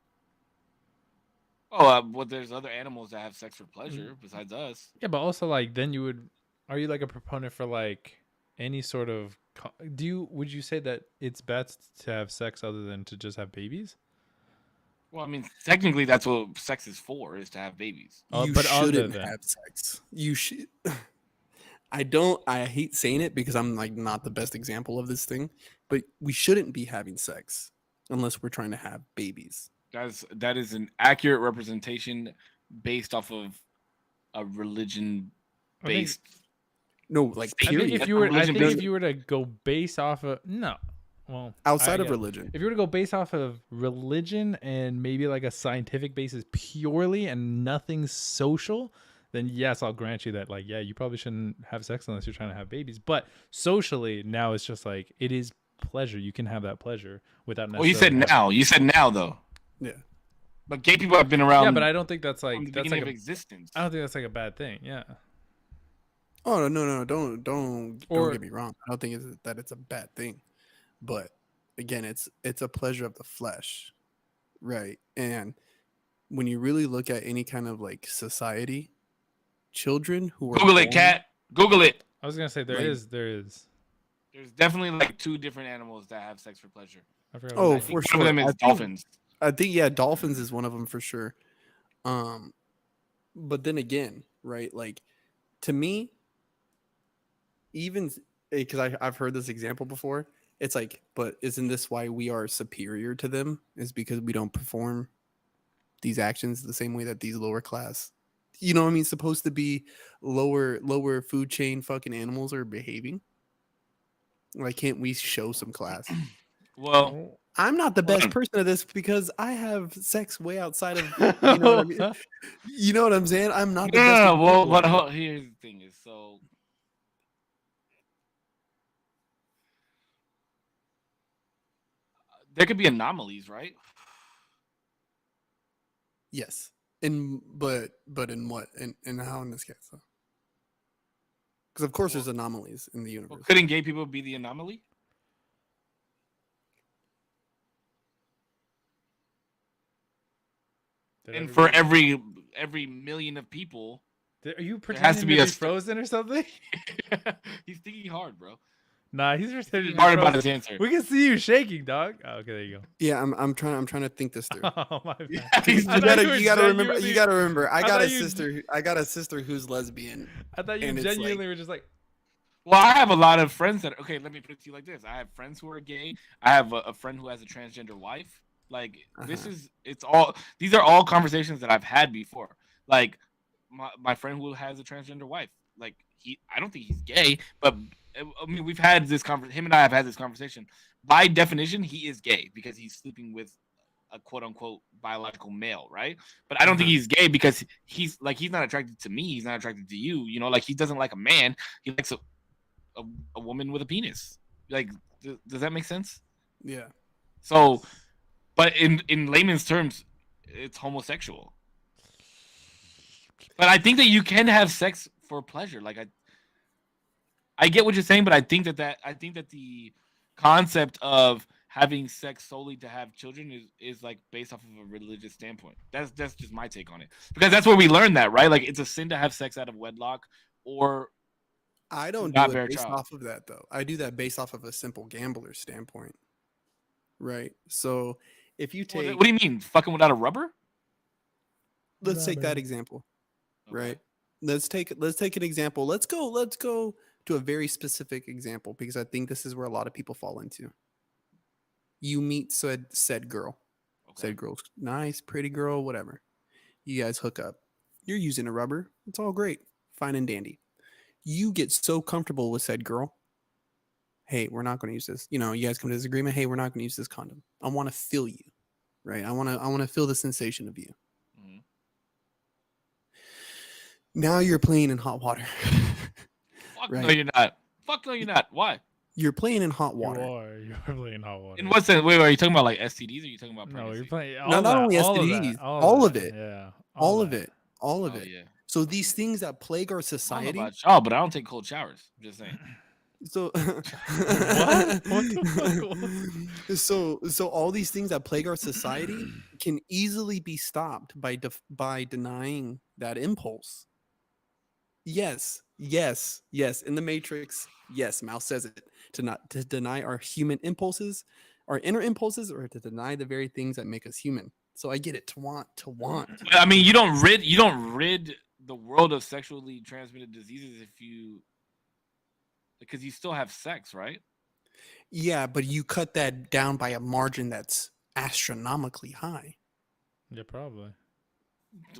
Oh, well, there's other animals that have sex for pleasure besides us. Yeah, but also like then you would. Are you like a proponent for like any sort of? Would you say that it's best to have sex other than to just have babies? Well, I mean, technically, that's what sex is for, is to have babies. You But other shouldn't than- have sex. You should. I hate saying it because I'm like not the best example of this thing, but we shouldn't be having sex unless we're trying to have babies. That is an accurate representation based off of a religion based. No, like I think period. if you were, I Religion think if doesn't- you were to go based off of no, well, Outside I of get- religion. if you were to go based off of religion and maybe like a scientific basis purely and nothing social, then yes, I'll grant you that. Like, yeah, you probably shouldn't have sex unless you're trying to have babies. But socially, now it's just like it is pleasure. You can have that pleasure without. Well, you said necessarily now. You said now, though. Yeah. But gay people have been around. Yeah, but I don't think that's from like the that's beginning like of a, existence. I don't think that's like a bad thing. Yeah. Oh no, don't Or- get me wrong. I don't think it's a bad thing, but again, it's a pleasure of the flesh, right? And when you really look at any kind of like society, children who are Google it, born- cat. Google it. I was gonna say there Like- is. There's definitely like two different animals that have sex for pleasure. I forgot. Oh, what I it think for one sure. of them is I think- dolphins. I think yeah, dolphins is one of them for sure. But then again, right? Like to me, even because I've heard this example before, it's like, but isn't this why we are superior to them? Is because we don't perform these actions the same way that these lower class, you know what I mean, supposed to be lower food chain fucking animals are behaving? Why can't we show some class? Well, I'm not the best on. person at this because I have sex way outside of, you know what I mean? You know what I'm saying? I'm not the best. no. Well, example of it. here's the thing: is so there could be anomalies, right? Yes. But in what? In how in this case though? Because of course there's anomalies in the Well, universe. couldn't gay people be the anomaly? And for every million of people, Are you has pretending to to be be a frozen or something? he's thinking hard, bro. Nah, he's pretending to be Hard about frozen. his answer. We can see you shaking, dog. Oh, okay, there you go. Yeah, I'm trying to think this through. Oh my bad. Yeah, You I thought gotta, were you gotta remember. genuinely- You gotta remember. I got thought a you- sister. I got a sister who's lesbian. I thought you and it's like- genuinely were just like, Well, I have a lot of friends that. Okay, let me put it to you like this: I have friends who are gay. I have a friend who has a transgender wife. Like this is. It's all. These are all conversations that I've had before. Like my friend who has a transgender wife. Like I don't think he's gay, but I mean, we've had this conversation. Him and I have had this conversation. By definition, he is gay because he's sleeping with a quote unquote biological male, right? But I don't think he's gay because he's not attracted to me. He's not attracted to you. You know, like he doesn't like a man. He likes a woman with a penis. Like, does that make sense? Yeah. So, but in layman's terms, it's homosexual. But I think that you can have sex for pleasure. Like I get what you're saying, but I think that the concept of having sex solely to have children is like based off of a religious standpoint. That's just my take on it. Because that's where we learn that, right? Like it's a sin to have sex out of wedlock or I don't not do bear it based child. off of that though. I do that based off of a simple gambler standpoint. Right. So if you take, what do you mean? Fucking without a rubber? let's take that example. Right. Let's take an example. Let's go to a very specific example because I think this is where a lot of people fall into. You meet said girl. Okay. Said girl's nice, pretty girl, whatever. You guys hook up. You're using a rubber. It's all great. Fine and dandy. You get so comfortable with said girl. Hey, we're not going to use this. You know, you guys come to this agreement. Hey, we're not going to use this condom. I want to feel you. Right? I want to feel the sensation of you. Mhm. Now you're playing in hot water. Fuck Right. no, you're not. Fuck no, you're not. Why? You're playing in hot You water. are playing hot water. In what sense? Wait, are you talking about like STDs or are you talking about No, pregnancy? you're playing Not only all of STDs, that, all of that, it. Yeah, All of that. it. All of Oh it. yeah. So these things that plague our I don't know society. about y'all, but I don't take cold showers. I'm just saying. So What? What the fuck? so all these things that plague our society can easily be stopped by denying that impulse. Yes, yes, yes. In the Matrix, yes, Mouse says it to deny our human impulses, our inner impulses, or to deny the very things that make us human. So I get it to want. I mean, you don't rid the world of sexually transmitted diseases because you still have sex, right? Yeah, but you cut that down by a margin that's astronomically high. Yeah, probably.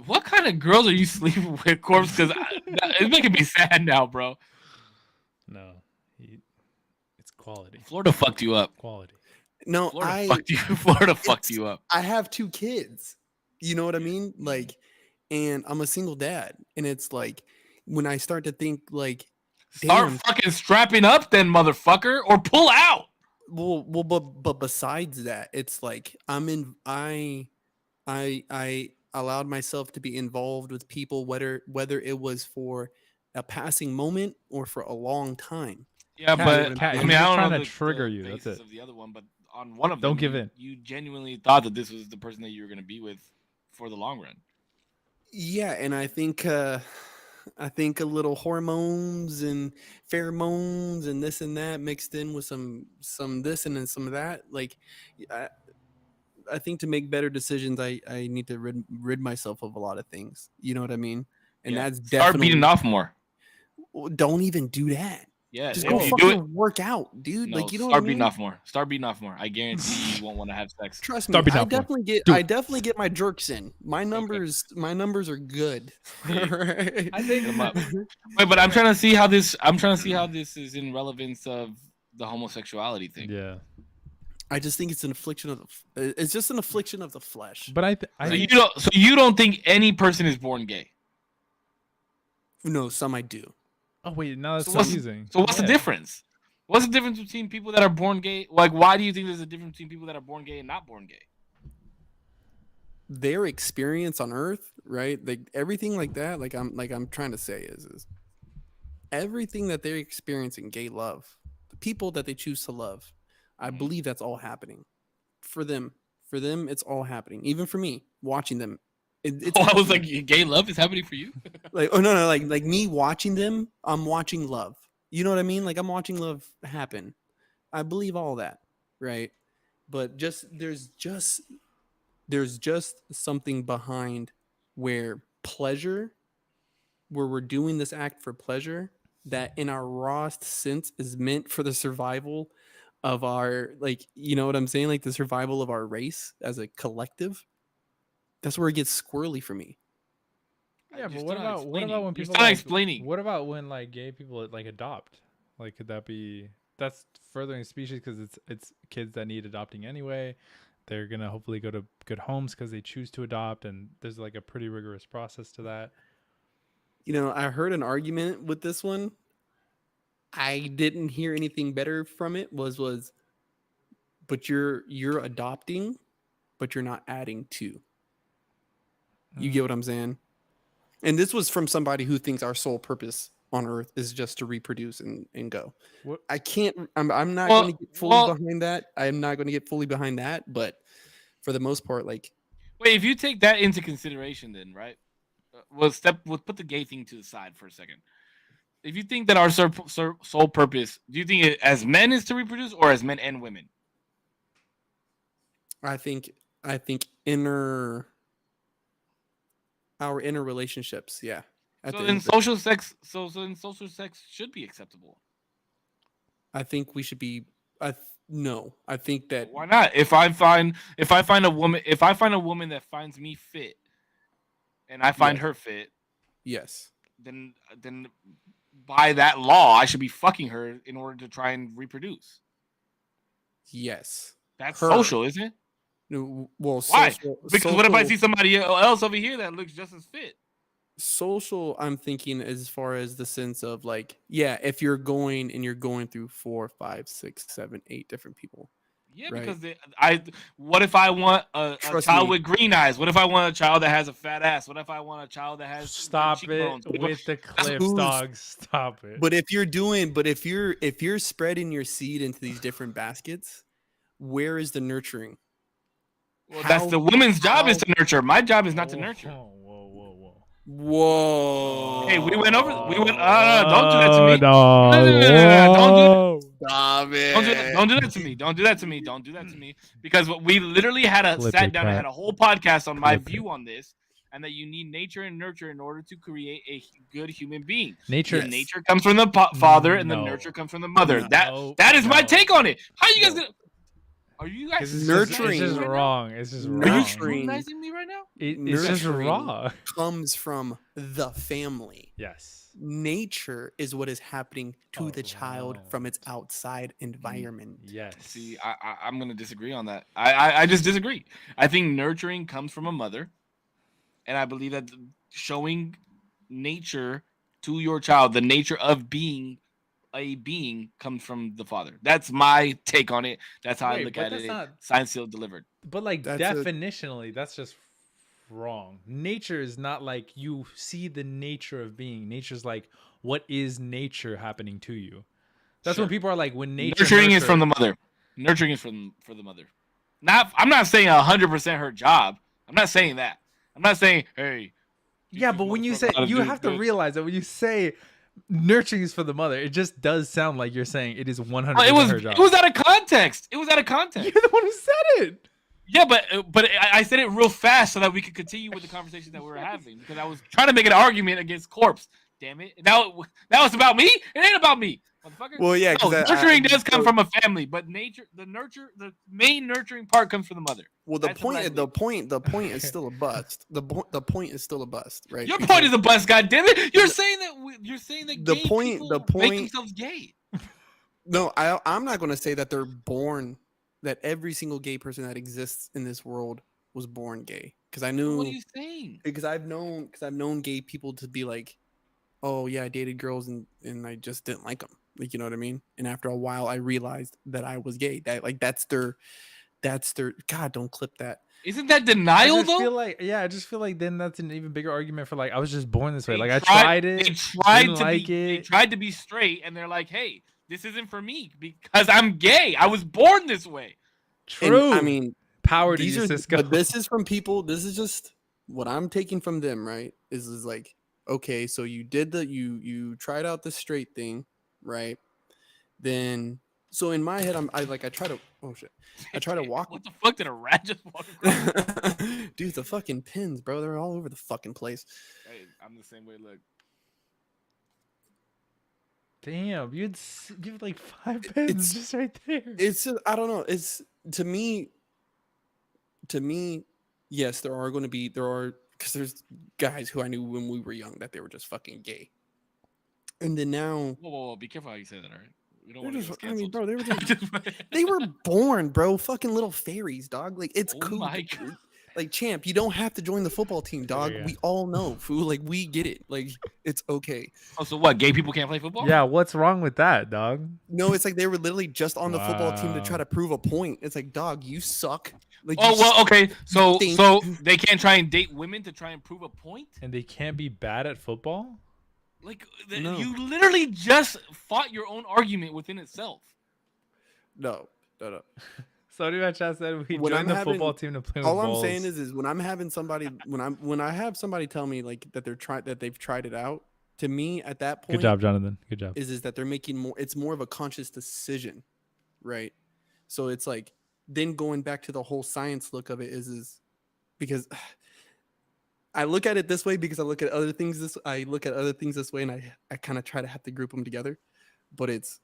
What kind of girls are you sleeping with, Corpse? Because it's making me sad now, bro. No, it's quality. Florida fucked you up. Quality. No, Florida fucked you up. I have 2 kids. You know what I mean? Like, and I'm a single dad, and it's like when I start to think like, Start fucking strapping up, then, motherfucker, or pull out. Well, but besides that, it's like I allowed myself to be involved with people, whether it was for a passing moment or for a long time. Yeah, but Cat, I mean, I don't trying know to trigger you. That's it. Of the other one, but on one of them, don't give in. You genuinely thought that this was the person that you were going to be with for the long run. Yeah, and I think a little hormones and pheromones and this and that mixed in with some this and then some of that. Like, I think to make better decisions, I need to rid myself of a lot of things. You know what I mean? And that's definitely start beating off more. Don't even do that. Yeah, just if go you fucking do it, work out, dude. No, like, you know start what I beating mean? off more. Start beating off more. I guarantee you won't want to have sex. Trust Start me, beating I off more. definitely get my jerks in. My numbers are good. Right? I think. Wait, but I'm trying to see how this is in relevance of the homosexuality thing. Yeah. I just think it's an affliction of it's just an affliction of the flesh. But So you don't think any person is born gay? No, some I do. Oh wait, now that's So what's confusing. So what's the difference? What's the difference between people that are born gay? Like, why do you think there's a difference between people that are born gay and not born gay? Their experience on Earth, right? Like everything like that. Like I'm trying to say is everything that they're experiencing, gay love, the people that they choose to love. I believe that's all happening for them. For them, it's all happening. Even for me, watching them. It's I was like, gay love is happening for you? like, oh no, like me watching them, I'm watching love. You know what I mean? Like I'm watching love happen. I believe all that, right? But there's just something behind where we're doing this act for pleasure that in our rawest sense is meant for the survival of our, like, you know what I'm saying? Like the survival of our race as a collective. That's where it gets squirrely for me. Yeah, but what about when people explaining? What about when like gay people like adopt? Like, could that be that's furthering species because it's kids that need adopting anyway. They're gonna hopefully go to good homes because they choose to adopt, and there's like a pretty rigorous process to that. You know, I heard an argument with this one. I didn't hear anything better from it. But you're adopting, but you're not adding to. You get what I'm saying? And this was from somebody who thinks our sole purpose on Earth is just to reproduce and go. What? I can't. I'm not going to get fully behind that. I'm not going to get fully behind that. But for the most part, like, wait, if you take that into consideration, then right, we'll put the gay thing to the side for a second. If you think that our sole purpose, do you think it as men is to reproduce or as men and women? I think our inner relationships, yeah. So then social sex should be acceptable. I think we should be. No, I think that. Why not? If I find a woman that finds me fit, and I find her fit, yes, then by that law, I should be fucking her in order to try and reproduce. Yes, that's social, isn't it? No, well, why? Because what if I see somebody else over here that looks just as fit? social, I'm thinking as far as the sense of like, yeah, if you're going and you're going through 4, 5, 6, 7, 8 different people, Yeah, right? because what if I want a Trust child me. with green eyes? What if I want a child that has a fat ass? What if I want a child that has big Stop cheekbones? it with the clips, Who's- dog. Stop it. But if you're spreading your seed into these different baskets, where is the nurturing? Well, that's the woman's job is to nurture. My job is not to nurture. Whoa, whoa, whoa, whoa. Whoa. Hey, we went over. Don't do that to me. No, Don't do that. Stop it. Don't do that to me. Don't do that to me. Don't do that to me. Because we literally Clip sat it, down and Kat. had a whole podcast on my Clip view on this, and that you need nature and nurture in order to create a good human being. Nature. The nature comes from the father, and the No. nurture comes from the mother. No, That is my no. take on it. How you guys No. gonna? Are you guys It's Nurturing. just wrong. It's just Are you wrong. Nurturing. scrutinizing me right now? It's just Nurturing wrong. comes from the family. Yes. Nature is what is happening to the child Around. from its outside environment. Yes. See, I'm gonna disagree on that. I just disagree. I think nurturing comes from a mother, and I believe that showing nature to your child, the nature of being a being, comes from the father. That's my take on it. That's how I Wait, look but at that's it. not- Science still delivered. But like That's a- definitionally, that's just wrong. Nature is not like you see the nature of being. Nature's like what is nature happening to you. That's when Sure. people are like when nature Nurturing is from the mother. Nurturing is for the mother. I'm not saying 100% her job. I'm not saying that. I'm not saying, hey. Yeah, teach but this when you motherfucker say how to you do have to good. realize that when you say nurturing is for the mother, it just does sound like you're saying it is 100% her job. It was out of context. It was out of context. You're the one who said it. Yeah, but I said it real fast so that we could continue with the conversation that we were having because I was trying to make an argument against corpse. Damn it! Now it's about me. It ain't about me, motherfucker. Well, yeah, No, because nurturing does come from a family, but the main nurturing part comes from the mother. Well, That's what I the point is still a bust. The point is still a bust, right? Your point is a bust, goddammit. You're saying that The gay point- people the make point- themselves gay. No, I'm not going to say that they're born. That every single gay person that exists in this world was born gay. Because I knew. What are you saying? Because I've known gay people to be like, oh yeah, I dated girls and I just didn't like them. Like, you know what I mean? And after a while, I realized that I was gay. That like that's their. God, don't clip that. Isn't that denial I just though? feel like I just feel like then that's an even bigger argument for like I was just born this way. They Like I tried it. They tried didn't to like be. They it. tried to be straight, and they're like, "Hey, this isn't for me because I'm gay. I was born this way." True. And, I mean, power to these you, are. Cisco. But this is from people. This is just what I'm taking from them. Right? Is like, okay, so you did you tried out the straight thing, right? Then. So in my head, I try to. Oh shit! I try to walk. What the fuck did a rat just walk across? Dude, the fucking pins, bro. They're all over the fucking place. Hey, I'm the same way. Look, Damn, you had like 5 pins It's- just right there. It's just, I don't know. It's to me, yes, there are because there's guys who I knew when we were young that they were just fucking gay. And then now whoa, be careful how you say that, all right? We don't they're want to just, get I mean, canceled. bro, they were born, bro, fucking little fairies, dog. Like it's Oh cool. my God. Like champ, you don't have to join the football team, dog. Yeah. We all know, fool. Like we get it. Like it's okay. Oh, so what? Gay people can't play football? Yeah, what's wrong with that, dog? No, it's like they were literally just on the football team to try Wow. to prove a point. It's like, dog, you suck. Like, Oh you well, okay. So think- they can't try and date women to try and prove a point. And they can't be bad at football? Like No. you literally just fought your own argument within itself. No. So do my chat said we When joined I'm the having- football team to play All with I'm balls. saying is when I'm having somebody when I have somebody tell me like that they've tried it out. To me, at that point, Good job, Jonathan. Good job. is that they're making more. It's more of a conscious decision, right? So it's like then going back to the whole science look of it is because I look at it this way because I look at other things this way, and I kind of try to have to group them together. But it's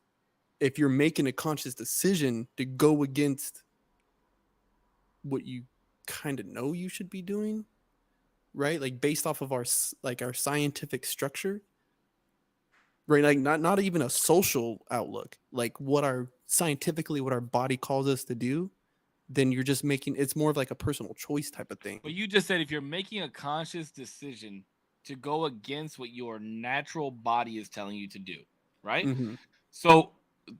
if you're making a conscious decision to go against what you kind of know you should be doing, right? Like based off of our scientific structure, right? Like not even a social outlook, like what our body calls us to do. Then you're just making it's more of like a personal choice type of thing. But you just said if you're making a conscious decision to go against what your natural body is telling you to do, right? Mm-hmm. So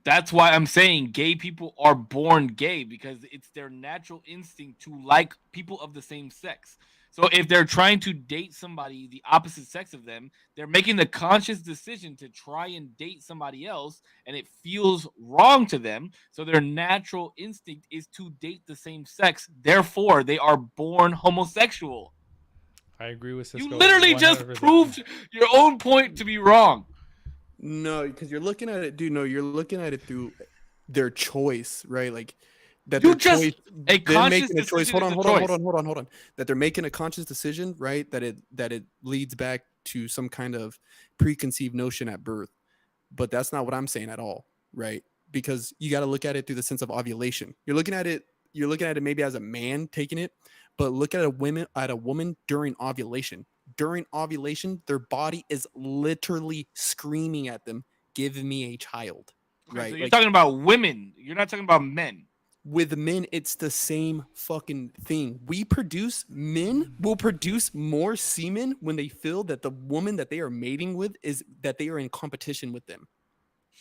that's why I'm saying gay people are born gay, because it's their natural instinct to like people of the same sex. So if they're trying to date somebody the opposite sex of them, they're making the conscious decision to try and date somebody else, and it feels wrong to them. So their natural instinct is to date the same sex. Therefore, they are born homosexual. I agree with Cisco. You literally just 100%. proved your own point to be wrong. No, because you're looking at it, dude. No, you're looking at it through their choice, right? Like that. You their just choice, a they're conscious making a choice. decision Hold on, is a choice. hold on. That they're making a conscious decision, right? That it leads back to some kind of preconceived notion at birth, but that's not what I'm saying at all, right? Because you got to look at it through the sense of ovulation. You're looking at it maybe as a man taking it, but look at a woman during ovulation. During ovulation, their body is literally screaming at them, "Give me a child." Okay, Right? so you're Like, talking about women. You're not talking about men. with men, it's the same fucking thing. Men will produce more semen when they feel that the woman that they are mating with is that they are in competition with them.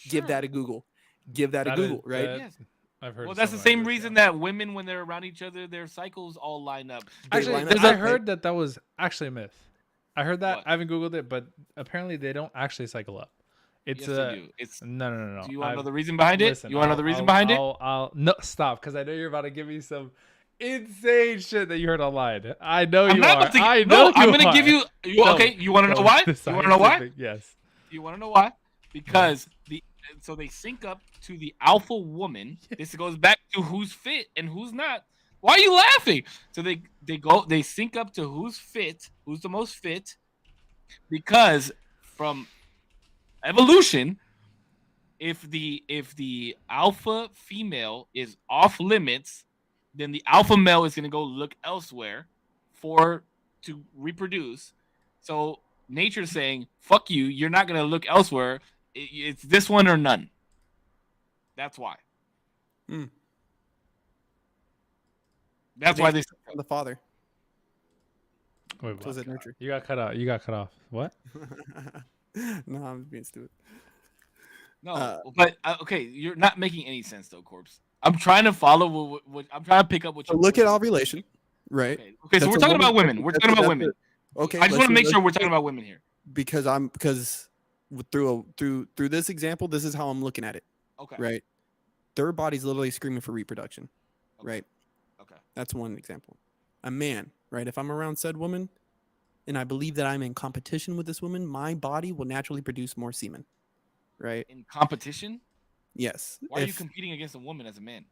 Give Sure. that a Google. Give that a That is- Google, right? that- Yes. I've heard. Well, that's the something same like this, reason yeah. that women, when they're around each other, their cycles all line up. They Actually, line up, I right? heard that was actually a myth. I heard that. What? I haven't googled it, but apparently they don't actually cycle up. It's Yes, they do. It's. no. Do you want to know the reason behind it? Listen, You want to know the reason I'll- behind it? I'll no stop, because I know you're about to give me some insane shit that you heard online. I know I'm you not are. about to. I know No, I'm you gonna are. give you. No, Okay, you want to know no, why? the You want to know why? scientific- Yes. You want to know why? Because so they sync up to the alpha woman. This goes back to who's fit and who's not. Why are you laughing? So they sync up to who's fit, who's the most fit, because from evolution, if the alpha female is off limits, then the alpha male is gonna go look elsewhere to reproduce. So nature's saying, "Fuck you! You're not gonna look elsewhere. It's this one or none." That's why. Hmm. That's why they. The father. Wait, Was what? it nurture? You got cut out. You got cut off. What? No, I'm being stupid. No, but okay, you're not making any sense though, Corpse. I'm trying to follow what I'm trying to pick up what So you look at ovulation, right? Okay, so That's we're a talking woman- about women. We're talking about that's women. Okay, I just want to let's- make sure we're let's- talking about women here. because through this example, this is how I'm looking at it, Okay. right? Their body's literally screaming for reproduction, Okay. right? Okay. That's one example. A man, right? If I'm around said woman and I believe that I'm in competition with this woman, my body will naturally produce more semen, right? In competition, Yes. why are you competing against a woman as a man?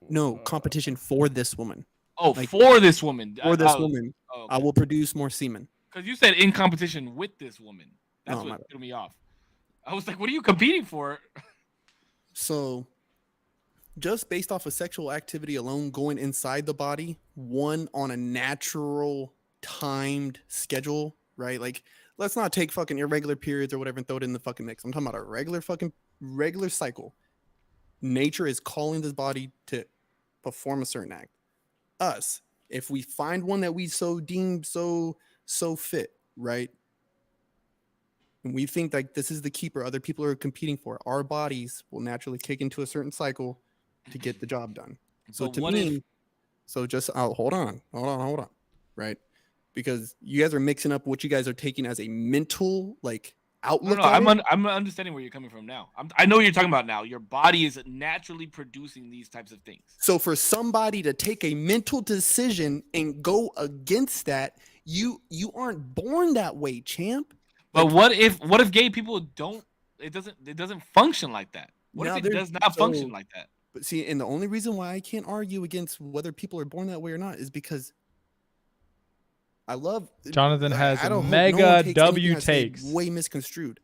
No, competition for this woman. Oh, like, for this woman. For this woman, Oh, I will produce more semen. Because you said in competition with this woman. That's Oh, my what bad. threw me off. I was like, what are you competing for? So, just based off of sexual activity alone going inside the body, one on a natural timed schedule, right? Like, let's not take fucking irregular periods or whatever and throw it in the fucking mix. I'm talking about a regular cycle. Nature is calling this body to perform a certain act. Us, if we find one that we so deem so fit, right? And we think like this is the keeper other people are competing for, our bodies will naturally kick into a certain cycle to get the job done. So But to what me, if- so just hold on, right? Because you guys are mixing up what you guys are taking as a mental like outlook. No, I'm understanding where you're coming from now. I know what you're talking about now. Your body is naturally producing these types of things. So for somebody to take a mental decision and go against that, you aren't born that way, champ. But what if gay people don't? It doesn't function like that. What Now if it they're- does not function like that? But see, and the only reason why I can't argue against whether people are born that way or not is because I love Jonathan has I don't hope mega no one takes W anything I say takes. way misconstrued.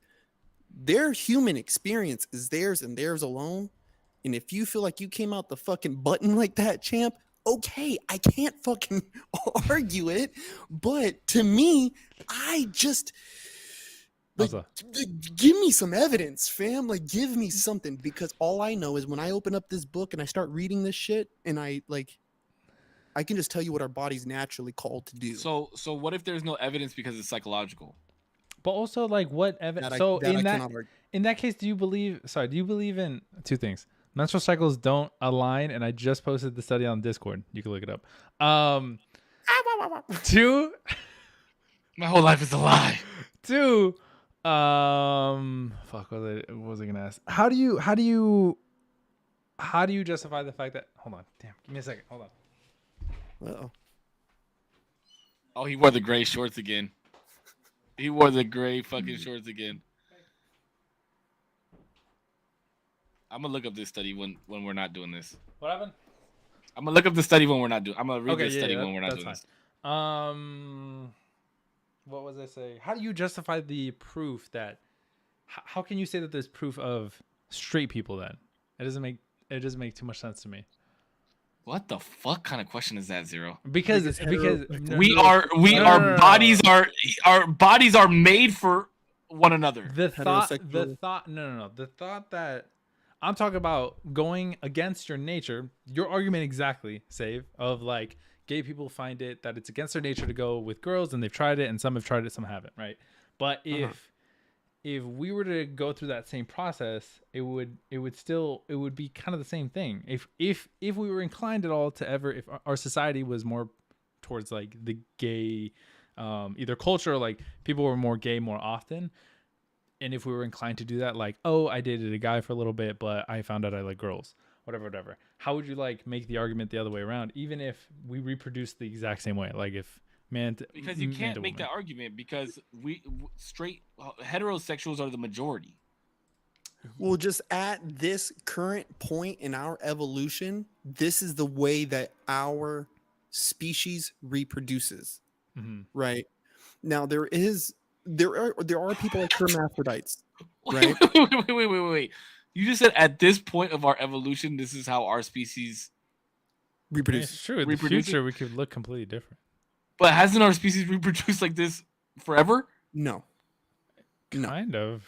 Their human experience is theirs and theirs alone. And if you feel like you came out the fucking button like that, champ, okay, I can't fucking argue it. But to me, I just like, give me some evidence, fam. Like, give me something, because all I know is when I open up this book and I start reading this shit and I I can just tell you what our body's naturally called to do. So what if there's no evidence because it's psychological? But also, like, what evidence? That I- So that I in that cannot argue. in that case, do you believe? Sorry, do you believe in two things? Menstrual cycles don't align, and I just posted the study on Discord. You can look it up. Two, My whole life is a lie. two. Fuck. What was I gonna ask? How do you justify the fact that? Hold on. Damn. Give me a second. Hold on. Uh-oh. Oh, he wore the gray shorts again. He wore the gray fucking shorts again. I'm gonna look up this study when we're not doing this. What happened? I'm gonna look up the study when we're not doing. I'm gonna read Okay, this study when we're not that's doing fine. this. What was I say? How do you justify the proof that? How can you say that there's proof of straight people then? It doesn't make too much sense to me. What the fuck kind of question is that, Zero? Because our bodies are made for one another. The thought that I'm talking about going against your nature, your argument exactly, Save, of like gay people find it that it's against their nature to go with girls and they've tried it and some have tried it, some haven't, right? But if we were to go through that same process, it would be kind of the same thing. If we were inclined at all to ever, if our society was more towards like the gay either culture or like people were more gay more often, and if we were inclined to do that, like, oh, I dated a guy for a little bit, but I found out I like girls, whatever. How would you like make the argument the other way around, even if we reproduce the exact same way? Like if because you can't make that argument because straight heterosexuals are the majority. Well, just at this current point in our evolution, this is the way that our species reproduces. Mm-hmm. Right now, there are people like hermaphrodites. Right? Wait. You just said at this point of our evolution, this is how our species reproduce. It's true. In the future, we could look completely different. But hasn't our species reproduced like this forever? No. Kind of.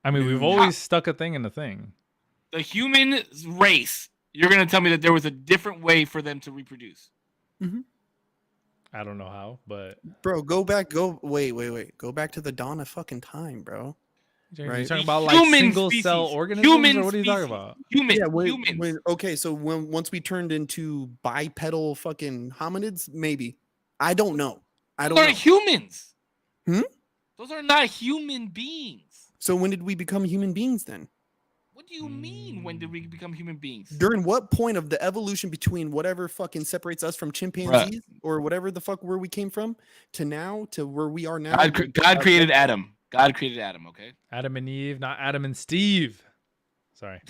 I mean, we've always stuck a thing in a thing. The human race, you're going to tell me that there was a different way for them to reproduce. Mm-hmm. I don't know how, but... Bro, wait. Go back to the dawn of fucking time, bro. Right? You're talking about like single-cell organisms, or what are you talking about? Humans. Okay, so once we turned into bipedal fucking hominids, maybe. I don't know. Those aren't humans. Hmm? Those are not human beings. So when did we become human beings then? What do you mean, when did we become human beings? During what point of the evolution between whatever fucking separates us from chimpanzees or whatever the fuck where we came from to now to where we are now? God created Adam. God created Adam, okay? Adam and Eve, not Adam and Steve. Sorry.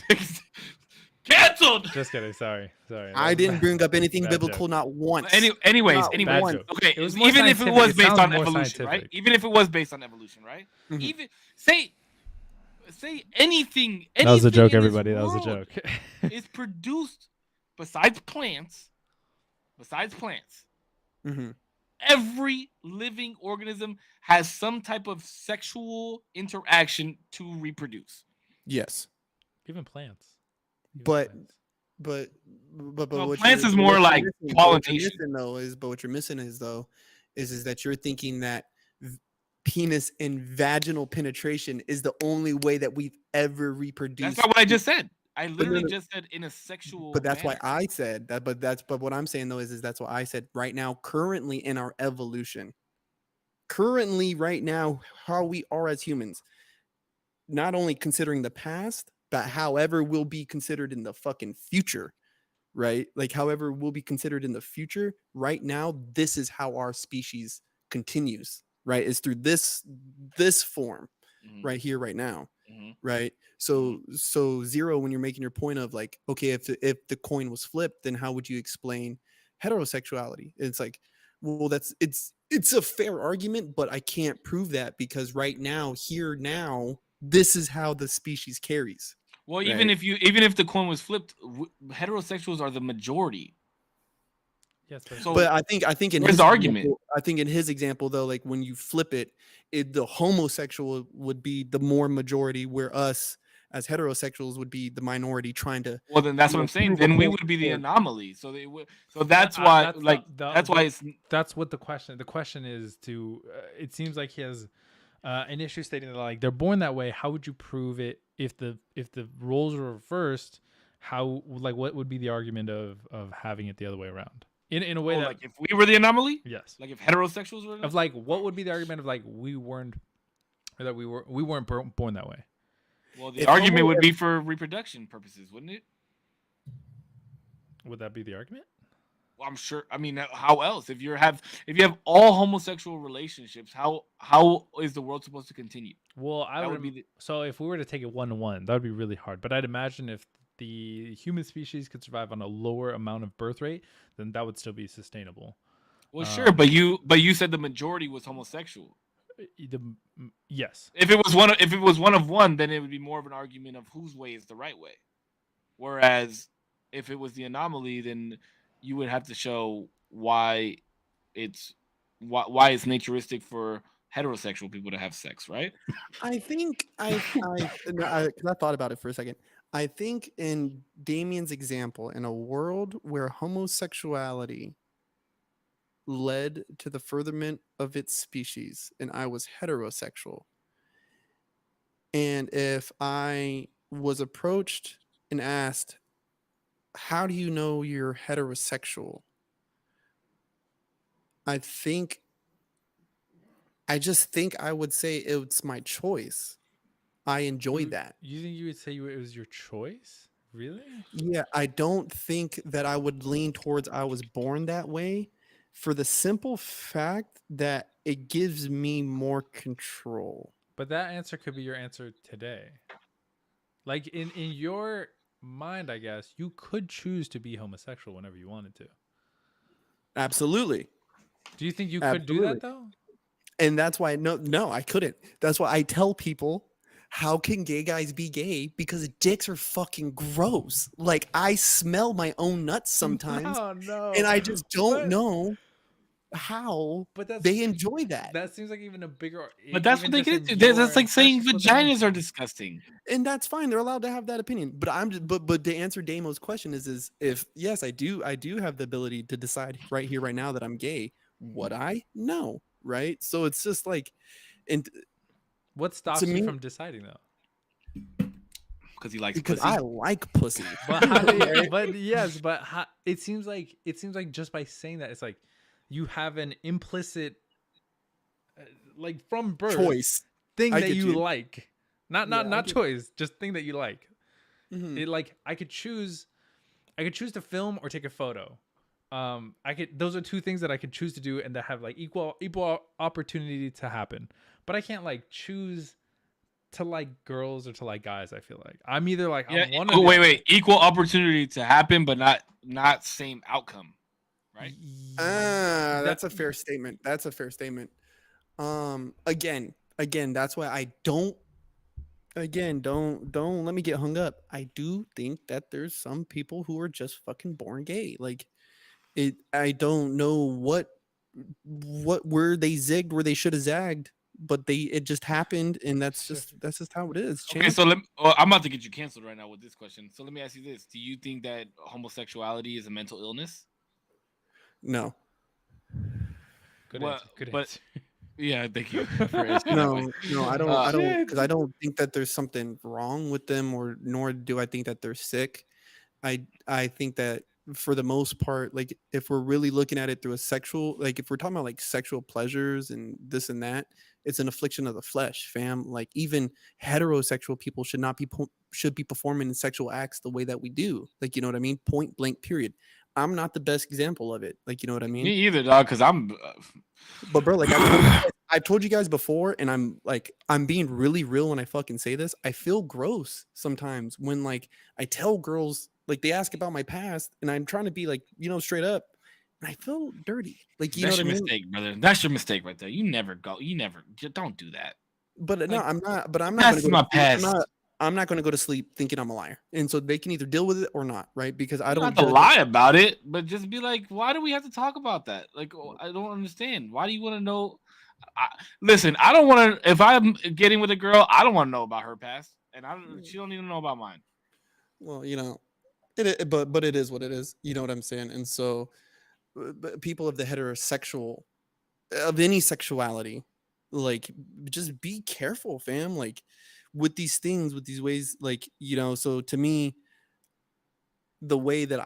Canceled. Just kidding. Sorry. I didn't bring up anything biblical, joke. not once. Anyways. Okay. Even if it was based on evolution, right? Even if it was based on evolution, right? Mm-hmm. Even say anything. That was a joke, everybody. That was a joke. Is produced besides plants. Mm-hmm. Every living organism has some type of sexual interaction to reproduce. Yes. Even plants. But plants is more like pollination. What you're missing is that you're thinking that penis and vaginal penetration is the only way that we've ever reproduced. That's not what I just said. I literally just said in a sexual. But that's why I said that. But what I'm saying though is that's what I said right now. Currently in our evolution, right now, how we are as humans, not only considering the past, but however will be considered in the fucking future, right? Like however will be considered in the future. Right now, this is how our species continues. Right? Is through this form, right here, right now. Right. So Zero, when you're making your point of like, okay, if the coin was flipped, then how would you explain heterosexuality? It's like, well, it's a fair argument, but I can't prove that because right now, this is how the species carries. Well, right? even if the coin was flipped, heterosexuals are the majority. Yes, but I think in his argument, in his example though, like when you flip it, the homosexual would be the more majority, where us as heterosexuals would be the minority trying to. Well, then that's you what know, I'm saying. prove a Then we point would be the or- anomaly. So they would. So that's why, that's why it's. That's what the question is to. It seems like he has an issue stating that like they're born that way. How would you prove it if the roles were reversed? How like what would be the argument of having it the other way around? In a way that like if we were the anomaly, yes, like if heterosexuals were of like what would be the argument of like we weren't or that we weren't born that way? Well, the argument would be for reproduction purposes, wouldn't it? Would that be the argument? Well, I'm sure. I mean, how else? If you have all homosexual relationships, how is the world supposed to continue? Well, so if we were to take it 1-to-1, that would be really hard. But I'd imagine if the human species could survive on a lower amount of birth rate, then that would still be sustainable. Well, sure, but you said the majority was homosexual. Yes. If it was one of one, then it would be more of an argument of whose way is the right way. Whereas if it was the anomaly, then you would have to show why it's naturistic for heterosexual people to have sex, right? I think I thought about it for a second. I think in Damien's example, in a world where homosexuality led to the furtherment of its species, and I was heterosexual, and if I was approached and asked, how do you know you're heterosexual? I just think I would say it's my choice. I enjoy that. You think you would say it was your choice? Really? Yeah, I don't think that I would lean towards I was born that way for the simple fact that it gives me more control. But that answer could be your answer today. Like in your mind, I guess, you could choose to be homosexual whenever you wanted to. Absolutely. Do you think you could do that though? And that's why no, I couldn't. That's why I tell people, how can gay guys be gay? Because dicks are fucking gross. Like I smell my own nuts sometimes, and I just don't know how they enjoy that. That seems like even a bigger. But that's what they get into. That's like saying vaginas are disgusting, and that's fine. They're allowed to have that opinion. But but to answer Damo's question is if yes, I do have the ability to decide right here, right now that I'm gay. Would I? No, right? So it's just like, and what stops you from deciding though? Because he likes because pussy. I like pussy. But it seems like just by saying that, it's like you have an implicit, like from birth, choice thing that you like, not choice, just thing that you like. Mm-hmm. It like I could choose to film or take a photo. Those are two things that I could choose to do and that have like equal opportunity to happen. But I can't like choose to like girls or to like guys. I feel like I'm either like wait, equal opportunity to happen, but not same outcome, right? That's a fair statement. Again, that's why I don't. Again, don't let me get hung up. I do think that there's some people who are just fucking born gay. Like it. I don't know what where they zigged where they should have zagged. But it just happened, and that's just how it is. Okay, so I'm about to get you canceled right now with this question. So let me ask you this: do you think that homosexuality is a mental illness? No. Good answer. Yeah, thank you. No, I don't, because I don't think that there's something wrong with them, nor do I think that they're sick. I think that for the most part, like if we're really looking at it through a sexual, like if we're talking about like sexual pleasures and this and that, it's an affliction of the flesh, fam. Like even heterosexual people should be performing sexual acts the way that we do. Like, you know what I mean? Point blank, period. I'm not the best example of it. Like, you know what I mean? Me either, dog. Because I'm. But bro, like I told you guys before, and I'm being really real when I fucking say this. I feel gross sometimes when like I tell girls, like they ask about my past, and I'm trying to be like, you know, straight up, and I feel dirty. Like you That's know what I mean? Mistake, brother. That's your mistake right there. You never don't do that. But like, no, I'm not. But I'm not. That's my past. I'm not going to go to sleep thinking I'm a liar, and so they can either deal with it or not, right? Because I don't have to lie about it, but just be like, why do we have to talk about that? Like, I don't understand. Why do you want to know? Listen, I don't want to. If I'm getting with a girl, I don't want to know about her past. and she don't even know about mine. Well, you know, but it is what it is. You know what I'm saying? And so, but people of the heterosexual, of any sexuality, like, just be careful, fam. Like, with these things, with these ways, like, you know. So to me, the way that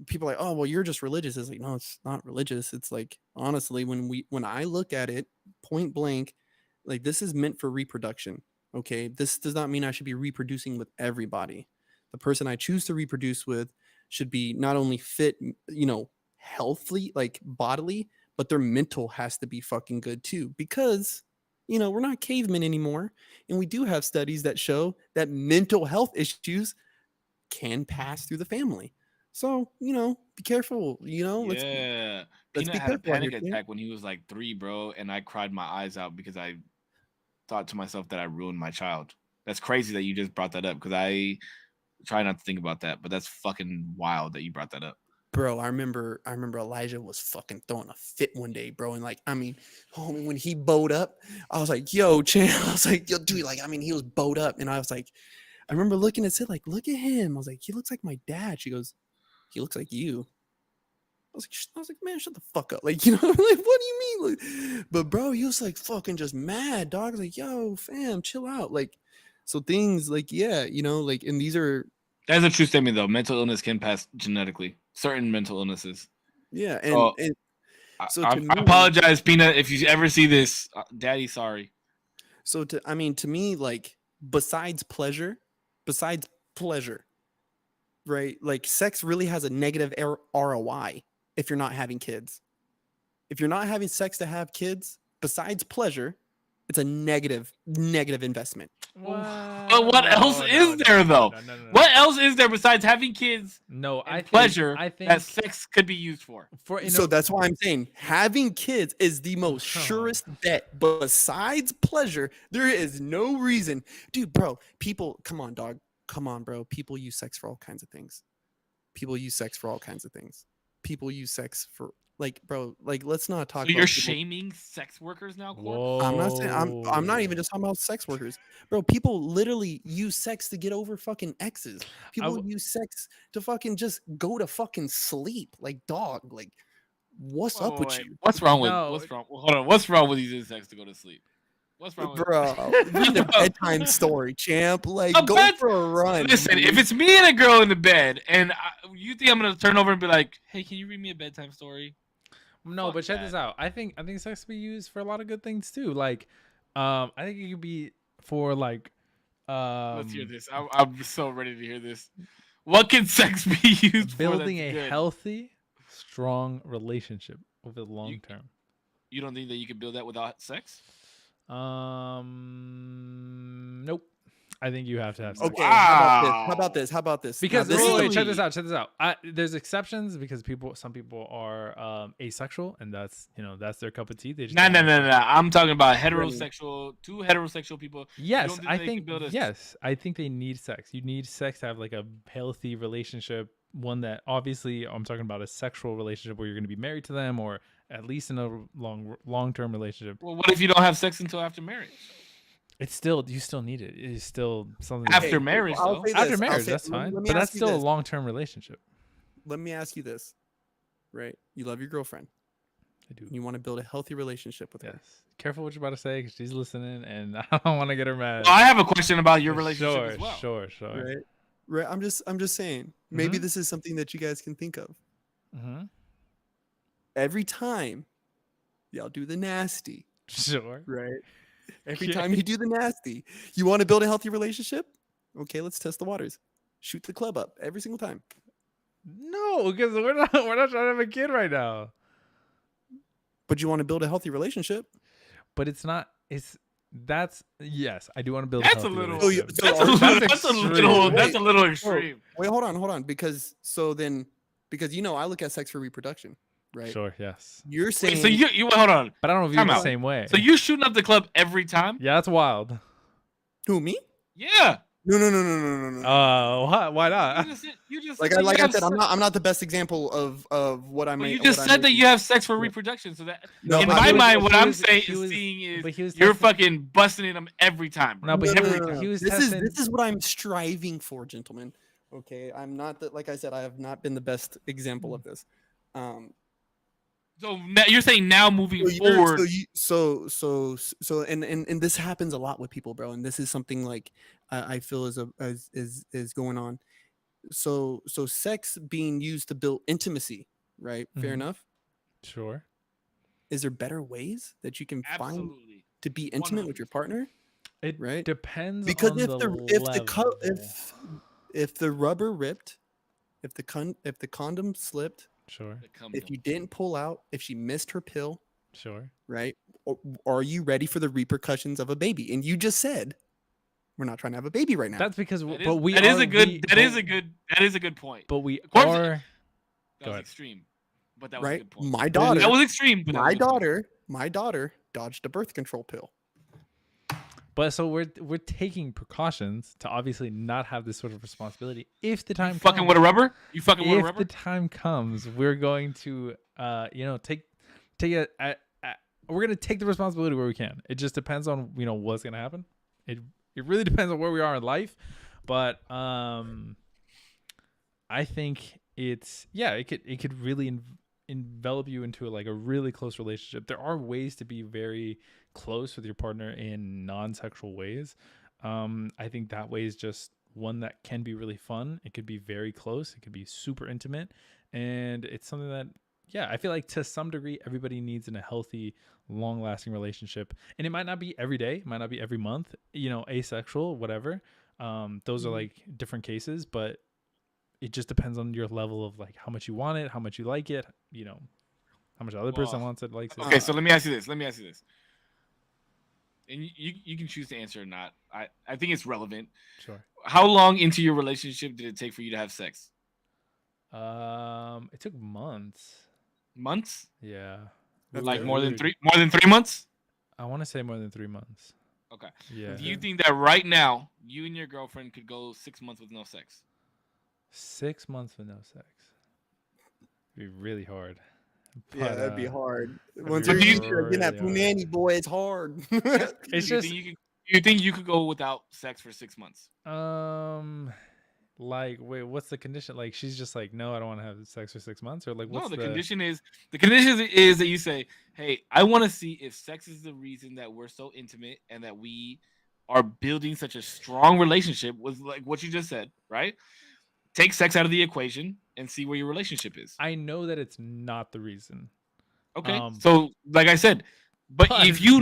people are like, oh, well, you're just religious. It's like, no, it's not religious. It's like, honestly, when I look at it point blank, like, this is meant for reproduction. Okay, this does not mean I should be reproducing with everybody. The person I choose to reproduce with should be not only fit, you know, healthy, like bodily, but their mental has to be fucking good too. Because, you know, we're not cavemen anymore, and we do have studies that show that mental health issues can pass through the family. So, you know, be careful. You know, let's Peanut be had a careful out panic here, Tim. attack when he was like 3, bro, and I cried my eyes out because I thought to myself that I ruined my child. That's crazy that you just brought that up because I try not to think about that, but that's fucking wild that you brought that up. Bro, I remember Elijah was fucking throwing a fit one day, bro. And like, I mean, homie, when he bowed up, I was like, yo, champ. I was like, yo, dude, like, I mean, he was bowed up. And I was like, I remember looking at Sid, like, look at him. I was like, he looks like my dad. She goes, he looks like you. I was like, man, shut the fuck up. Like, you know, like, what do you mean? Like, but bro, he was like fucking just mad, dog. I was like, yo, fam, chill out. Like, so things like, yeah, you know, like, and these are. That's a true statement, though. Mental illness can pass genetically. Certain mental illnesses. Yeah, and so I to me, apologize, Peanut, if you ever see this. Daddy, sorry. So to me, like, besides pleasure, right? Like, sex really has a negative ROI if you're not having kids. If you're not having sex to have kids, besides pleasure, it's a negative investment. But what else is there, though? What else is there besides having kids? No, I think that sex could be used for. So that's why I'm saying having kids is the most surest bet. Besides pleasure, there is no reason, dude, bro. People, come on, dog, come on, bro. People use sex for all kinds of things. People use sex for, like, bro, like, let's not talk. So you're shaming sex workers now, Clark? I'm not saying I'm not even just talking about sex workers, bro. People literally use sex to get over fucking exes. People use sex to fucking just go to fucking sleep. Like, dog, like, what's up with you? What's wrong with? What's wrong? Hold on. What's wrong with using sex to go to sleep? What's wrong with bro? Read a bedtime story, champ. Like, go for a run. Listen, if it's me and a girl in the bed, and you think I'm gonna turn over and be like, "Hey, can you read me a bedtime story?" No, but check this out. I think sex can be used for a lot of good things too. Like, I think it could be for like. Let's hear this. I'm so ready to hear this. What can sex be used for? Building a healthy, strong relationship over the long term. You don't think that you can build that without sex? Nope. I think you have to have sex. Okay, wow. How about this? Because wait, check this out. There's exceptions because some people are asexual, and that's their cup of tea. They just no. I'm talking about two heterosexual people. Yes, I think they need sex. You need sex to have like a healthy relationship. One that obviously I'm talking about a sexual relationship where you're going to be married to them, or at least in a long-term relationship. Well, what if you don't have sex until after marriage? You still need it. It's still something after marriage. After marriage, that's fine. But that's still a long-term relationship. Let me ask you this, right? You love your girlfriend. I do. You want to build a healthy relationship with her. Yes. Careful what you're about to say, because she's listening, and I don't want to get her mad. Well, I have a question about your relationship as well. Sure. Right. I'm just saying. Maybe this is something that you guys can think of. Mm-hmm. Every time y'all do the nasty. Sure. Right. Every time you do the nasty, you want to build a healthy relationship? Okay, let's test the waters. Shoot the club up every single time. No, because we're not trying to have a kid right now. But you want to build a healthy relationship? But it's not. Yes, I do want to build. That's a little. That's a little extreme. Wait, hold on. Because I look at sex for reproduction. Right. Sure. Yes. You're saying. Wait, so you hold on. But I don't view it the same way. So you shooting up the club every time? Yeah, that's wild. Who, me? Yeah. Why You not? just Like said that you I have said, sex. I'm not the best example of what I But mean. you just said that you have sex for reproduction. So that No, in but my he was- mind, what he I'm was- saying he is was- seeing is but he was you're testing- fucking busting in them every time, bro. No, but every he time. was this testing. is what I'm striving for, gentlemen. Okay, I'm not that. Like I said, I have not been the best example of this. So now, you're saying now moving So forward. And this happens a lot with people, bro. And this is something like I feel is going on. So sex being used to build intimacy, right? Fair Mhm. enough. Sure. Is there better ways that you can find Absolutely. to be intimate with your 100%. partner? It Right? depends Because on if the the level. if the rubber ripped, if the condom slipped, Sure. if you didn't pull out, if she missed her pill, Sure. right? Are you ready for the repercussions of a baby? And you just said we're not trying to have a baby right now. That's because, That but is, we that are, is a good. we- That but- is a good. That is a good point. But we course- are. That Go was ahead. extreme, but that was a right? good point. My daughter, That was extreme. But that was a good point. my daughter dodged a birth control pill. But so we're taking precautions to obviously not have this sort of responsibility. If the time Fucking comes, with a rubber? You fucking with a if rubber? the time comes, we're going to take we're gonna take the responsibility where we can. It just depends on what's gonna happen. It really depends on where we are in life, but I think it could really envelop you into like a really close relationship. There are ways to be very close with your partner in non-sexual ways. I think that way is just one that can be really fun. It could be very close. It could be super intimate, and it's something that I feel like to some degree everybody needs in a healthy, long-lasting relationship. And it might not be every day, it might not be every month, asexual, whatever. Those are like different cases, but it just depends on your level of like how much you want it, how much you like it, how much the other person wants it, likes it. Okay, so let me ask you this. And you can choose to answer or not. I think it's relevant. Sure. How long into your relationship did it take for you to have sex? It took months. Months? Yeah. Like Really more than weird. 3 months? I want to say more than 3 months. Okay. Yeah. Do you think that right now you and your girlfriend could go 6 months with no sex? 6 months with no sex? It'd be really hard. Yeah, But, that'd be hard. that'd Once be you're getting that really hard. punani, boy, it's hard. It's Do just you think you could go without sex for 6 months? like, wait, what's the condition? Like, she's just like, no, I don't want to have sex for 6 months, or like, what's No, the condition is that you say, hey, I want to see if sex is the reason that we're so intimate and that we are building such a strong relationship with like what you just said, right? Take sex out of the equation and see where your relationship is. I know that it's not the reason. Okay, so like I said, but if you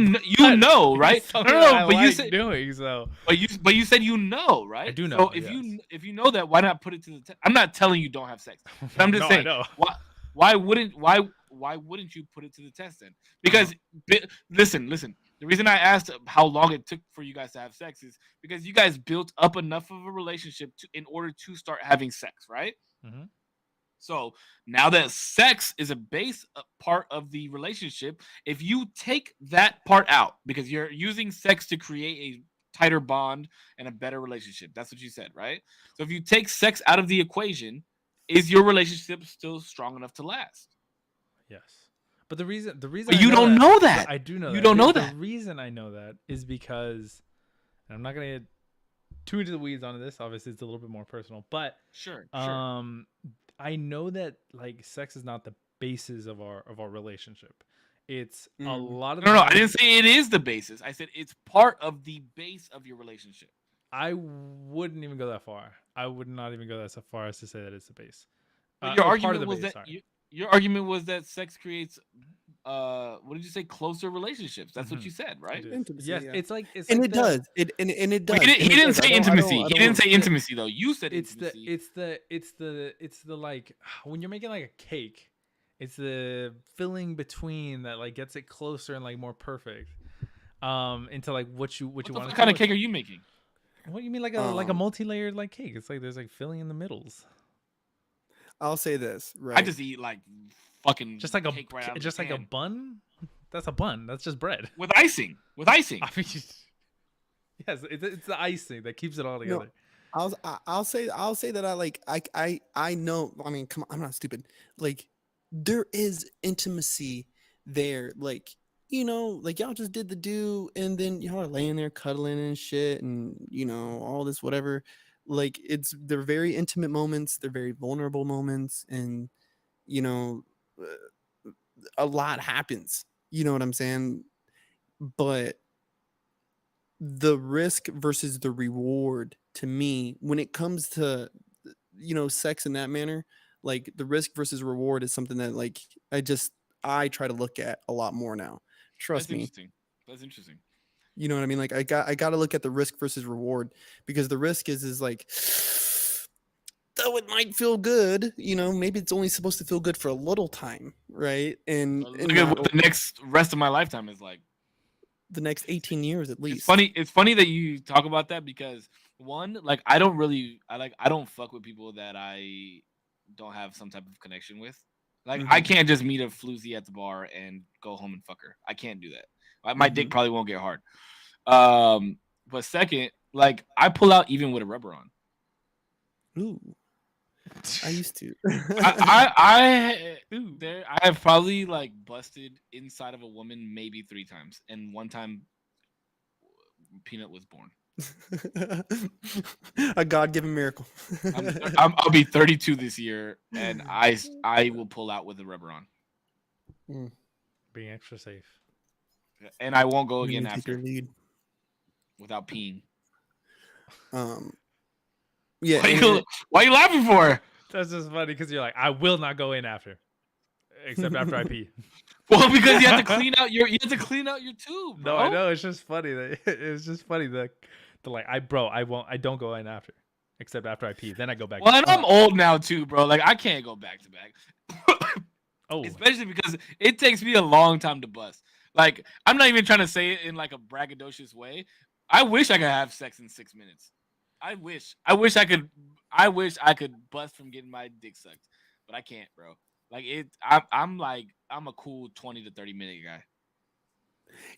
know, right? But you you said doing so. But you said right? I do know, So if you know that, why not put it to the test? I'm not telling you don't have sex. But I'm just No, I saying, know. why wouldn't you put it to the test then? Because listen. The reason I asked how long it took for you guys to have sex is because you guys built up enough of a relationship in order to start having sex, right? Mhm. So now that sex is a base part of the relationship, if you take that part out because you're using sex to create a tighter bond and a better relationship, that's what you said, right? So if you take sex out of the equation, is your relationship still strong enough to last? Yes. But the reason But you don't know that. I do know you that. don't know The that. reason I know that is because, and I'm not gonna get too into the weeds on this. Obviously, it's a little bit more personal, but Sure. I know that like sex is not the basis of our relationship. It's a lot of No, I times- didn't say it is the basis. I said it's part of the base of your relationship. I wouldn't even go that far. I would not even go that so far as to say that it's the base. But your or part of argument the was base, that sorry. your argument was that sex creates what did you say? Closer relationships. That's what you said, right? It is. Intimacy, Yes, yeah. it's like and like it does. It does. He And it didn't does. say I don't- intimacy. I He didn't say don't- intimacy though. You said it's intimacy. it's the like when you're making like a cake, it's the filling between that like gets it closer and like more perfect into like what you want. What kind of cake are you making? What do you mean like a multi-layered like cake? It's like there's like filling in the middles. I'll say this, right? I just eat like fucking Just like cake right out of just the like a can. bun. That's a bun. That's just bread. with icing. I mean, Yes, it's the icing that keeps it all No, together. I'll say that I know. I mean, come on, I'm not stupid. Like, there is intimacy there. Like, like y'all just did the do, and then y'all are laying there cuddling and shit, and all this whatever. Like, they're very intimate moments. They're very vulnerable moments, and you know, a lot happens. You know what I'm saying? But the risk versus the reward, to me, when it comes to sex in that manner, like the risk versus reward is something that, like, I try to look at a lot more now. That's Trust me. interesting. That's interesting. You know what I mean? Like, I got to look at the risk versus reward, because the risk is like, though it might feel good, maybe it's only supposed to feel good for a little time, right? And Look at what the next rest of my lifetime is like. the next 18 years at least. It's funny that you talk about that, because one, like, I don't fuck with people that I don't have some type of connection with. Like, I can't just meet a floozy at the bar and go home and fuck her. I can't do that. My dick probably won't get hard. But second, like, I pull out even with a rubber on. Ooh. I used to. I have probably, like, busted inside of a woman maybe 3 times, and one time Peanut was born. A God-given miracle. I'll be 32 this year, and I will pull out with a rubber on. Being extra safe. And I won't go Let me again take after your lead. without peeing. Yeah. Why are you laughing for? That's just funny because you're like, I will not go in after, except after I pee. Well, because you have to clean out your tube, bro. No, I know. It's just funny that it's just funny that like I don't go in after, except after I pee. Then I go back. Well, and I'm old now too, bro. Like, I can't go back to back. Oh, especially because it takes me a long time to bust. Like, I'm not even trying to say it in like a braggadocious way. I wish I could have sex in 6 minutes. I wish I could bust from getting my dick sucked, but I can't, bro. Like, I'm a cool 20 to 30 minute guy.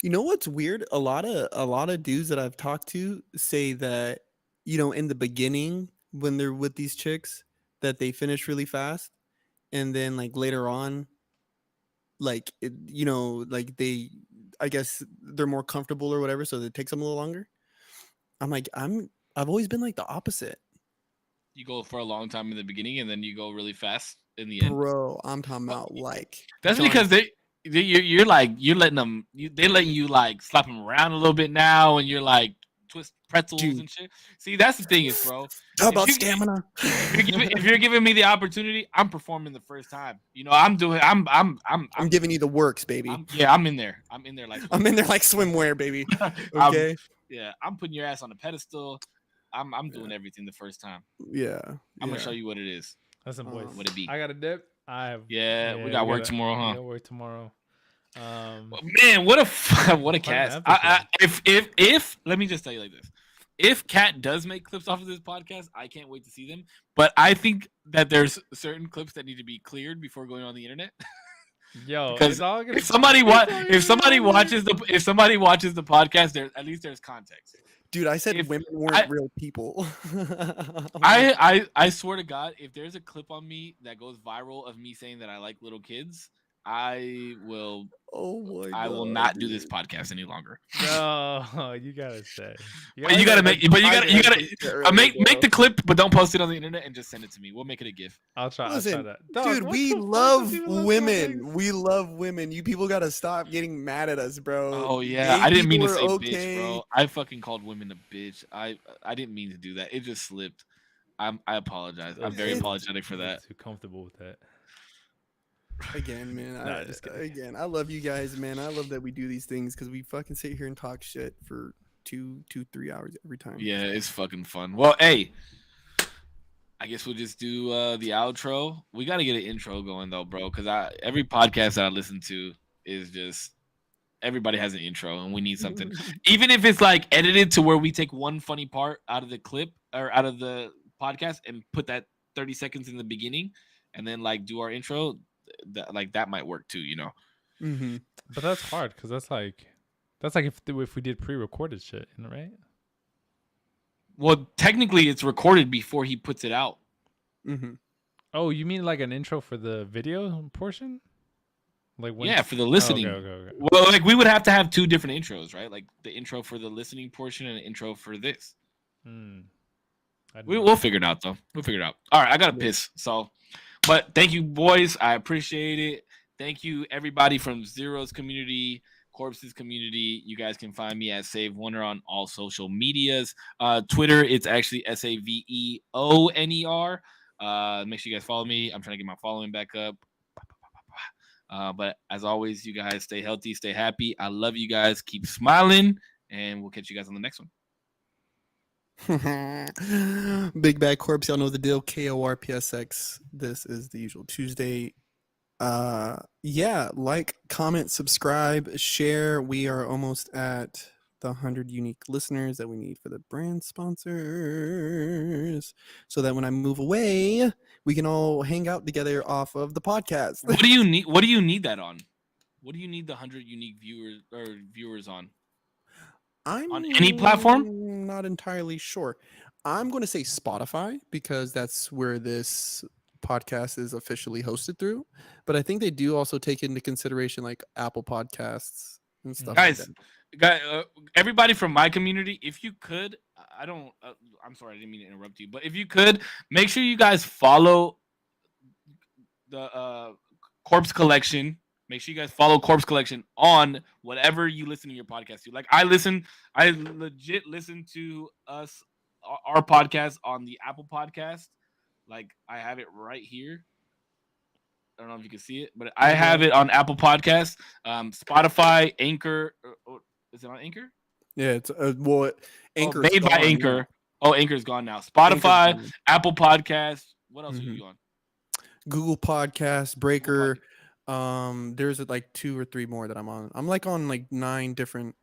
You know what's weird? A lot of dudes that I've talked to say that, in the beginning when they're with these chicks, that they finish really fast, and then, like, later on, like, like, I guess they're more comfortable or whatever, so it takes them a little longer. I'm like, I've always been like the opposite. You go for a long time in the beginning, and then you go really fast in the end. Bro, I'm talking about, like, that's because you're letting them, they're letting you, like, slap them around a little bit now, and you're like twist pretzels and shit. See, that's the thing is, bro. How about stamina? If you're giving me the opportunity, I'm performing the first time. I'm giving you the works, baby. I'm in there. I'm in there like swimwear, baby. Okay. I'm putting your ass on a pedestal. I'm doing everything the first time. Yeah. I'm gonna show you what it is. That's some boys. What it be? I got a dip. We got work tomorrow, huh? We got work tomorrow. Man, what a cast! If let me just tell you like this: if Kat does make clips off of this podcast, I can't wait to see them. But I think that there's certain clips that need to be cleared before going on the internet. Yo, because if somebody watches the podcast, there's context. Dude, I said women weren't real people. I swear to God, if there's a clip on me that goes viral of me saying that I like little kids, I will. Oh my God, I will not do this podcast any longer. No, you gotta say. You gotta make the clip, but don't post it on the internet and just send it to me. We'll make it a GIF. I'll try that. Dude, we love women. We love women. You people gotta stop getting mad at us, bro. Oh yeah, I didn't mean to say bitch, bro. I fucking called women a bitch. I didn't mean to do that. It just slipped. I apologize. I'm very apologetic for that. Too comfortable with that. Again, man. I love you guys, man. I love that we do these things because we fucking sit here and talk shit for 2-3 hours every time. Yeah, it's fucking fun. Well, hey, I guess we'll just do the outro. We got to get an intro going though, bro, because every podcast that I listen to is just everybody has an intro, and we need something. Even if it's like edited to where we take one funny part out of the clip or out of the podcast and put that 30 seconds in the beginning, and then like do our intro. That might work too, But that's hard because that's like if we did pre-recorded shit, right? Well, technically, it's recorded before he puts it out. Mm-hmm. Oh, you mean like an intro for the video portion? Like when? Yeah, for the Oh, listening. okay. Well, like we would have to have two different intros, right? Like the intro for the listening portion and an intro for this. We'll figure it out, though. We'll figure it out. All right, I gotta piss. So, but thank you, boys. I appreciate it. Thank you, everybody from Zero's community, Corpse's community. You guys can find me at Save Wonder on all social medias. Twitter, it's actually SAVEONER. Make sure you guys follow me. I'm trying to get my following back up. But as always, you guys stay healthy, stay happy. I love you guys. Keep smiling, and we'll catch you guys on the next one. Big Bad Corpse, y'all know the deal. KORPSX. This is the usual Tuesday. Yeah, like, comment, subscribe, share. We are almost at the 100 unique listeners that we need for the brand sponsors, so that when I move away, we can all hang out together off of the podcast. What do you need? What do you need that on? What do you need the 100 unique viewers on? I'm on any platform? Not entirely sure. I'm going to say Spotify because that's where this podcast is officially hosted through. But I think they do also take into consideration like Apple Podcasts and stuff. Guys, everybody from my community, if you could, I'm sorry, I didn't mean to interrupt you, but if you could, make sure you guys follow the Corpse Collection. Make sure you guys follow Corpse Collection on whatever you listen to your podcast to. Like I legit listen to our podcast on the Apple Podcast. Like I have it right here. I don't know if you can see it, but I have it on Apple Podcasts, Spotify, Anchor. Is it on Anchor? Yeah, it's Anchor made by Anchor. Now. Oh, Anchor's gone now. Spotify, gone. Apple Podcasts. What else are you on? Google Podcasts, Breaker. There's like 2 or 3 more that I'm on. I'm like on like 9 different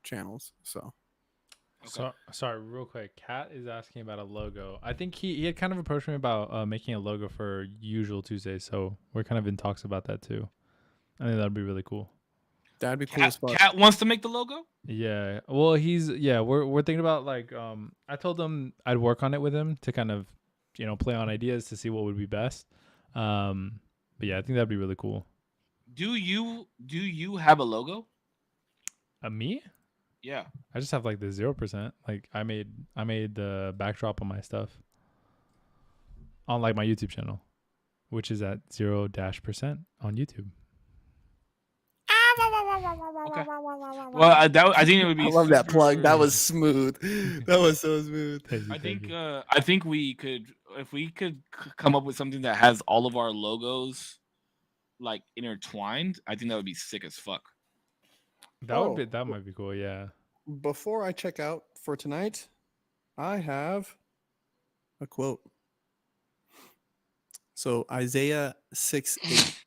channels. So. Okay. So sorry, real quick. Kat is asking about a logo. I think he had kind of approached me about making a logo for Usual Tuesdays. So we're kind of in talks about that too. I think that'd be really cool. That'd be cool as fuck. Kat wants to make the logo? Yeah. Well, we're thinking about like I told him I'd work on it with him to kind of, play on ideas to see what would be best. But yeah, I think that'd be really cool. Do you have a logo? Me? Yeah. I just have like the 0%. Like I made the backdrop on my stuff on like my YouTube channel, which is at 0% on YouTube. Okay. Well, I think it would be. I love that plug. That was smooth. That was so smooth. I think we could, if we could come up with something that has all of our logos like intertwined. I think that would be sick as fuck. That might be cool. Yeah. Before I check out for tonight, I have a quote. So Isaiah 6:8.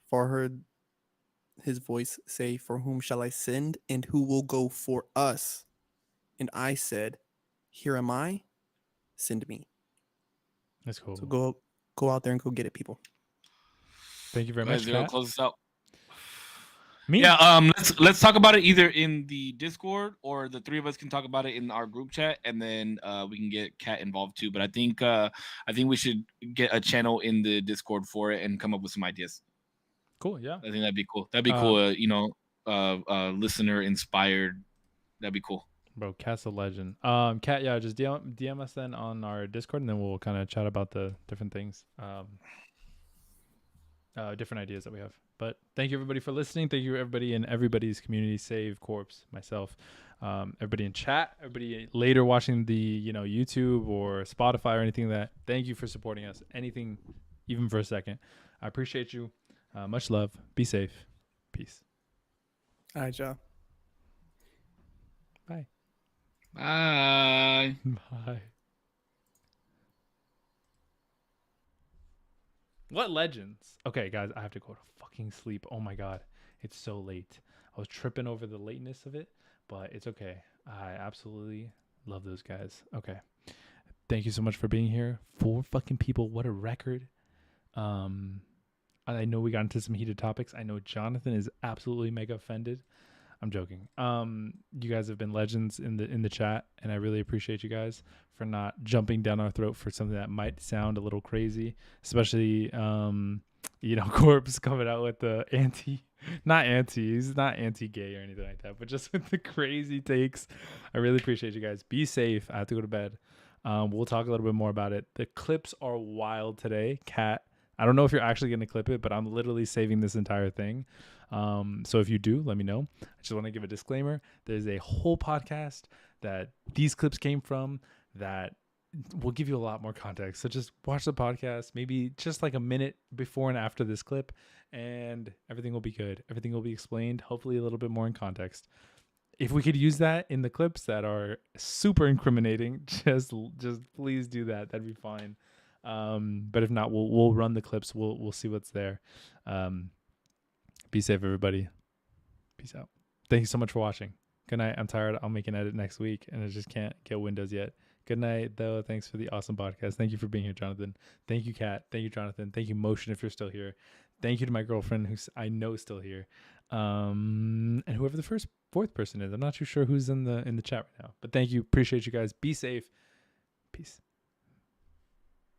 For heard his voice say, "For whom shall I send, and who will go for us?" And I said, "Here am I, send me." That's cool. So go out there and go get it, people. Thank you very much. Close this out. Me? Yeah. Let's talk about it either in the Discord or the 3 of us can talk about it in our group chat, and then we can get Kat involved too. But I think we should get a channel in the Discord for it and come up with some ideas. Cool. Yeah. I think that'd be cool. That'd be cool. Listener inspired. That'd be cool. Bro, Kat's a legend. Kat, yeah, just DM us then on our Discord, and then we'll kind of chat about the different things, different ideas that we have. But thank you everybody for listening. Thank you everybody in everybody's community, Save Corpse, myself, everybody in chat, everybody later watching the YouTube or Spotify or anything that. Thank you for supporting us. Anything, even for a second. I appreciate you. Much love. Be safe. Peace. All right, y'all. Bye. Bye. Bye. What legends? Okay, guys, I have to go to fucking sleep. Oh my god, it's so late. I was tripping over the lateness of it, but it's okay. I absolutely love those guys. Okay, thank you so much for being here. 4 fucking people. What a record. I know we got into some heated topics. I know Jonathan is absolutely mega offended. I'm joking. You guys have been legends in the chat, and I really appreciate you guys for not jumping down our throat for something that might sound a little crazy, especially Corpse coming out with the he's not anti-gay or anything like that, but just with the crazy takes. I really appreciate you guys. Be safe. I have to go to bed. We'll talk a little bit more about it. The clips are wild today. Kat, I don't know if you're actually going to clip it, but I'm literally saving this entire thing. So if you do, let me know. I just want to give a disclaimer. There's a whole podcast that these clips came from that will give you a lot more context. So just watch the podcast, maybe just like a minute before and after this clip, and everything will be good. Everything will be explained, hopefully a little bit more in context. If we could use that in the clips that are super incriminating, just please do that. That'd be fine. But if not, we'll run the clips. We'll see what's there. Be safe, everybody. Peace out. Thank you so much for watching. Good night. I'm tired. I'll make an edit next week, and I just can't get Windows yet. Good night, though. Thanks for the awesome podcast. Thank you for being here, Jonathan. Thank you, Kat. Thank you, Jonathan. Thank you, Motion, if you're still here. Thank you to my girlfriend, who's I know is still here. And whoever the fourth person is. I'm not too sure who's in the chat right now. But thank you. Appreciate you guys. Be safe. Peace.